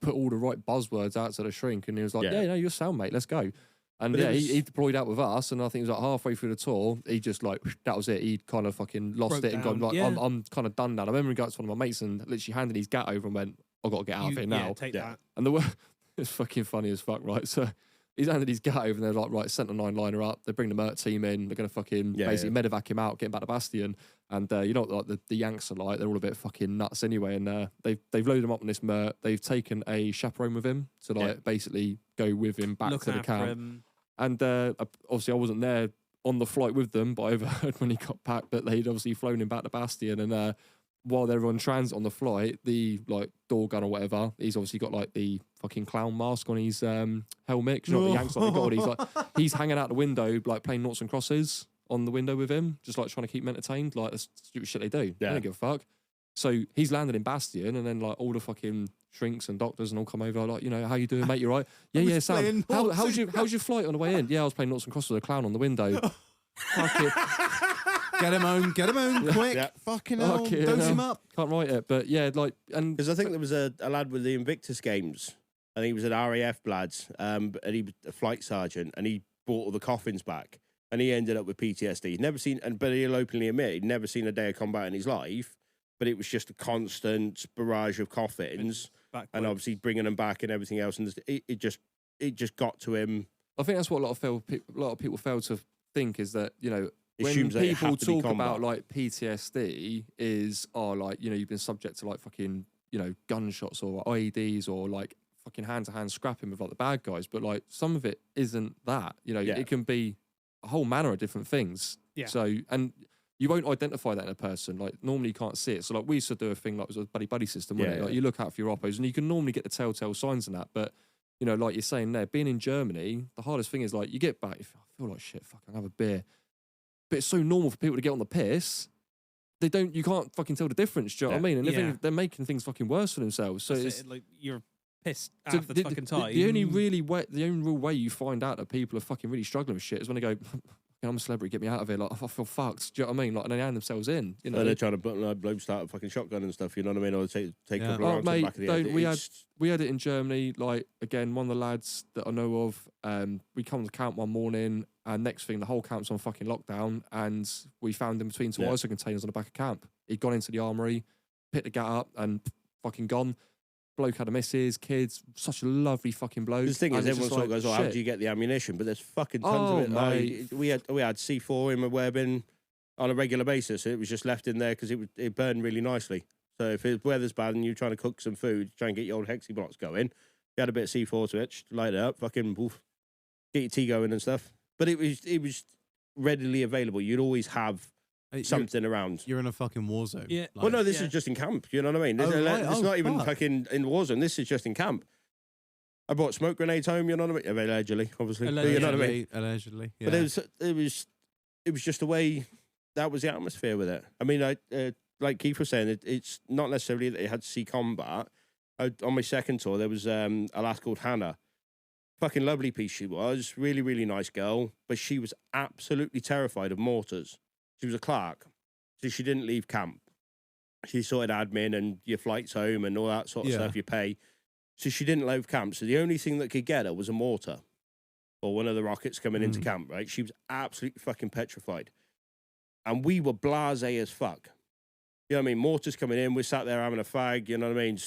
put all the right buzzwords out to the shrink, and he was like, "Yeah, no, you're sound, mate. Let's go." And But he deployed out with us, and I think it was like halfway through the tour, he just like that was it. He kind of fucking lost Broke it and gone down, like, yeah. I'm kind of done now. I remember he got to one of my mates and literally handed his gat over and went, "I've got to get out of here now." Yeah, take that. And it's fucking funny as fuck, right? So he's handed his gat over and they're like, right, Centre 9 liner up. They bring the MERT team in. They're going to fucking basically medevac him out, get him back to Bastion. And you know what like the Yanks are like? They're all a bit fucking nuts anyway. And they've loaded him up on this MERT. They've taken a chaperone with him to like basically go with him back Looking to the camp. him. And obviously I wasn't there on the flight with them, but I overheard when he got back that they'd obviously flown him back to Bastion. And while they were on transit on the flight, the like door gun or whatever, he's obviously got like the fucking clown mask on his helmet. 'Cause you know what the Yanks like, they got all these, he's hanging out the window like playing noughts and crosses on the window with him, just like trying to keep him entertained. Like that's stupid shit they do. They don't give a fuck. So he's landed in Bastion, and then like all the fucking shrinks and doctors and all come over like, you know, how you doing, mate? You right? Yeah, Sam. How's your flight on the way in? Yeah, I was playing noughts and crosses with a clown on the window. Fuck it. Get him home, quick. Yeah. Fucking hell, dose him up. Can't write it, but yeah, like, and Because I think there was a lad with the Invictus Games. I think he was an RAF lads, and he was a flight sergeant, and he brought all the coffins back, and he ended up with PTSD. He'd never seen, but he'll openly admit he'd never seen a day of combat in his life. But it was just a constant barrage of coffins, and obviously bringing them back and everything else, and it just got to him. I think that's what a lot of people fail to think is that, you know, when Assumes that it people had to be talk combat. about like PTSD is like, you know, you've been subject to like fucking, you know, gunshots or IEDs or like fucking hand-to-hand scrapping with like the bad guys, but like some of it isn't that, you know. It can be a whole manner of different things. So, and you won't identify that in a person. Like normally you can't see it. So like we used to do a thing like it was a buddy system, wasn't it? Like you look out for your oppos and you can normally get the telltale signs in that. But you know, like you're saying there, being in Germany, the hardest thing is like you get back, I feel like shit, fucking have a beer. But it's so normal for people to get on the piss. You can't fucking tell the difference. Do you know what I mean? And they're making things fucking worse for themselves. So it's like you're pissed so half the fucking time. The only real way you find out that people are fucking really struggling with shit is when they go, I'm a celebrity, get me out of here. Like, I feel fucked. Do you know what I mean? Like, and they hand themselves in. You know, they're trying to blow start a fucking shotgun and stuff. You know what I mean? Or take a couple of rounds to the back of the head. We had it in Germany. Like again, one of the lads that I know of. We come to camp one morning, and next thing, the whole camp's on fucking lockdown, and we found him between two ISO containers on the back of camp. He'd gone into the armory, picked the gat up, and fucking gone. Bloke had a missus, kids, such a lovely fucking bloke. The thing is, everyone sort of goes, how do you get the ammunition? But there's fucking tons of it. Mate. We had C4 in my webbing on a regular basis. It was just left in there because it burned really nicely. So if the weather's bad and you're trying to cook some food, try and get your old hexy blocks going, you had a bit of C4 switch, light it up, fucking poof, get your tea going and stuff. But it was readily available. You'd always have something around. You're in a fucking war zone. Yeah. Well, no, this is just in camp. You know what I mean? It's not even fucking in war zone. This is just in camp. I brought smoke grenades home. You know what I mean? Allegedly, obviously. But you know what I mean? Allegedly. Yeah. But it was just the way that was the atmosphere with it. I mean, like Keith was saying, it's not necessarily that you had to see combat. On my second tour, there was a lass called Hannah. Fucking lovely piece she was. Really, really nice girl. But she was absolutely terrified of mortars. She was a clerk, so she didn't leave camp. She sorted admin and your flights home and all that sort of stuff, you pay. So she didn't leave camp. So the only thing that could get her was a mortar or one of the rockets coming into camp, right? She was absolutely fucking petrified. and we were blasé as fuck. You know what I mean? Mortars coming in, we're sat there having a fag, you know what I mean?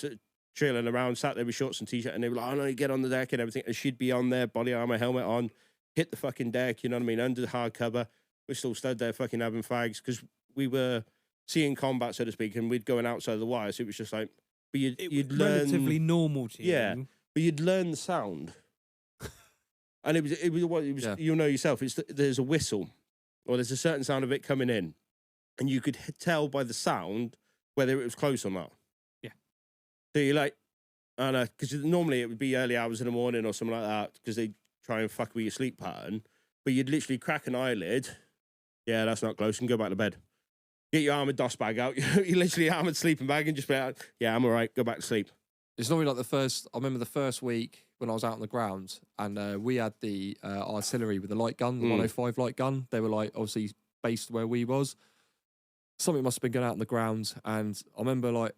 Trailing around, sat there with shorts and t-shirt, and they were like, oh no, you get on the deck and everything. And she'd be on there, body armor, helmet on, hit the fucking deck, you know what I mean? Under the hard cover. We're still stood there fucking having fags because we were seeing combat, so to speak, and we'd going outside the wire. So it was just like, but you'd learn. Relatively normal to you. Yeah, but you'd learn the sound. And it was Yeah. you'll know yourself, there's a whistle, or there's a certain sound of it coming in. And you could tell by the sound whether it was close or not. Yeah. So you're like, I know, because normally it would be early hours in the morning or something like that, because they try and fuck with your sleep pattern. But you'd literally crack an eyelid. Yeah, that's not close, and go back to bed. Get your armoured DOS bag out. You literally armoured sleeping bag and just be like, yeah, I'm all right, go back to sleep. It's normally like I remember the first week when I was out on the ground and we had the artillery with the light gun, the 105 light gun. They were like obviously based where we was. Something must have been going out on the ground, and I remember like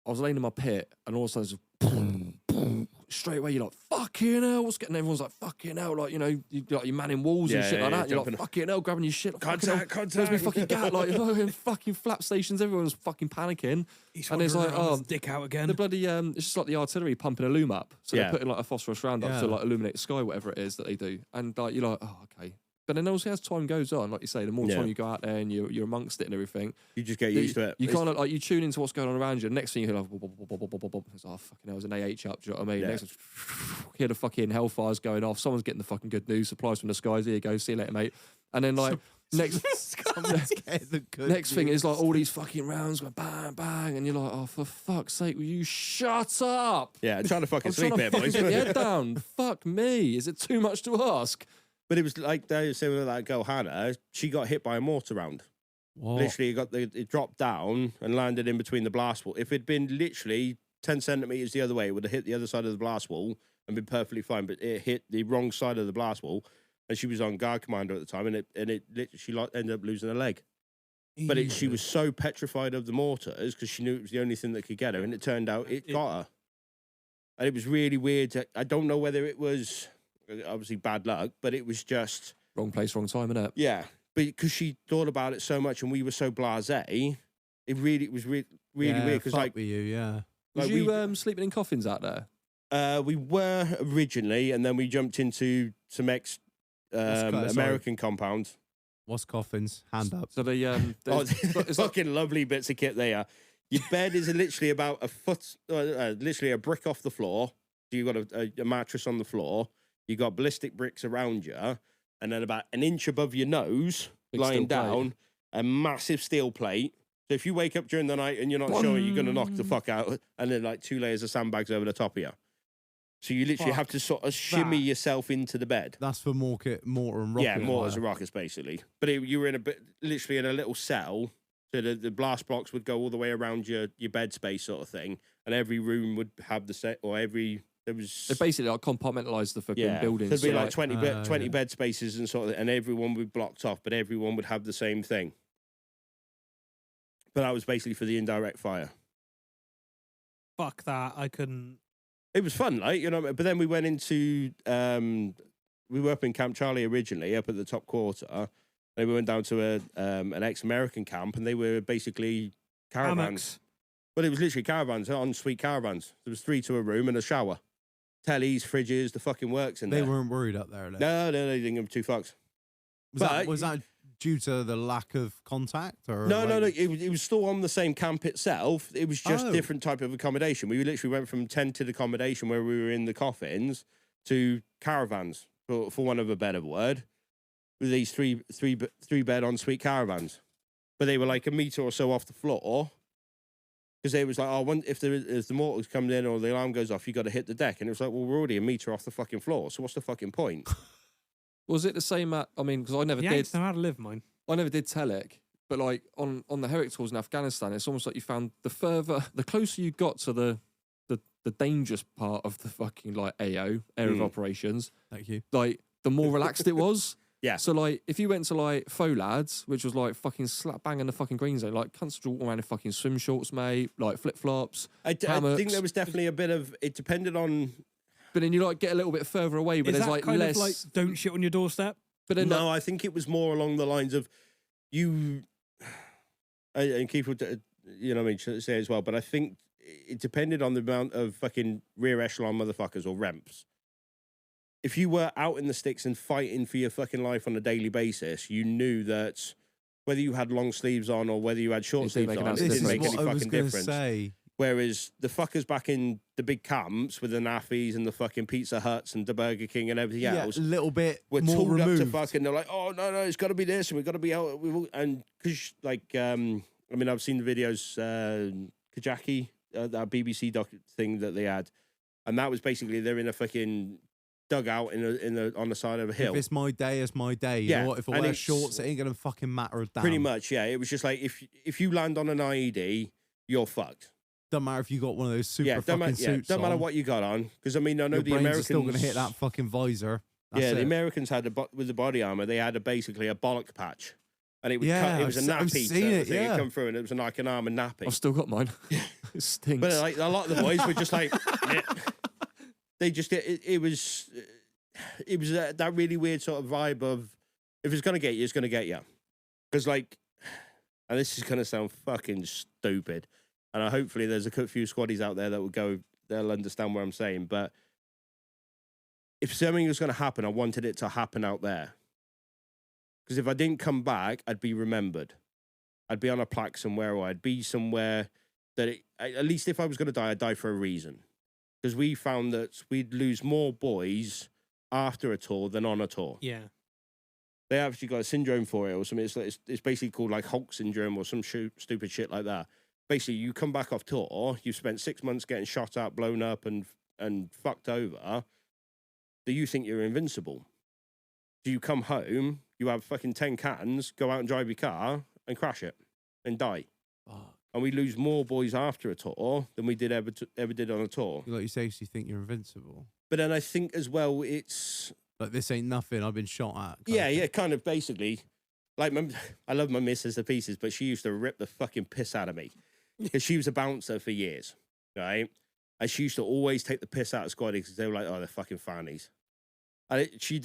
I was laying in my pit, and all of a sudden, boom, boom, straight away you're like, fucking hell, what's getting? Everyone's like, fucking hell, like, you know, you're manning walls and shit like that. You're like, fucking hell, grabbing your shit. Like, Contact. There's me fucking gat, like fucking flap stations. Everyone's fucking panicking, and it's like, oh, dick out again. the bloody it's just like the artillery pumping a loom up. So they're putting like a phosphorus round up to like illuminate the sky, whatever it is that they do. And like you're like, oh, okay. But then also as time goes on, like you say, the more time you go out there and you're amongst it and everything, you just get used to it. You kind of like you tune into what's going on around you. The next thing you hear like, it's, oh fucking hell, there's an AH up. Do you know what I mean? Next, hear the fucking hellfires going off. Someone's getting the fucking good news. Supplies from the skies. Here you go. See you later, mate. And then like next thing is like all these fucking rounds going bang bang, and you're like, oh for fuck's sake, will you shut up? Yeah, I'm trying to fucking I'm sleep trying here, to boys. fucking get your head down. Fuck me. Is it too much to ask? But it was like they say with that girl Hannah, she got hit by a mortar round. Literally, it dropped down and landed in between the blast wall. If it'd been literally 10 centimeters the other way, it would have hit the other side of the blast wall and been perfectly fine. But it hit the wrong side of the blast wall, and she was on guard commander at the time, she ended up losing a leg. But she was so petrified of the mortars because she knew it was the only thing that could get her, and it turned out it got her. And it was really weird. I don't know whether it was obviously bad luck, but it was just wrong place, wrong time, innit? Yeah, but because she thought about it so much, and we were so blasé, it was really weird. Because like, with you, was you sleeping in coffins out there? We were originally, and then we jumped into some American compound. What's coffins? Hand up. So the it's fucking lovely bits of kit there. Your bed is literally about a foot, literally a brick off the floor. So you've got a mattress on the floor. You got ballistic bricks around you, and then about an inch above your nose, lying down, a massive steel plate. So if you wake up during the night and you're not sure, you're going to knock the fuck out, and then like 2 layers of sandbags over the top of you. So you literally have to sort of shimmy yourself into the bed. That's for mortar and rocket. Yeah, mortars and rockets, basically. But you were literally in a little cell, so the blast blocks would go all the way around your bed space sort of thing, and every room would have the set, or every... They basically like compartmentalised the fucking buildings. There'd be like 20 bed spaces and sort of, and everyone would be blocked off, but everyone would have the same thing. But that was basically for the indirect fire. Fuck that! I couldn't. It was fun, like, you know. But then we went into we were up in Camp Charlie originally, up at the top quarter. Then we went down to an ex-American camp, and they were basically caravans. Hammocks. But it was literally caravans, en-suite caravans. There was 3 to a room and a shower. Tellies, fridges, the fucking works in there. They weren't worried up there. No, they didn't give 2 fucks. Was that due to the lack of contact? Or no, it was still on the same camp itself. It was just different type of accommodation. We literally went from tented accommodation where we were in the coffins to caravans, for want of a better word, with these three bed ensuite caravans. But they were like a metre or so off the floor. Because they was like, oh, if the mortars come in or the alarm goes off, you got to hit the deck. And it was like, well, we're already a metre off the fucking floor, so what's the fucking point? Was it the same at, I mean, because I never did. Yanks know how to live, mine. I never did Telek, but like on the Herrick tours in Afghanistan, it's almost like you found the closer you got to the dangerous part of the fucking like AO, area of operations. Thank you. Like the more relaxed it was. Yeah. So like if you went to like Folads, which was like fucking slap bang in the fucking green zone, like cunts walking around in fucking swim shorts, mate, like flip flops. I think there was definitely a bit of, it depended on. But then you like get a little bit further away, but Is there's that like kind less. of like don't shit on your doorstep? But then No, I think it was more along the lines of you and Keith would, you know what I mean, say as well, but I think it depended on the amount of fucking rear echelon motherfuckers or remps. If you were out in the sticks and fighting for your fucking life on a daily basis, you knew that whether you had long sleeves on or whether you had short sleeves on, it This didn't is make any what I was fucking going to difference. say. Whereas the fuckers back in the big camps with the Naffies and the fucking Pizza Huts and the Burger King and everything else, A little bit we're more tooled removed. up to fucking. They're like, oh no, it's got to be this, and we've got to be out. And because like, I mean, I've seen the videos, Kajaki, that BBC doc thing that they had, and that was basically they're in a fucking dugout on the side of a hill. If it's my day, it's my day. You Yeah, know what? If I and wear it's- shorts, it ain't gonna fucking matter a damn. Pretty much, yeah. It was just like if you land on an IED, you're fucked. Doesn't matter if you got one of those super Yeah, fucking suits don't matter on. what you got on, because I mean, I know Your the brains Americans are still gonna hit that fucking visor. That's yeah, the it. Americans had with the body armor, they had basically a bollock patch, and it was Yeah, it was a I've nappy. seen it, thing. yeah. It come through, and it was like an armor nappy. I've still got mine. It stinks. But like a lot of the boys were just like, "Meh." They just it was that really weird sort of vibe of if it's gonna get you, it's gonna get you, because like, and this is gonna sound fucking stupid, and hopefully there's a few squaddies out there that will go, they'll understand what I'm saying, but if something was gonna happen, I wanted it to happen out there, because if I didn't come back, I'd be remembered. I'd be on a plaque somewhere, or I'd be somewhere that at least if I was going to die, I'd die for a reason. Because we found that we'd lose more boys after a tour than on a tour. Yeah. They actually got a syndrome for it or something. It's basically called like Hulk syndrome or some stupid shit like that. Basically, you come back off tour, you've spent 6 months getting shot at, blown up, and fucked over. Do you think you're invincible? Do you come home, you have fucking 10 cans, go out and drive your car and crash it and die? Fuck. And we lose more boys after a tour than we did ever did on a tour. Like you say, so you think you're invincible. But then I think as well, it's Like this ain't nothing. I've been shot at. yeah, kind of basically. Like I love my missus to pieces, but she used to rip the fucking piss out of me because she was a bouncer for years, right? And she used to always take the piss out of squaddies because they were like, oh, they're fucking fannies. And she'd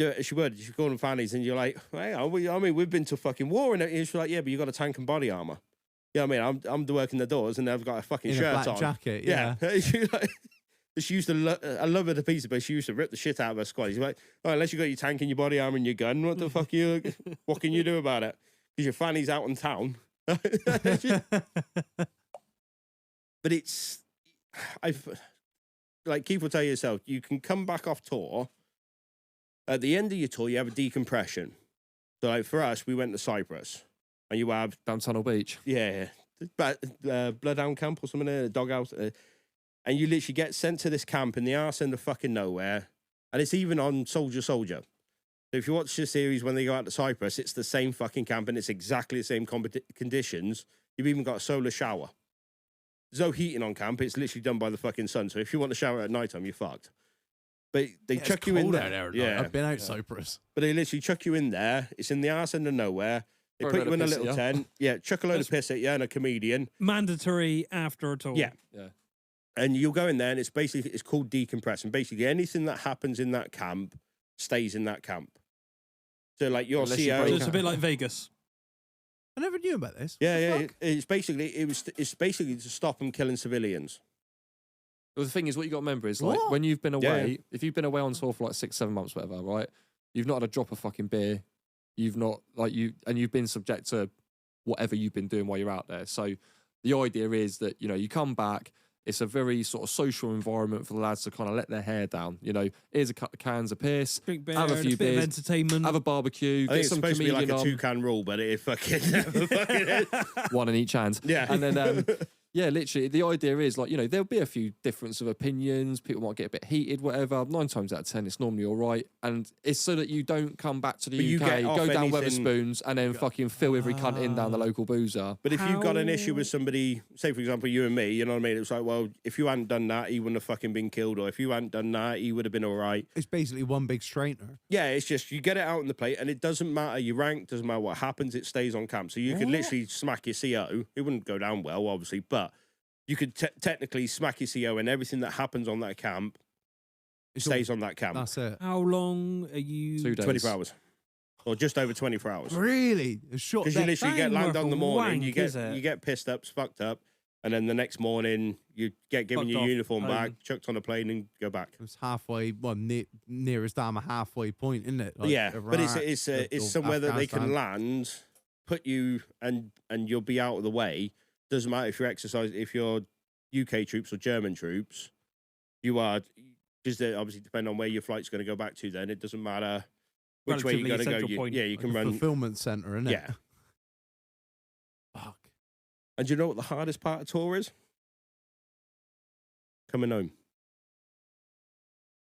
call them fannies, and you're like, hey, I mean, we've been to fucking war, and she's like, yeah, but you got a tank and body armor. You know what I mean? I'm working the doors, and I've got a fucking In shirt a black on. jacket, yeah. She used to, I love her to pieces, but she used to rip the shit out of her squad. She's like, oh, unless you got your tank and your body armor and your gun, what the fuck what can you do about it? Because your fanny's out in town. But it's, like Keith will tell you yourself, you can come back off tour. At the end of your tour, you have a decompression. So like for us, we went to Cyprus, and you have Down Tunnel Beach. Bloodhound camp or something, a doghouse. And you literally get sent to this camp in the arse end of fucking nowhere. And it's even on Soldier. So if you watch the series when they go out to Cyprus, it's the same fucking camp and it's exactly the same conditions. You've even got a solar shower. There's no heating on camp. It's literally done by the fucking sun. So if you want to shower at night time, you're fucked. But they chuck you in there. Yeah, I've been out Cyprus. But they literally chuck you in there. It's in the arse end of nowhere. They Throw a put load you in a of piss little at ya. tent. Yeah, chuck a load of piss at you and a comedian. Mandatory after a tour. Yeah. Yeah. And you'll go in there, and it's called decompressing. Basically, anything that happens in that camp stays in that camp. So, like your Unless you CO, So break it's a bit like Vegas. I never knew about this. yeah. It's basically to stop them killing civilians. Well, the thing is, what you got to remember is like What? when you've been away, Yeah. if you've been away on tour for like 6-7 months, whatever, right? You've not had a drop of fucking beer. You've not you've been subject to whatever you've been doing while you're out there. So the idea is that, you know, you come back, it's a very sort of social environment for the lads to kind of let their hair down. You know, here's a couple of cans of piss, Drink beer, have a and few a bit of beers, entertainment. have a barbecue, I think get it's some supposed to be like comedian a on, 2-can rule, but it fucking one in each hand. yeah. And then, yeah, literally, the idea is like, you know, there'll be a few difference of opinions. People might get a bit heated, whatever. 9 times out of 10, it's normally all right. And it's so that you don't come back to the But you UK, get off go down anything- Weatherspoons, and then fucking fill every cunt in down the local boozer. But if you've got an How- issue with somebody, say for example you and me, you know what I mean? It's like, well, if you hadn't done that, he wouldn't have fucking been killed, or if you hadn't done that, he would have been all right. It's basically one big straightener. Yeah, it's just you get it out on the plate, and it doesn't matter your rank, doesn't matter what happens, it stays on camp. So you could literally smack your CO. It wouldn't go down well, obviously, but you could technically smack your CO, and everything that happens on that camp It's stays on that camp. That's it. How long are you? 2 days. 24 hours. or just over 24 hours. Really? A shot Because you there. literally get ain't land worth on the a morning, wank, is it? you get pissed up, fucked up, and then the next morning you get given Fucked your off uniform home. back, chucked on a plane, and go back. It's halfway, well, nearest damn a halfway point, isn't it? Like Yeah, but Iraq it's or somewhere that they can Afghanistan. land, put you, and you'll be out of the way. Doesn't matter if if you're UK troops or German troops, you are. Just obviously depending on where your flight's going to go back to. Then it doesn't matter which way you're Relatively going to go. central point. Yeah, you Like can a run. fulfillment center, isn't it? Yeah. Fuck. And do you know what the hardest part of tour is? Coming home.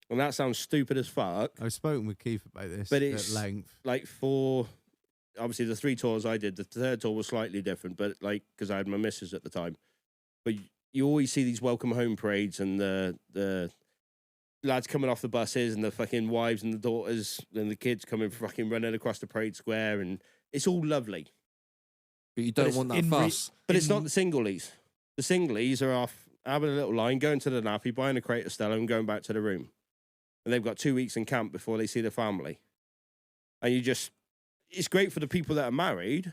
And that sounds stupid as fuck. I've spoken with Keith about this But at it's length. like for obviously the 3 tours I did, the third tour was slightly different, but like because I had my missus at the time. But you always see these welcome home parades and the lads coming off the buses and the fucking wives and the daughters and the kids coming fucking running across the parade square, and it's all lovely. But you But don't it's want that in fuss. But it's not the singlies. The singlies are off having a little line, going to the nappy, buying a crate of Stella and going back to the room. And they've got 2 weeks in camp before they see their family. And it's great for the people that are married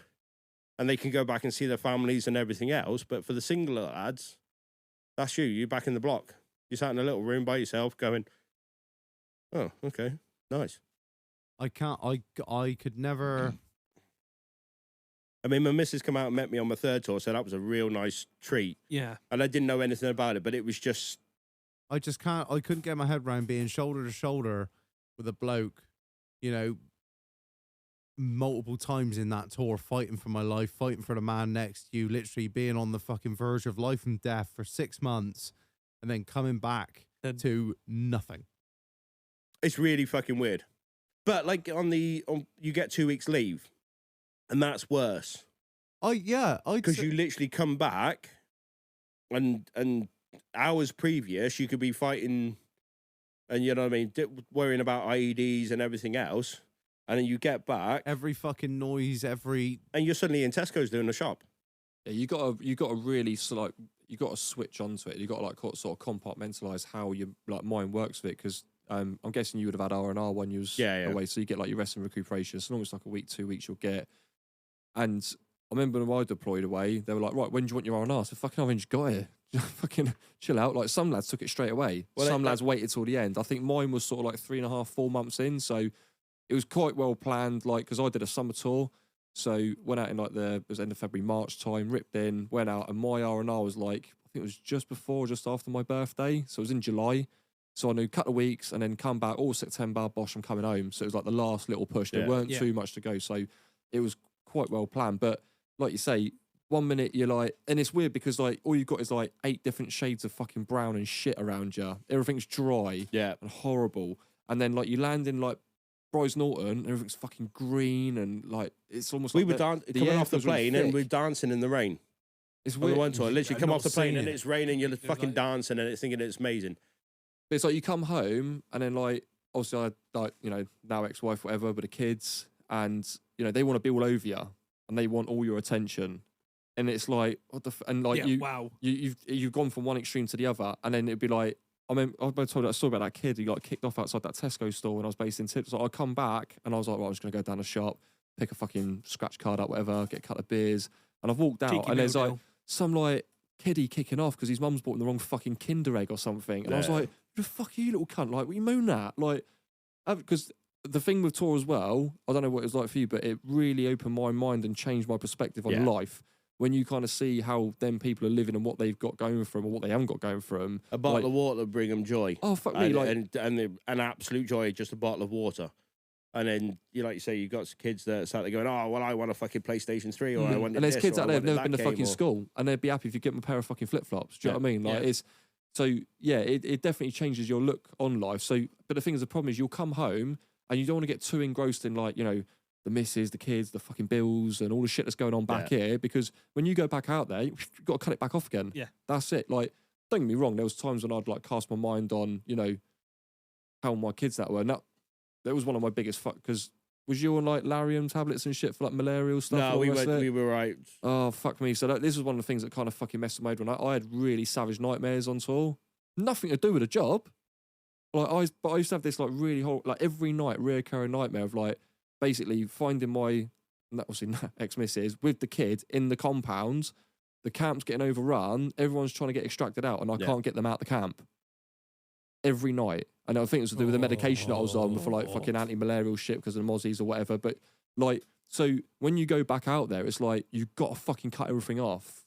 and they can go back and see their families and everything else. But for the single lads, that's you. You're back in the block. You're sat in a little room by yourself going, oh, okay, nice. I could never. I mean, my missus come out and met me on my third tour, so that was a real nice treat. Yeah. And I didn't know anything about it, but it was just, I couldn't get my head around being shoulder to shoulder with a bloke, you know, multiple times in that tour, fighting for my life, fighting for the man next to you, literally being on the fucking verge of life and death for 6 months and then coming back to nothing. it's really fucking weird. But like you get 2 weeks leave, and that's worse. Because You literally come back, and hours previous you could be fighting, and you know what I mean, worrying about IEDs and everything else, and then you get back, every fucking noise, and you're suddenly in Tesco's doing a shop. Yeah, you gotta really you gotta switch onto it. You gotta like sort of compartmentalize how your like mind works with it, because I'm guessing you would have had R&R when you was away, so you get like your rest and recuperation. So long as like a week, 2 weeks, you'll get. And I remember when I deployed away, they were like, right, when do you want your R&R? So fucking, I've just got here. Fucking chill out. Like some lads took it straight away. Well, some lads waited till the end. I think mine was sort of like 3.5, 4 months in. So it was quite well planned. Like, because I did a summer tour, so went out in like it was end of February, March time. Ripped in, went out, and my R&R was like, I think it was just before, just after my birthday. So it was in July. So I knew a couple of weeks and then come back all September. Bosh, I'm coming home. So it was like the last little push. There weren't too much to go. So it was quite well planned. But like you say, 1 minute you're like, and it's weird because like all you've got is like 8 different shades of fucking brown and shit around you. Everything's dry and horrible. And then like you land in like Bryce Norton, everything's fucking green and like it's almost We like were coming off the plane and we're dancing in the rain. It's On the weird. one tour, literally come not off the plane seen and it. it's raining, you're fucking like- dancing and it's thinking it's amazing. But it's like you come home and then like obviously I like, you know, now ex-wife, whatever, but the kids, and you know, they want to be all over you and they want all your attention. And it's like, what the and like you've gone from one extreme to the other, and then it'd be like, I mean, I've been told that story about that kid who got kicked off outside that Tesco store when I was based in Tips. So I come back and I was like, well, I'm just gonna go down the shop, pick a fucking scratch card up, whatever, get a couple of beers, and I've walked out and there's like some like kiddie kicking off because his mum's bought him the wrong fucking Kinder Egg or something, and I was like, the fuck are you, little cunt? Like, what you moan at? Like, because the thing with tour as well, I don't know what it was like for you, but it really opened my mind and changed my perspective on life. When you kind of see how them people are living and what they've got going for them or what they haven't got going for them. A bottle of water bring them joy. Oh, fuck me. And an absolute joy, just a bottle of water. And then, like you say, you've got some kids that sat there going, oh, well, I want a fucking PlayStation 3 or I want and there's this, kids or out I there who've never wanted been to that fucking game, school and they'd be happy if you get them a pair of fucking flip-flops. Do you know what I mean? Like, it's... So, yeah, it definitely changes your look on life. So, but the thing is, the problem is you'll come home and you don't want to get too engrossed in, like, you know, the missus, the kids, the fucking bills and all the shit that's going on back here, because when you go back out there, you've got to cut it back off again. Yeah. That's it. Like, don't get me wrong, there was times when I'd, like, cast my mind on, you know, how my kids that were. And that was one of my biggest because was you on, like, Lariam tablets and shit for, like, malarial stuff? No, we were right. Oh, fuck me. So this was one of the things that kind of fucking messed with my head when I had really savage nightmares on tour. Nothing to do with a job. Like, I used to have this, like, really horrible, like, every night reoccurring nightmare of, like, basically finding my, obviously ex-missus, with the kid in the compound. The camp's getting overrun. Everyone's trying to get extracted out, and I can't get them out the camp. Every night. And I think it was to do with the medication that I was on for like fucking anti-malarial shit because of the mozzies or whatever. But like, so when you go back out there, it's like, you've got to fucking cut everything off.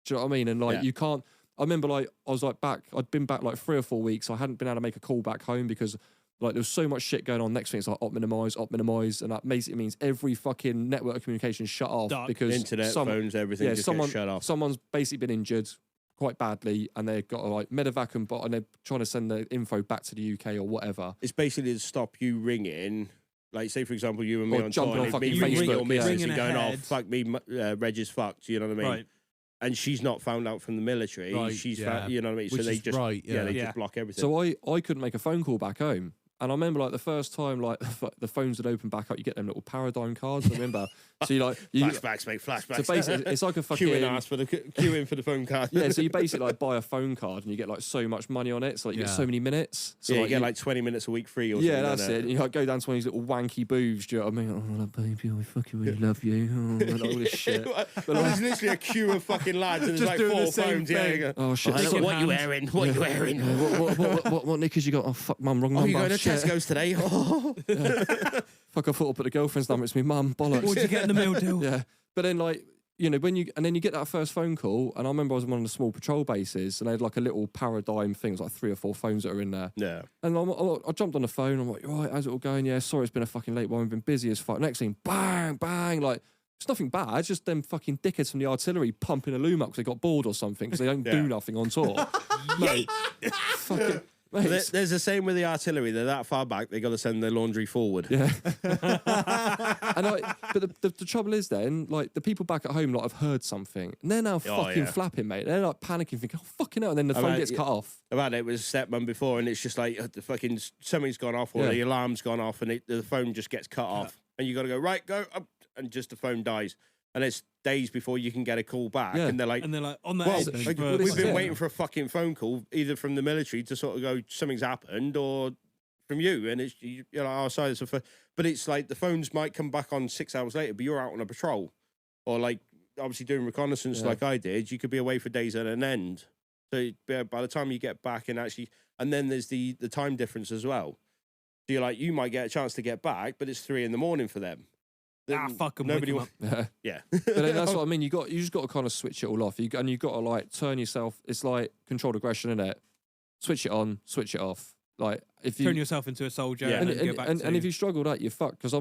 Do you know what I mean? And like, you can't, I remember like, I was like I'd been back like 3 or 4 weeks. I hadn't been able to make a call back home because like there was so much shit going on. Next thing it's like op minimize. And that basically means every fucking network of communication shut off because internet, phones, everything just gets shut off. Someone's basically been injured quite badly and they've got to like medevac and they're trying to send the info back to the UK or whatever. It's basically to stop you ringing. Like, say, for example, you and me Or on jumping tour, on and fucking me ringing Facebook, your missus yeah. and going, oh, Ringing fuck me, Reg is fucked, you know what I mean? Right. And she's not found out from the military. Right, She's yeah. found, you know what I mean? Which So they is just, right, they yeah. just block everything. So I couldn't make a phone call back home. And I remember like the first time like the phones would open back up, you get them little paradigm cards. I remember. So you like flashbacks, mate, flashbacks. So basically, it's like a fucking queuing for the phone card. Yeah, so you basically like buy a phone card and you get like so much money on it. So like you get so many minutes. So yeah, like, you get like 20 minutes a week free or something. Yeah, that's it. And you like go down to one of these little wanky booths. Do you know what I mean? Oh, baby, I fucking really love you. Oh, and all this shit. But there's literally a queue of fucking lads and there's Just like doing 4 the same phones. Yeah, thing. you go, Oh shit! oh, what you wearing? What you wearing? What knickers you got? Oh fuck, mum, wrong Oh, number. you going to Shit. Tesco's today? Oh. Fuck, I thought I put the girlfriend's number. It's me, mum. Bollocks. What'd you get in the meal deal? Yeah, but then like, you know, when you get that first phone call, and I remember I was on one of the small patrol bases, and they had like a little paradigm thing, it was like 3 or 4 phones that are in there. Yeah. And I jumped on the phone. I'm like, right, how's it all going? Yeah, sorry, it's been a fucking late one. We've been busy as fuck. Next thing, bang, bang, like. It's nothing bad. It's just them fucking dickheads from the artillery pumping a loom up because they got bored or something because they don't do nothing on tour. Mate, fucking, mate. There's the same with the artillery. They're that far back, they got to send their laundry forward. Yeah. But the trouble is then, like, the people back at home, like, have heard something. And they're now fucking flapping, mate. They're, like, panicking, thinking, oh, fucking hell. And then the phone gets cut off. I've had it with stepmom before, and it's just like the fucking something's gone off or the alarm's gone off, and the phone just gets cut off. And you got to go, right, go up, and just the phone dies. And it's days before you can get a call back. Yeah. And they're like, on the well, edge. like, But- we've been waiting for a fucking phone call, either from the military to sort of go, something's happened, or from you. And it's, you're like, oh, sorry, but it's like the phones might come back on 6 hours later, but you're out on a patrol. Or like, obviously doing reconnaissance like I did, you could be away for days at an end. So by the time you get back and then there's the time difference as well. So you're like, you might get a chance to get back, but it's 3 a.m. for them. fuck them. Nobody Wake 'em will. up. Yeah. But then that's what I mean. You just got to kind of switch it all off. And you got to like turn yourself. It's like controlled aggression, isn't it? Switch it on, switch it off. Like if you Turn yourself into a soldier Yeah. and then go back to... and if you struggle that, you're fucked. Because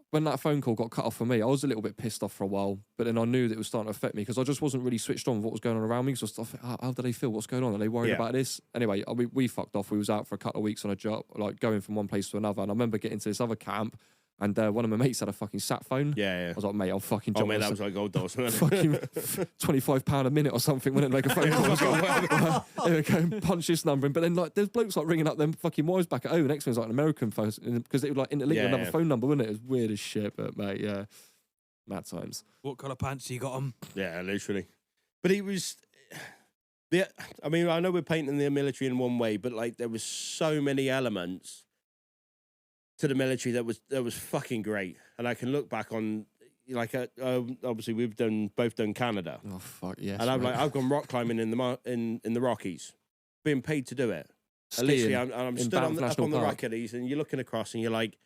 when that phone call got cut off for me, I was a little bit pissed off for a while. But then I knew that it was starting to affect me because I just wasn't really switched on with what was going on around me. Because I was like, how do they feel? What's going on? Are they worried about this? Anyway, we fucked off. We was out for a couple of weeks on a job, like going from one place to another. And I remember getting to this other camp. And one of my mates had a fucking sat phone. Yeah. I was like, mate, I'll fucking jump Oh, man, on that was like gold doors. fucking £25 a minute or something, wouldn't it? Like a phone call. I was like, go punch this number in. But then like there's blokes like ringing up them fucking wires back at home. Next one's like an American phone because it would like interlink with another phone number, wouldn't it? It was weird as shit, but mate, yeah. Mad times. What colour pants you got on? Yeah, literally. But it was... I mean, I know we're painting the military in one way, but like there was so many elements to the military that was fucking great. And I can look back on, like, obviously we've both done Canada. Oh fuck yes. And mate. I've gone rock climbing in the Rockies, being paid to do it. And Skiing literally, I'm in stood Banff up National on the Park. Rockies, and you're looking across, and you're like,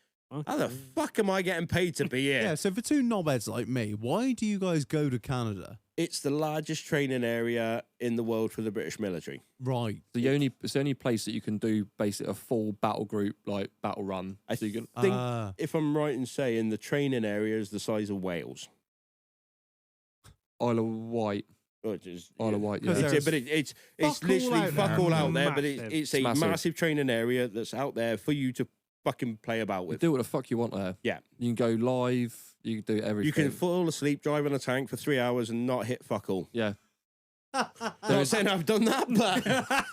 how the fuck am I getting paid to be here? Yeah, so for 2 knobheads like me, why do you guys go to Canada? It's the largest training area in the world for the British military. Right. It's the only place that you can do basically a full battle group, like battle run. I So you can, think, if I'm right in saying, the training area is the size of Wales. Isle of Wight. Which is, Isle of Wight, yeah. It's fuck all literally out fuck there. all out there, but Massive. it's a Massive. massive training area that's out there for you to fucking play about You with. do what the fuck you want there. Yeah. You can go live. You can do everything. You can fall asleep driving a tank for 3 hours and not hit fuck all. Yeah. Not saying I've done that, but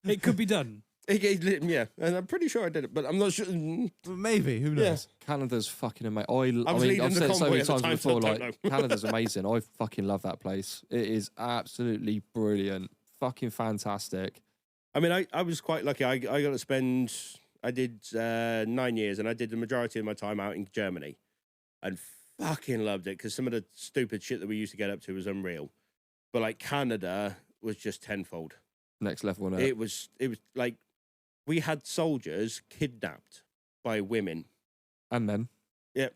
It could be done. yeah, and I'm pretty sure I did it, but I'm not sure. Maybe, who knows? Canada's fucking amazing. I was leading I've the said it so convoy many at the times time, so I before, don't like, know. Canada's amazing. I fucking love that place. It is absolutely brilliant. Fucking fantastic. I mean, I was quite lucky. I got to spend I did 9 years, and I did the majority of my time out in Germany, and fucking loved it because some of the stupid shit that we used to get up to was unreal. But like Canada was just tenfold. Next level on It was like we had soldiers kidnapped by women. And then Yep,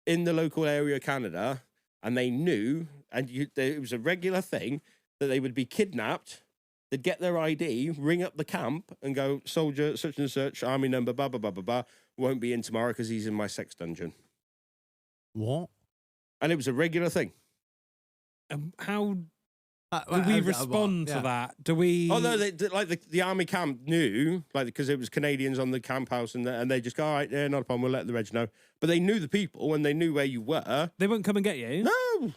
in the local area of Canada, and they knew, and it was a regular thing that they would be kidnapped. They'd get their ID, ring up the camp, and go, soldier, such and such, army number, blah, blah, blah, blah, blah, won't be in tomorrow because he's in my sex dungeon. What? And it was a regular thing. How do we respond to that? Do we? Oh, no, the army camp knew, like, because it was Canadians on the camp house, and they just go, all right, yeah, not a problem, we'll let the reg know. But they knew the people, and they knew where you were. They won't come and get you? No.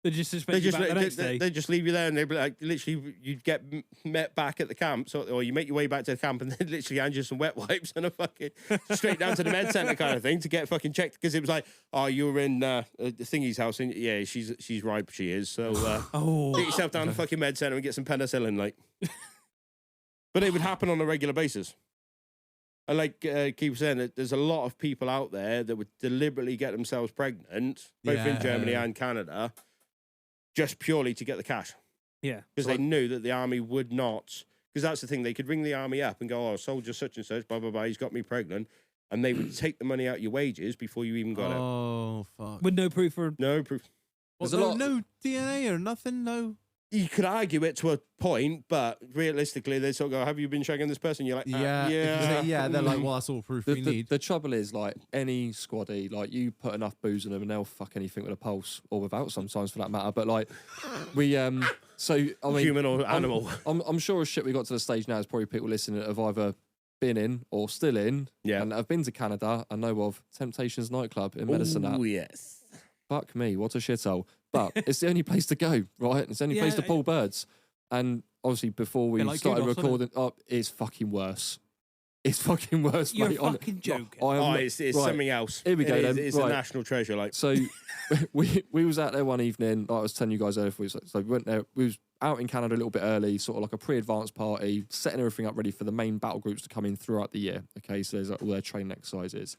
They just expect you back the next day? They just leave you there, and they'd be like, literally, you'd get met back at the camp, or you make your way back to the camp, and they'd literally hand you some wet wipes and a fucking straight down to the med centre kind of thing to get fucking checked, because it was like, oh, you were in Thingy's house, and yeah, she's ripe, she is, so get yourself down to the fucking med centre and get some penicillin, like. But it would happen on a regular basis. And like keep saying, that there's a lot of people out there that would deliberately get themselves pregnant, both in Germany and Canada, just purely to get the cash. Yeah. Because they knew that the army would not, because that's the thing, they could ring the army up and go, oh, soldier such and such, blah, blah, blah, he's got me pregnant. And they would take the money out of your wages before you even got it. Oh, fuck. With no proof or... No proof. There's no DNA or nothing, no... You could argue it to a point, but realistically, they sort of go, have you been shagging this person? You're like, yeah. They're like, well, that's all proof we need. The trouble is, like, any squaddy, like, you put enough booze in them and they'll fuck anything with a pulse, or without sometimes for that matter. But, like, we, so, I mean... Human or animal. I'm sure as shit we got to the stage now, there's probably people listening that have either been in or still in, and have been to Canada and know of Temptations nightclub in Medicine. Oh, yes. Fuck me, what a shithole. But it's the only place to go, right? It's the only place to pull birds. And obviously, before we started recording, it's fucking worse. It's fucking worse, You're mate. fucking joking. It's right. Something else. Here we go, then. It's a national treasure, like. So, we was out there one evening, like I was telling you guys earlier, so we went there, we was out in Canada a little bit early, sort of like a pre-advanced party, setting everything up ready for the main battle groups to come in throughout the year. Okay, so there's like, all their training exercises.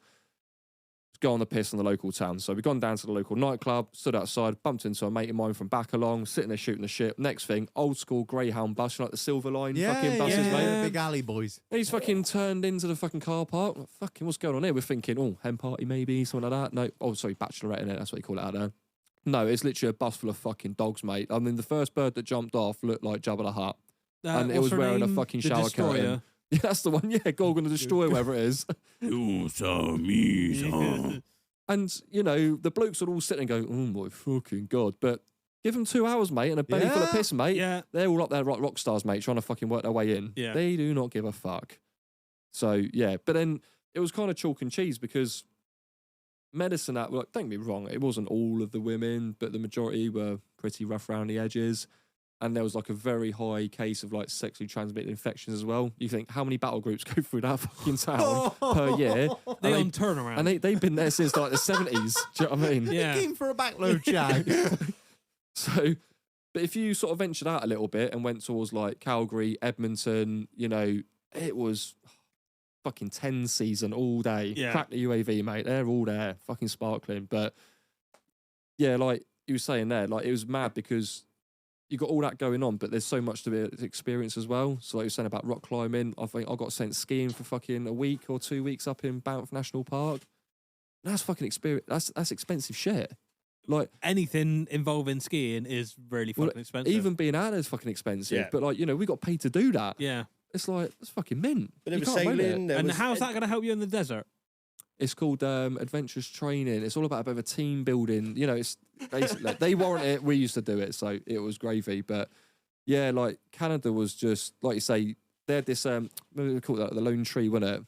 Go on the piss in the local town. So we've gone down to the local nightclub, stood outside, bumped into a mate of mine from back along, sitting there shooting the shit. Next thing, old school Greyhound bus, like the Silver Line fucking buses, mate. Big alley boys. And he's fucking turned into the fucking car park. Like, fucking, what's going on here? We're thinking, oh, hen party maybe, something like that. No, oh, sorry, bachelorette in it. That's what you call it out there. No, it's literally a bus full of fucking dogs, mate. I mean, the first bird that jumped off looked like Jabba the Hutt. And it was wearing a fucking shower curtain. Yeah, that's the one. Yeah, Gorgon the Destroyer, whatever it is. You saw me, And, you know, the blokes would all sit and go, oh my fucking God. But give them 2 hours, mate, and a belly full of piss, mate. Yeah. They're all up there rock stars, mate, trying to fucking work their way in. Yeah. They do not give a fuck. So, yeah. But then it was kind of chalk and cheese because Medicine, well, don't get me wrong, it wasn't all of the women, but the majority were pretty rough around the edges. And there was like a very high case of like sexually transmitted infections as well. You think, how many battle groups go through that fucking town per year? They on turnaround. And they've been there since like the 70s. Do you know what I mean? Yeah. Looking for a backload, Jack. So, but if you sort of ventured out a little bit and went towards like Calgary, Edmonton, you know, it was fucking 10 season all day. Yeah. Crack the UAV, mate. They're all there, fucking sparkling. But yeah, like you were saying there, like it was mad because you got all that going on, but there's so much to be experience as well. So like you were saying about rock climbing, I think I got sent skiing for fucking a week or 2 weeks up in Banff National Park. That's fucking experience. That's expensive shit. Like anything involving skiing is really fucking expensive. Even being out there is fucking expensive. Yeah. But like, you know, we got paid to do that. Yeah. It's like, it's fucking mint. But there was sailing. And how's that going to help you in the desert? It's called adventurous training. It's all about a bit of a team building. You know, it's basically they warrant it. We used to do it, so it was gravy. But yeah, like Canada was just like you say. They had this we call that the lone tree, wasn't it?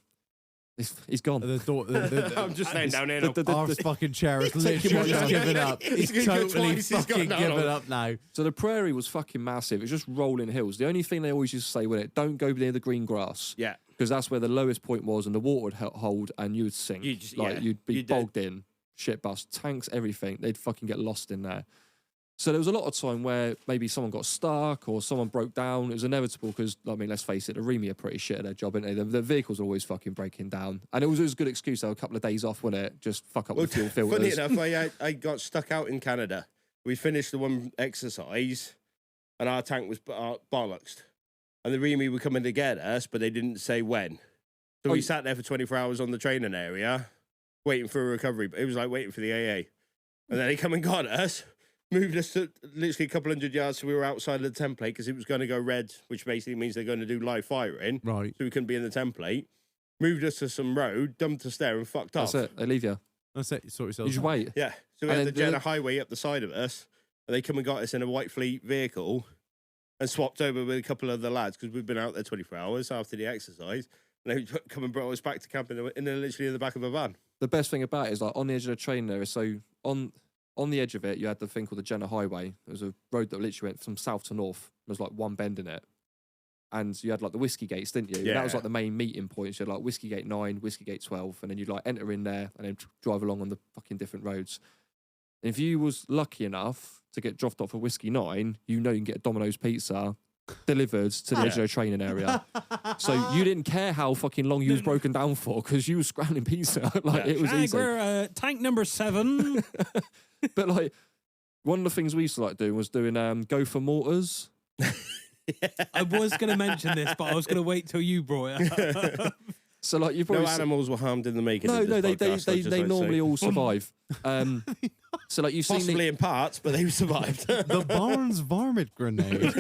He's gone. I'm just laying down here. Our fucking chair is literally just given up. He's totally fucking given up now. So the prairie was fucking massive. It's just rolling hills. The only thing they always used to say with it, don't go near the green grass. Yeah. Because that's where the lowest point was and the water would hold and you would sink. You'd be bogged in. Shit bust. Tanks, everything. They'd fucking get lost in there. So there was a lot of time where maybe someone got stuck or someone broke down. It was inevitable because, I mean, let's face it, the Remy are pretty shit at their job, aren't they? The vehicles are always fucking breaking down. And it was a good excuse, though, a couple of days off, wasn't it? Just fuck up with fuel filters. Funny enough, I got stuck out in Canada. We finished the one exercise and our tank was bollocksed. And the Remy were coming to get us, but they didn't say when. So we sat there for 24 hours on the training area waiting for a recovery. It was like waiting for the AA. And then they come and got us. Moved us to literally a couple hundred yards so we were outside of the template because it was going to go red, which basically means they're going to do live firing. Right. So we couldn't be in the template. Moved us to some road, dumped us there and fucked off. That's it. They leave you. That's it. You sort yourself You just out. wait. Yeah. So we And had the then Jenner Highway up the side of us and they come and got us in a White Fleet vehicle and swapped over with a couple of the lads because we'd been out there 24 hours after the exercise. And they come and brought us back to camp literally in the back of a van. The best thing about it is like on the edge of the train area. So on the edge of it, you had the thing called the Jenner Highway. It was a road that literally went from south to north. There was like one bend in it. And you had like the Whiskey Gates, didn't you? Yeah. And that was like the main meeting point. So you had like Whiskey Gate 9, Whiskey Gate 12, and then you'd like enter in there and then drive along on the fucking different roads. And if you was lucky enough to get dropped off at Whiskey 9, you know you can get a Domino's pizza delivered to the edge of the training area. So you didn't care how fucking long you was broken down for because you was scrounging pizza. Like it was easy. We're tank number 7. But like one of the things we used to like doing was doing go for mortars. I was going to mention this, but I was going to wait till you brought it up. So like you've No probably animals were harmed in the making of no, this podcast, they normally all survive. So like you've seen possibly in parts, but they survived. The Barnes varmint grenade.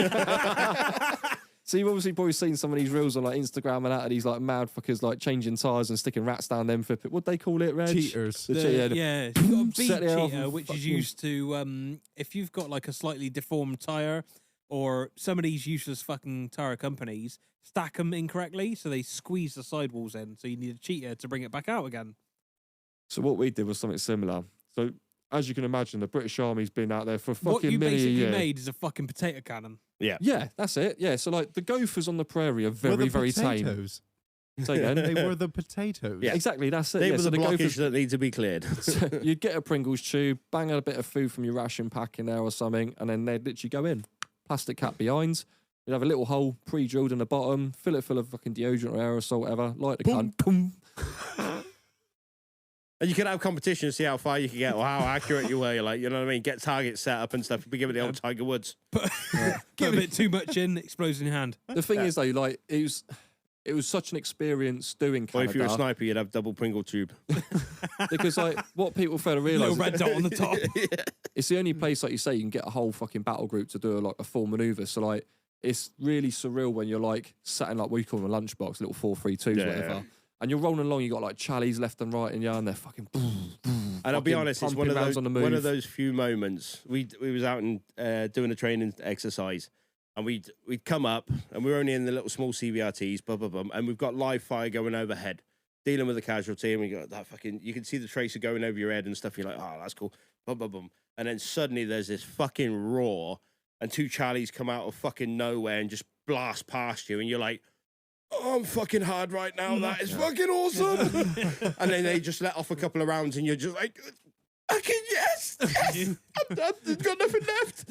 So you've obviously probably seen some of these reels on like Instagram and that of these like mad fuckers like changing tyres and sticking rats down them for what they call it, Reg? Cheaters. Yeah, you've got a beat Set it off cheater, and which is fucking- used to if you've got like a slightly deformed tire, or some of these useless fucking tire companies stack them incorrectly, so they squeeze the sidewalls in. So you need a cheater to bring it back out again. So what we did was something similar. So as you can imagine, the British Army's been out there for What fucking you many a basically year. made is a fucking potato cannon. Yeah, that's it. Yeah, so like the gophers on the prairie are Were very, the very tame. potatoes. Say again. They were the potatoes. Yeah. Exactly, that's it. They Yeah, were so the the blockage gophers, that need to be cleared. so you'd get a Pringles tube, bang a bit of food from your ration pack in there or something, and then they'd literally go in. Plastic cap behind. You'd have a little hole pre-drilled in the bottom, fill it full of fucking deodorant or aerosol, whatever, light the gun, boom. And you could have competition to see how far you can get or how accurate you were. You're like, you know what I mean? Get targets set up and stuff. Be giving the old Tiger Woods. Put a bit too much in, explodes in your hand. The thing is though, like it was such an experience doing Or Canada if you're a sniper, you'd have double Pringle tube. because like what people fail to Little realise red dot on the top. it's the only place, like you say, you can get a whole fucking battle group to do like a full manoeuvre. So like it's really surreal when you're like sat in like what you call them a lunchbox, little 4-3-2s, Yeah. whatever. And you're rolling along, you got like Charlies left and right in you, and they're fucking. And I'll be fucking honest, it's pumping rounds on the move. one of those few moments. We was out and doing a training exercise, and we'd come up, and we were only in the little small CVRTs, blah blah blah, and we've got live fire going overhead, dealing with the casualty, and we got that fucking. You can see the tracer going over your head and stuff. You're like, oh, that's cool, boom boom boom, and then suddenly there's this fucking roar, and 2 Charlies come out of fucking nowhere and just blast past you, and you're like. Oh, I'm fucking hard right now. That is fucking awesome. And then they just let off a couple of rounds, and you're just like, fucking yes. I've got nothing left.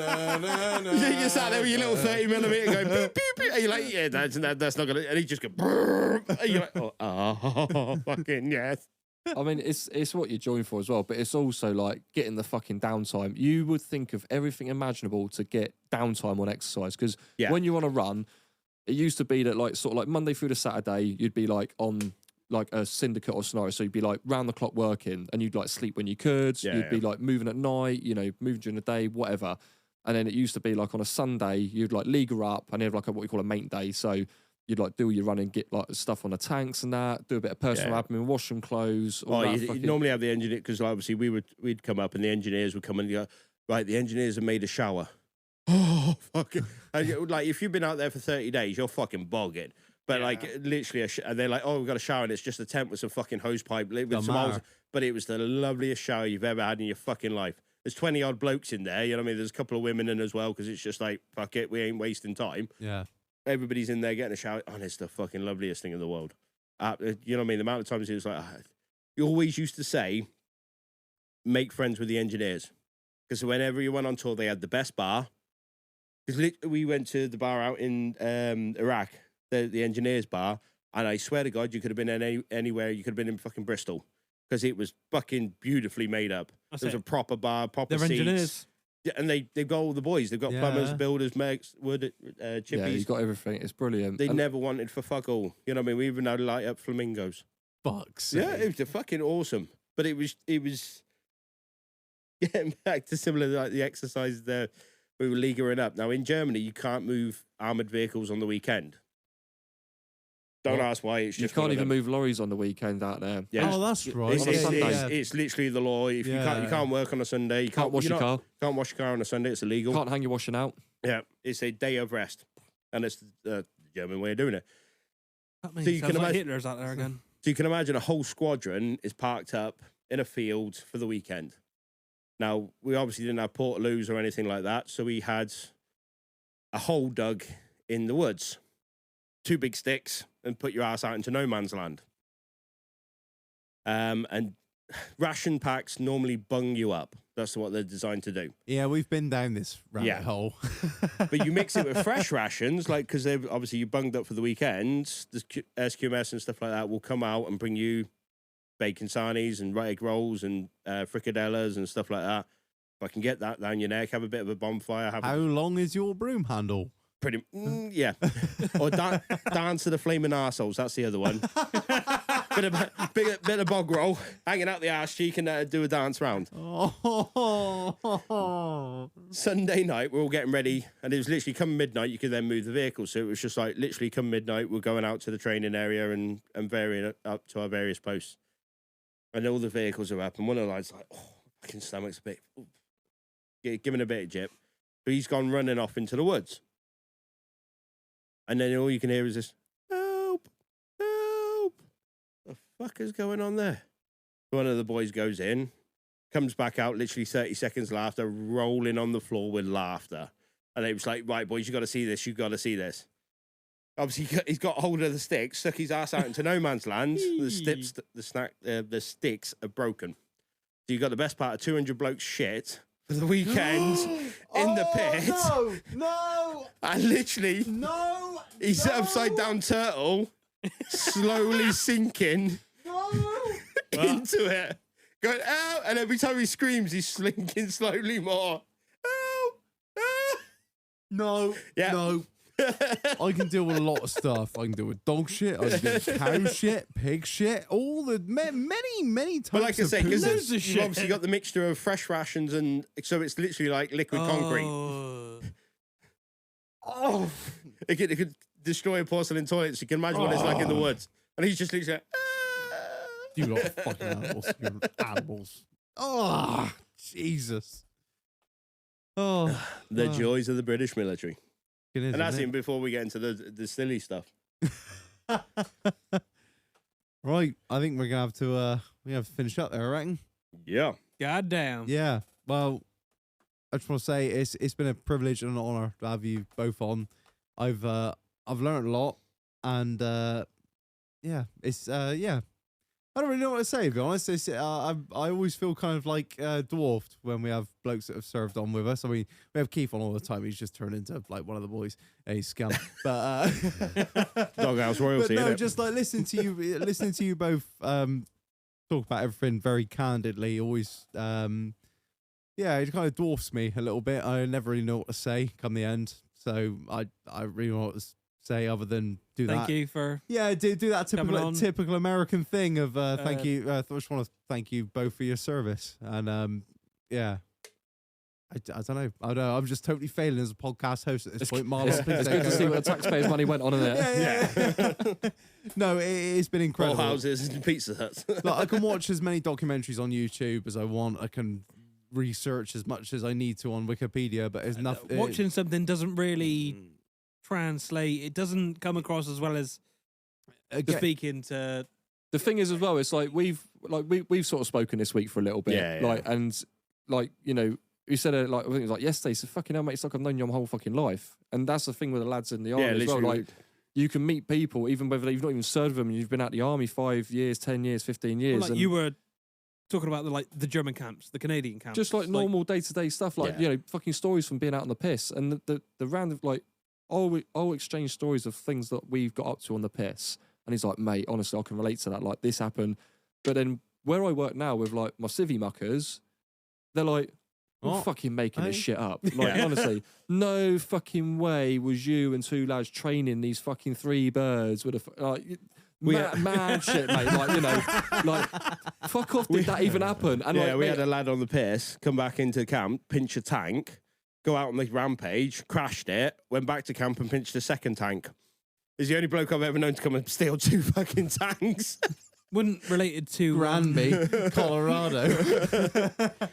You sat there with your little 30mm going, beep, beep, beep. And you're like, yeah, that's not going to. And he just go, brrr. And you're like, oh, fucking yes. I mean, it's what you're joined for as well, but it's also like getting the fucking downtime. You would think of everything imaginable to get downtime on exercise because when you're on a run, it used to be that like sort of like Monday through to Saturday, you'd be like on like a syndicate or scenario, so you'd be like round the clock working, and you'd like sleep when you could. You'd be like moving at night, you know, moving during the day, whatever. And then it used to be like on a Sunday, you'd like leaguer up and have like what we call a mate day. So you'd like do your running, get like stuff on the tanks and that, do a bit of personal admin, wash some clothes. All that you normally have the engineer because obviously we'd come up and the engineers would come and go, right, the engineers have made a shower. Oh fucking! And like if you've been out there for 30 days, you're fucking bogging. But like literally, and they're like, oh, we've got a shower and it's just a tent with some fucking hose pipe with some holes. But it was the loveliest shower you've ever had in your fucking life. There's 20 odd blokes in there. You know what I mean? There's a couple of women in as well because it's just like fuck it, we ain't wasting time. Yeah. Everybody's in there getting a shower. Oh, it's the fucking loveliest thing in the world. You know what I mean? The amount of times it was like, you always used to say, make friends with the engineers. Because whenever you went on tour, they had the best bar. Because we went to the bar out in Iraq, the engineers bar, and I swear to God, you could have been anywhere. You could have been in fucking Bristol. Because it was fucking beautifully made up. That's There was it. a proper bar, proper They're seats. engineers. Yeah, and they've got all the boys. They've got Yeah. plumbers, builders, mechs, wood, Yeah, chippies. you got everything. It's brilliant. They And never wanted for fuck all. You know what I mean? We even had light up flamingos. Fuck's Yeah, sake. it was fucking awesome. But it was getting back to similar like the exercises there we were leaguering up. Now in Germany you can't move armoured vehicles on the weekend. Don't What? ask why, it's you just can't one of even them. move lorries on the weekend out there. Yeah, Oh, that's right. It's, On a it's, Sunday. it's, it's literally the law. If Yeah. you can't work on a Sunday, you Can't wash you're your car. can't wash your car on a Sunday, it's illegal. Can't hang your washing out. Yeah, it's a day of rest. And it's the German way of doing it. That means So you sounds can like imagine- Hitler's out there again. So you can imagine a whole squadron is parked up in a field for the weekend. Now, we obviously didn't have portaloos or anything like that, so we had a hole dug in the woods, 2 big sticks, and put your ass out into no man's land. And ration packs normally bung you up. That's what they're designed to do. Yeah, we've been down this rabbit Yeah. hole. But you mix it with fresh rations, like, because they've obviously you bunged up for the weekend, the SQMS and stuff like that will come out and bring you bacon sarnies and egg rolls and fricadellas and stuff like that. If I can get that down your neck, have a bit of a bonfire, have How a long is your broom handle? pretty, yeah. Or dance to the flaming arseholes, that's the other one. bit of bog roll, hanging out the arse cheek and do a dance round. Oh, Sunday night, we're all getting ready, and it was literally come midnight, you could then move the vehicle. So it was just like literally come midnight, we're going out to the training area and varying up to our various posts. And all the vehicles are up, and one of the lads like, oh, fucking stomach's a bit, giving a bit of jip. But he's gone running off into the woods. And then all you can hear is this, help, help. The fuck is going on there? One of the boys goes in, comes back out, literally 30 seconds after, rolling on the floor with laughter. And it was like, right, boys, you got to see this. You got to see this. Obviously, he's got hold of the sticks, stuck his ass out into no man's land. The sticks are broken. So you got the best part of 200 blokes shit for the weekend in the pit. No, And literally, no, he's an upside down turtle, slowly sinking into it. Going, out, and every time he screams, he's slinking slowly more. Help! Help! no, Yeah. no. I can deal with a lot of stuff. I can deal with dog shit, I can deal with cow shit, pig shit, all the many types But like I of say, poo. because Loads of you've shit. obviously got the mixture of fresh rations, and so it's literally like liquid concrete. Oh. It could destroy a porcelain toilet, so you can imagine what it's like in the woods. And he's just literally like, You lot of fucking animals. You're animals. Oh, Jesus. Oh, the Oh. joys of the British military. it is, And that's isn't even before we get into the silly stuff. it? Right, I think we're gonna have to finish up there, I reckon. Yeah. God damn. Yeah. Well, I just want to say it's been a privilege and an honor to have you both on. I've learned a lot, and yeah, it's yeah. I don't really know what to say, to be honest. It's, I always feel kind of like dwarfed when we have blokes that have served on with us. I mean, we have Keith on all the time. He's just turned into like one of the boys. He's scum. But Doghouse royalty. but no, innit? just like listening to you both talk about everything very candidly. Always, yeah, it kind of dwarfs me a little bit. I never really know what to say come the end. So I really don't know what to say other than do that. Thank you for. Yeah, do that Coming on. typical American thing of thank you. I just want to thank you both for your service. And yeah, I don't know. I don't know. I'm just totally failing as a podcast host at this point. Marlon, please It's take good to see over. where the taxpayers' money went on in it. Yeah. No, it's been All incredible. houses and Pizza Huts. Like, I can watch as many documentaries on YouTube as I want. I can research as much as I need to on Wikipedia, but it's nothing. Watching something doesn't really translate. It doesn't come across as well as speaking to. The thing is, as well, it's like we've sort of spoken this week for a little bit, Yeah, yeah. like, and like, you know, you said it like I think it was like yesterday. So fucking hell, mate, it's like I've known you my whole fucking life, and that's the thing with the lads in the army as well. literally. Like, you can meet people even whether you've not even served with them, and you've been out the army 5 years, 10 years, 15 years. Like and you were talking about the German camps, the Canadian camps, just like normal day-to-day stuff, like fucking stories from being out on the piss, and the random I'll exchange stories of things that we've got up to on the piss, and he's like, mate, honestly, I can relate to that. Like this happened, but then where I work now with like my civvy muckers, they're like, we're fucking making this shit up. Like honestly, no fucking way was you and two lads training these fucking three birds with mad shit, mate. Like fuck off. Did that even happen? And we had a lad on the piss come back into camp, pinch a tank, go out on the rampage, crashed it, went back to camp and pinched a second tank. He's the only bloke I've ever known to come and steal 2 fucking tanks. Wasn't related to Granby, Colorado.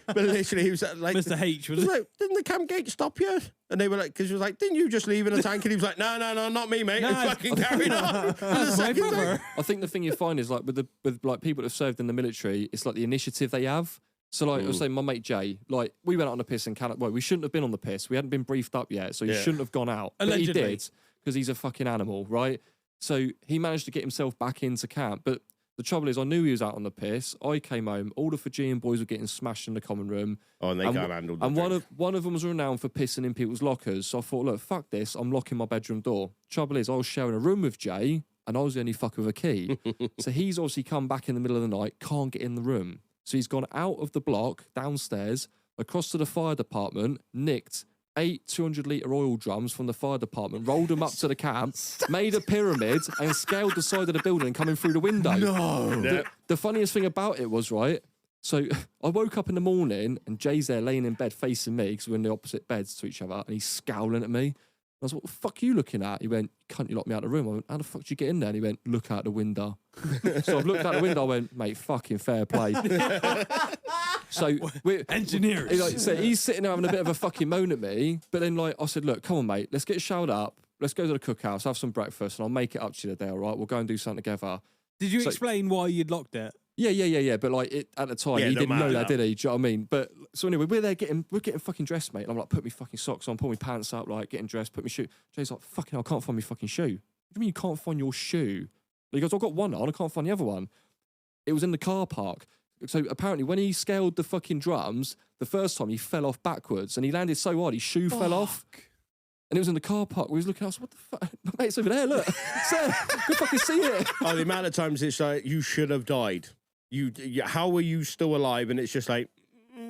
But literally, he was like, Mr. H, was he it? was like, didn't the camp gate stop you? And they were like, because he was like, didn't you just leave in a tank? And he was like, no, not me, mate. No, And fucking carried on. That's my brother. I think the thing you find is like with like people that have served in the military, it's like the initiative they have. So like I was saying, my mate Jay, like we went out on the piss in Canada. Well, we shouldn't have been on the piss. We hadn't been briefed up yet, so he shouldn't have gone out. Allegedly. But he did because he's a fucking animal, right? So he managed to get himself back into camp. But the trouble is, I knew he was out on the piss. I came home. All the Fijian boys were getting smashed in the common room. Oh, and they can't handle the And drink. one of them was renowned for pissing in people's lockers. So I thought, look, fuck this. I'm locking my bedroom door. Trouble is, I was sharing a room with Jay, and I was the only fucker with a key. So he's obviously come back in the middle of the night, can't get in the room. So he's gone out of the block, downstairs, across to the fire department, nicked 8 200-litre oil drums from the fire department, rolled them up to the camp, made a pyramid, and scaled the side of the building and coming through the window. No. The funniest thing about it was, right, so I woke up in the morning and Jay's there laying in bed facing me because we're in the opposite beds to each other, and he's scowling at me. I was like, what the fuck are you looking at? He went, can't you lock me out of the room? I went, how the fuck did you get in there? And he went, look out the window. So I've looked out the window, I went, mate, fucking fair play. So we're Engineers. so he's sitting there having a bit of a fucking moan at me, but then like I said, look, come on, mate, let's get showered up, let's go to the cookhouse, have some breakfast, and I'll make it up to you today, all right? We'll go and do something together. Did you So- explain why you'd locked it? Yeah. But like at the time, Yeah, he don't didn't know matter that, now. did he? Do you know what I mean? But so anyway, we're getting fucking dressed, mate. And I'm like, put me fucking socks on, pull my pants up, like getting dressed, put my shoe. Jay's like, fucking hell, I can't find my fucking shoe. What do you mean you can't find your shoe? He goes, I've got one on, I can't find the other one. It was in the car park. So apparently when he scaled the fucking drums, the first time he fell off backwards and he landed so hard his shoe fell off. And it was in the car park where he was looking, I was like, what the fuck? Mate, it's over there, look. Sir, you fucking see it. Oh, the amount of times it's like, you should have died. How were you still alive? And it's just like,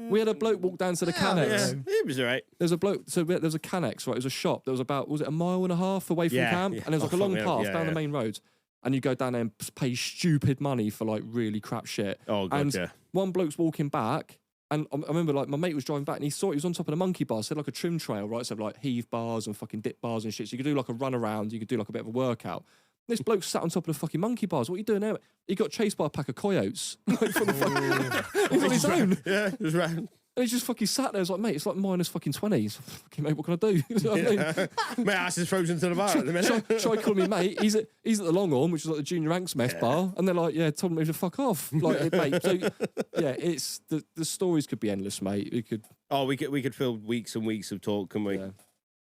We had a bloke walk down to the Canex. yeah, it was all right. There's a bloke, so there was a Canex, right? It was a shop that was about, was it a mile and a half away from Yeah, camp? yeah. And there was like a Oh, long fuck me, path yeah, down the yeah. main road. And you go down there and pay stupid money for like really crap shit. Oh, God, and yeah. one bloke's walking back, and I remember like my mate was driving back and he saw it was on top of the monkey bar. So it had like a trim trail, right? So like heave bars and fucking dip bars and shit. So you could do like a run around, you could do like a bit of a workout. This bloke sat on top of the fucking monkey bars. What are you doing there? He got chased by a pack of coyotes. Like, from the fucking, he's on his own. Yeah, it was round. And he just fucking sat there. It's like, mate, it's like minus fucking 20. Fucking mate, what can I do? You know what I mean? My ass is frozen to the bar at the minute. Try calling me mate. He's at the Longhorn, which is like the junior ranks mess bar, and they're like, yeah, told me to fuck off. Like, mate. So yeah, it's the stories could be endless, mate. We could, Oh, we could fill weeks and weeks of talk, can we? yeah.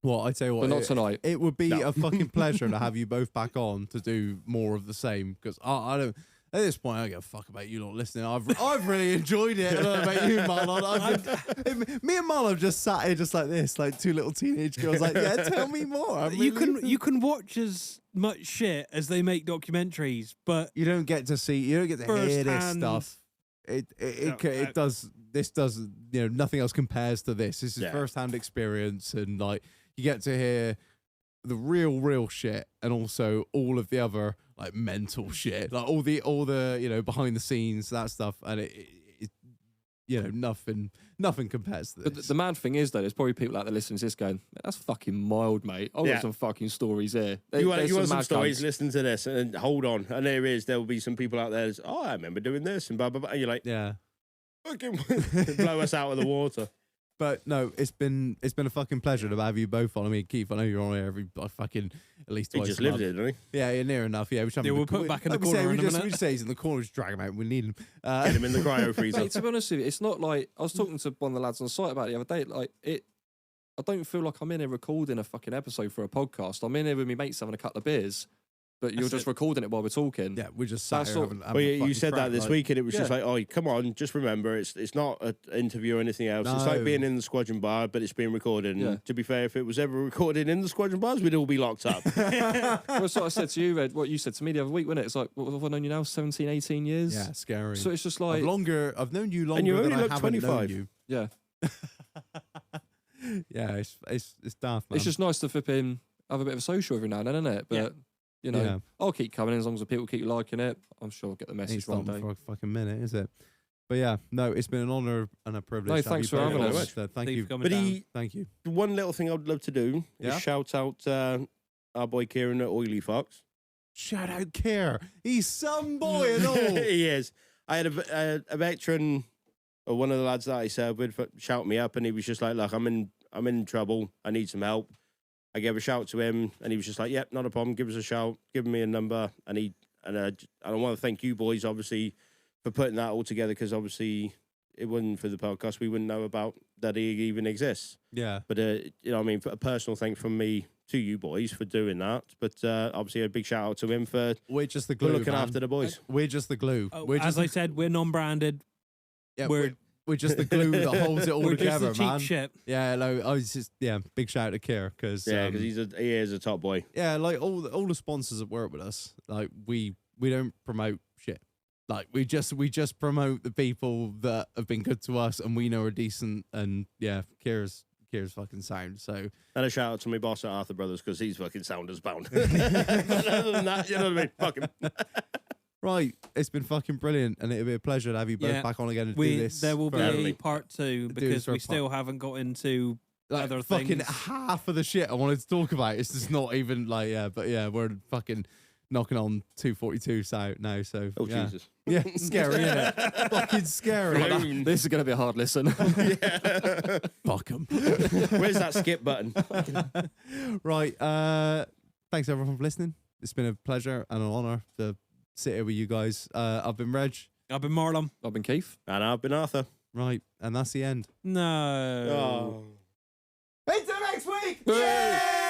Well, I tell you what, But not tonight. It would be No. a fucking pleasure to have you both back on to do more of the same, because I don't. At this point, I don't give a fuck about you not listening. I've really enjoyed it. I don't know about you, Marlon. Me and Marlon have just sat here just like this, like two little teenage girls. Like, yeah, tell me more. You can watch as much shit as they make documentaries, but You don't get to see. You don't get to hear this First-hand- stuff. It No, does. This does. You know, nothing else compares to this. This is Yeah. first-hand experience, and like you get to hear the real shit, and also all of the other like mental shit, like all the you know behind the scenes, that stuff, and it you know nothing compares to this. But the mad thing is, though, there's probably people out there listening to this going, that's fucking mild, mate. I've Yeah. got some fucking stories here. You want some mad stories, cunts. listen to this, and hold on. And there will be some people out there that's, oh, I remember doing this, and blah, blah, blah. And you're like, Yeah. fucking blow us out of the water. But no, it's been a fucking pleasure to have you both on. I mean, Keith, I know you're on here every fucking at least He twice. just a lived month. it, didn't he? Yeah, you're near enough. Yeah, Yeah, we'll put him back in the corner in a We minute. just say he's in the corner, just drag him out. We need him. Get him in the cryo freezer. Mate, to be honest with you, it's not like I was talking to one of the lads on site about it the other day. Like it, I don't feel like I'm in here recording a fucking episode for a podcast. I'm in here with my mates having a couple of beers. but you're That's just it. recording it while we're talking. Yeah, we just sat That's here all- having Well, you fucking said crack, that this like- week, and it was just Yeah. like, oh, come on, just remember, it's not an interview or anything else. It's like No. being in the Squadron Bar, but it's being recorded. And Yeah. to be fair, if it was ever recorded in the Squadron Bars, we'd all be locked up. Well, it's what I said to you, Ed, what you said to me the other week, wasn't it? It's like, what have I known you now? 17, 18 years? Yeah, scary. So it's just like, I've known you longer you than only I look haven't known 25. you. yeah. Yeah, it's daft, man. It's just nice to flip in, have a bit of a social every now and then, isn't it? But, Yeah. you know, Yeah. I'll keep coming in as long as the people keep liking it. I'm sure I'll get the Ain't message one stopping day. for a fucking minute, is it? But yeah, no, it's been an honour and a privilege. No, to have thanks you for both having on, us. so Thank Steve you. coming But down. Thank you. one little thing I'd love to do Yeah? is shout out our boy Kieran at Oily Fox. Shout out Care. He's some boy and all. He is. I had a veteran, or one of the lads that I served with, shout me up, and he was just like, "Look, I'm in trouble. I need some help." I gave a shout to him, and he was just like, "Yep, not a problem. Give us a shout. Give me a number." And I want to thank you boys, obviously, for putting that all together, because obviously it wasn't for the podcast, we wouldn't know about that he even exists. Yeah. But you know, I mean, a personal thank from me to you boys for doing that. But obviously, a big shout out to him for We're just the for glue. looking man. after the boys. We're just the glue. Oh, we're as just I said, we're non-branded. yeah, we're we're just the glue that holds it all we're together, just the cheap man. shit. Yeah, like I was just big shout out to Kier because Yeah, because he is a top boy. yeah, like all the sponsors that work with us, like we don't promote shit. Like we just promote the people that have been good to us and we know are decent, and yeah, Kier's fucking sound. So And a shout out to my boss at Arthur Brothers, because he's fucking sound as bound. But other than that, you know what I mean? Fuck him. right, it's been fucking brilliant, and it'll be a pleasure to have you both Yeah. back on again to do this. There will be for- a Definitely. part 2 this because for a we still haven't got into like, other fucking things. half of the shit I wanted to talk about. It's just not even like but yeah, we're fucking knocking on 242 now. So Oh, yeah. Jesus. Yeah, scary, isn't it? Fucking scary. Boom. This is going to be a hard listen. Yeah. Fuck 'em. Where's that skip button? Right. Thanks everyone for listening. It's been a pleasure and an honour to sit here with you guys. I've been Reg. I've been Marlon. I've been Keith. And I've been Arthur. Right, and that's the end. No. Oh. Until next week. Hey! Yeah!